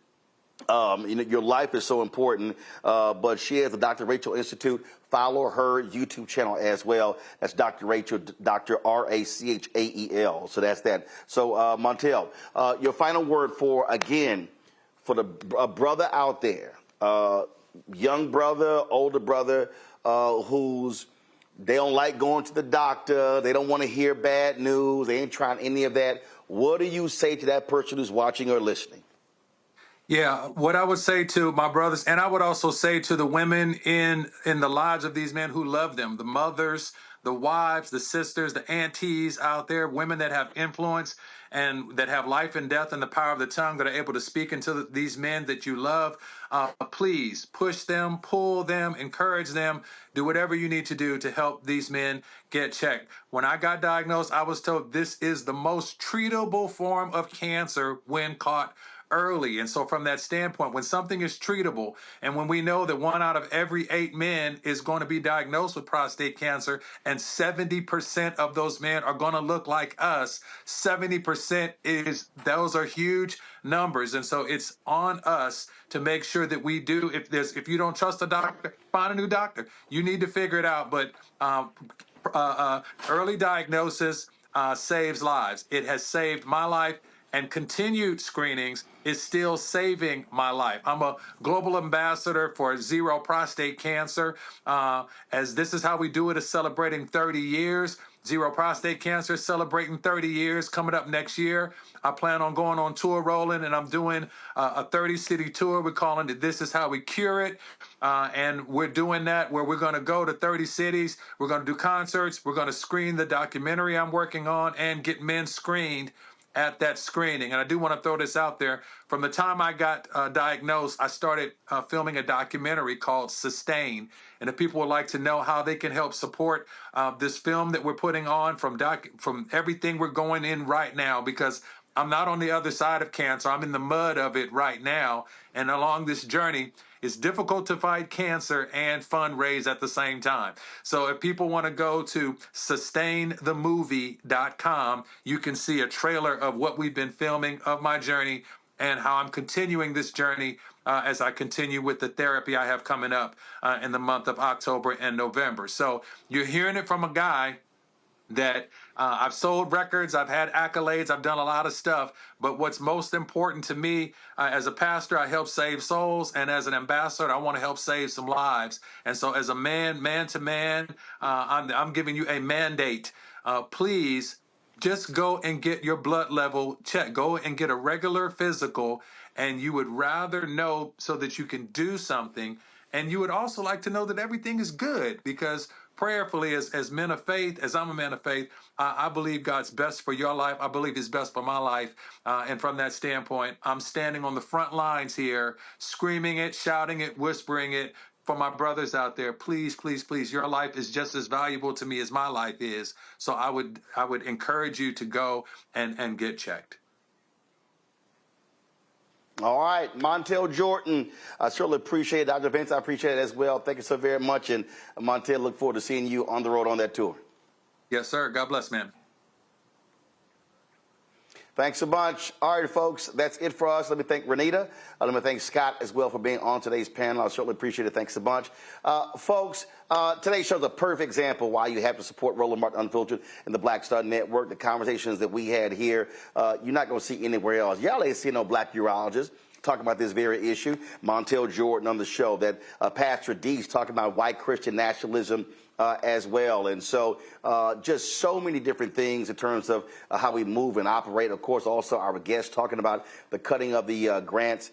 your life is so important, but she has the Dr. Rachel Institute. Follow her YouTube channel as well. That's Dr. Rachel, Dr. Rachael. So that's that. So Montell, your final word for the brother out there, young brother, older brother, they don't like going to the doctor. They don't want to hear bad news. They ain't trying any of that. What do you say to that person who's watching or listening? Yeah, what I would say to my brothers, and I would also say to the women in the lives of these men who love them, the mothers, the wives, the sisters, the aunties out there, women that have influence and that have life and death and the power of the tongue, that are able to speak into these men that you love. Please push them, pull them, encourage them, do whatever you need to do to help these men get checked. When I got diagnosed, I was told this is the most treatable form of cancer when caught early. And so from that standpoint, when something is treatable, and when we know that 1 out of every 8 men is going to be diagnosed with prostate cancer, and 70% of those men are going to look like us, 70% those are huge numbers. And so it's on us to make sure that we do, if you don't trust a doctor, find a new doctor. You need to figure it out. But early diagnosis saves lives. It has saved my life, and continued screenings is still saving my life. I'm a global ambassador for Zero Prostate Cancer. As this is how we do it, is celebrating 30 years. Zero Prostate Cancer is celebrating 30 years coming up next year. I plan on going on tour, Roland, and I'm doing a 30-city tour. We're calling it This Is How We Cure It. And we're doing that where we're going to go to 30 cities. We're going to do concerts. We're going to screen the documentary I'm working on and get men screened at that screening. And I do want to throw this out there. From the time I got diagnosed, I started filming a documentary called Sustain. And if people would like to know how they can help support this film that we're putting on from everything we're going in right now, because I'm not on the other side of cancer. I'm in the mud of it right now. And along this journey, it's difficult to fight cancer and fundraise at the same time. So if people want to go to sustainthemovie.com, you can see a trailer of what we've been filming of my journey and how I'm continuing this journey as I continue with the therapy I have coming up in the month of October and November. So you're hearing it from a guy that I've sold records, I've had accolades, I've done a lot of stuff, but what's most important to me as a pastor, I help save souls, and as an ambassador, I want to help save some lives. And so as a man to man, I'm giving you a mandate. Please just go and get your blood level checked. Go and get a regular physical, and you would rather know so that you can do something. And you would also like to know that everything is good, because prayerfully, as men of faith, as I'm a man of faith, I believe God's best for your life. I believe He's best for my life. And from that standpoint, I'm standing on the front lines here, screaming it, shouting it, whispering it for my brothers out there. Please, please, please, your life is just as valuable to me as my life is. So I would encourage you to go and get checked. All right, Montell Jordan, I certainly appreciate it. Dr. Vince, I appreciate it as well. Thank you so very much. And Montell, look forward to seeing you on the road on that tour. Yes, sir. God bless, man. Thanks a bunch. All right, folks, that's it for us. Let me thank Renita. Let me thank Scott as well for being on today's panel. I certainly appreciate it. Thanks a bunch. Folks, today's show is a perfect example why you have to support Roland Martin Unfiltered and the Black Star Network. The conversations that we had here, you're not going to see anywhere else. Y'all ain't see no black urologists talking about this very issue. Montell Jordan on the show. That Pastor Deese talking about white Christian nationalism as well. And so just so many different things in terms of how we move and operate. Of course, also our guests talking about the cutting of the grants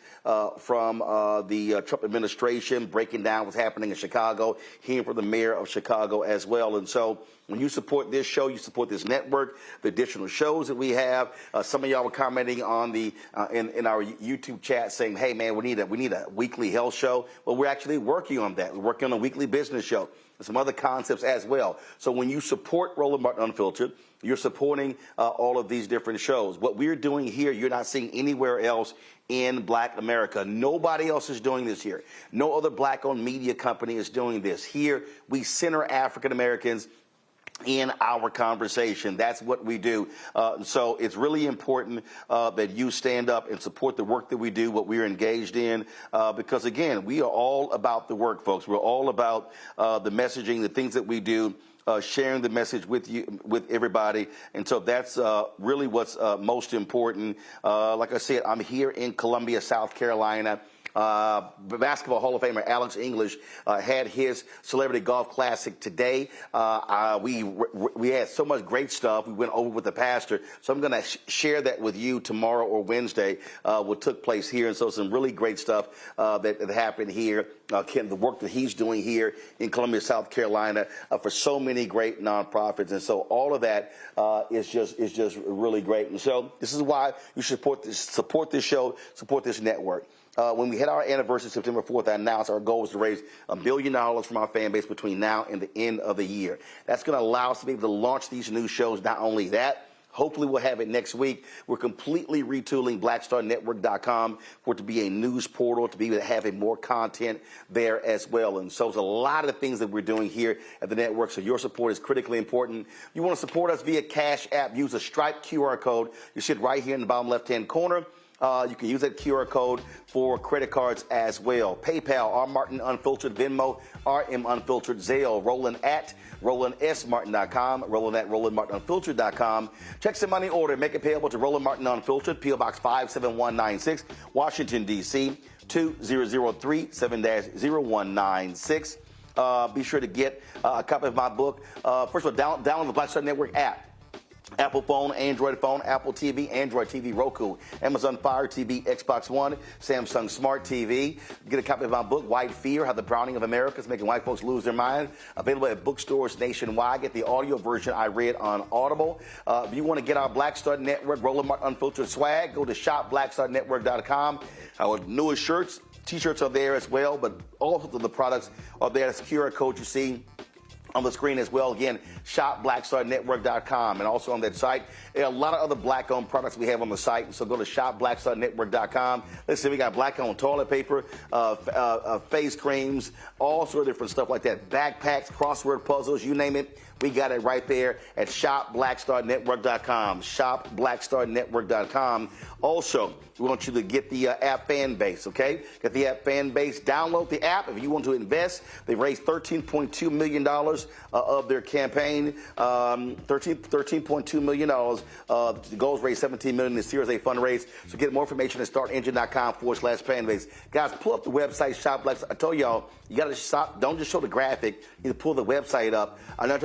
from the Trump administration, breaking down what's happening in Chicago, hearing from the mayor of Chicago as well. And so when you support this show, you support this network, the additional shows that we have. Some of y'all were commenting on the in our YouTube chat saying, hey, man, we need a weekly health show. Well, we're actually working on that. We're working on a weekly business show. some other concepts as well. So when you support Roland Martin Unfiltered, you're supporting all of these different shows. What we're doing here, you're not seeing anywhere else in Black America. Nobody else is doing this here. No other Black-owned media company is doing this. Here, we center African Americans in our conversation. That's what we do. So it's really important that you stand up and support the work that we do, what we're engaged in, because, again, we are all about the work, folks. We're all about the messaging, the things that we do, sharing the message with you, with everybody. And so that's really what's most important. Like I said, I'm here in Columbia, South Carolina. Basketball Hall of Famer Alex English had his Celebrity Golf Classic today. We had so much great stuff. We went over with the pastor. So I'm going to share that with you tomorrow or Wednesday, what took place here. And so some really great stuff that happened here. The work that he's doing here in Columbia, South Carolina, for so many great nonprofits. And so all of that is just really great. And so this is why you should support this show, support this network. When we hit our anniversary, September 4th, I announced our goal was to raise $1 billion from our fan base between now and the end of the year. That's going to allow us to be able to launch these new shows. Not only that, hopefully we'll have it next week. We're completely retooling blackstarnetwork.com for it to be a news portal, to be able to have more content there as well. And so there's a lot of things that we're doing here at the network, so your support is critically important. You want to support us via Cash App, use a Stripe QR code. You see it right here in the bottom left-hand corner. You can use that QR code for credit cards as well. PayPal, R Martin Unfiltered, Venmo, RM Unfiltered, Zelle, Roland at RolandSMartin.com, Roland at RolandMartinUnfiltered.com. Checks and money order, make it payable to Roland Martin Unfiltered, P.O. Box 57196, Washington, D.C., 2003 7-0196. Be sure to get a copy of my book. First of all, download the Black Star Network app. Apple phone, Android phone, Apple TV, Android TV, Roku, Amazon Fire TV, Xbox One, Samsung Smart TV. Get a copy of my book, White Fear, How the Browning of America is Making White Folks Lose Their Mind. Available at bookstores nationwide. Get the audio version I read on Audible. If you want to get our Black Star Network, Roland Martin Unfiltered swag, go to shopblackstarnetwork.com. Our newest shirts, T-shirts are there as well, but all of the products are there. That's QR code you see on the screen as well. Again, shopblackstarnetwork.com. And also on that site, there are a lot of other Black-owned products we have on the site. And so go to shopblackstarnetwork.com. Listen, we got Black-owned toilet paper, face creams, all sort of different stuff like that. Backpacks, crossword puzzles, you name it. We got it right there at shopblackstarnetwork.com. Shopblackstarnetwork.com. Also, we want you to get the app Fanbase, okay? Get the app Fanbase. Download the app if you want to invest. They've raised $13.2 million of their campaign. $13.2 million. The goal is raise $17 million in the Series A fundraise. So get more information at startengine.com/Fanbase. Guys, pull up the website, Shop Black. I told y'all, you got to shop. Don't just show the graphic. You need to pull the website up. I need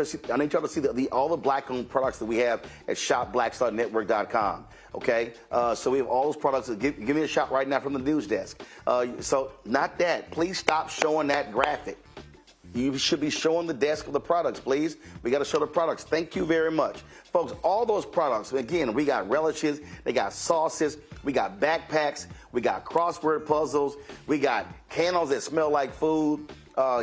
y'all to see all the Black-owned products that we have at shopblackstarnetwork.com. Okay, so we have all those products. Give me a shot right now from the news desk. So not that. Please stop showing that graphic. You should be showing the desk of the products, please. We got to show the products. Thank you very much. Folks, all those products, again, we got relishes, they got sauces, we got backpacks, we got crossword puzzles, we got candles that smell like food.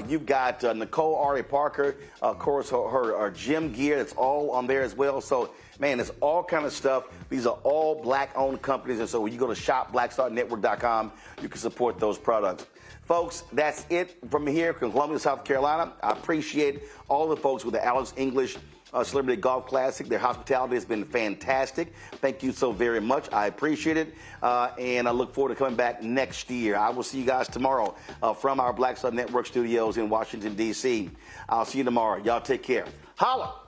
You've got Nicole Ari Parker, of course, her gym gear. It's all on there as well. So, man, it's all kind of stuff. These are all Black-owned companies. And so when you go to shopblackstarnetwork.com, you can support those products. Folks, that's it from here from Columbia, South Carolina. I appreciate all the folks with the Alex English Celebrity Golf Classic. Their hospitality has been fantastic. Thank you so very much. I appreciate it. And I look forward to coming back next year. I will see you guys tomorrow from our Black Star Network studios in Washington, D.C. I'll see you tomorrow. Y'all take care. Holla!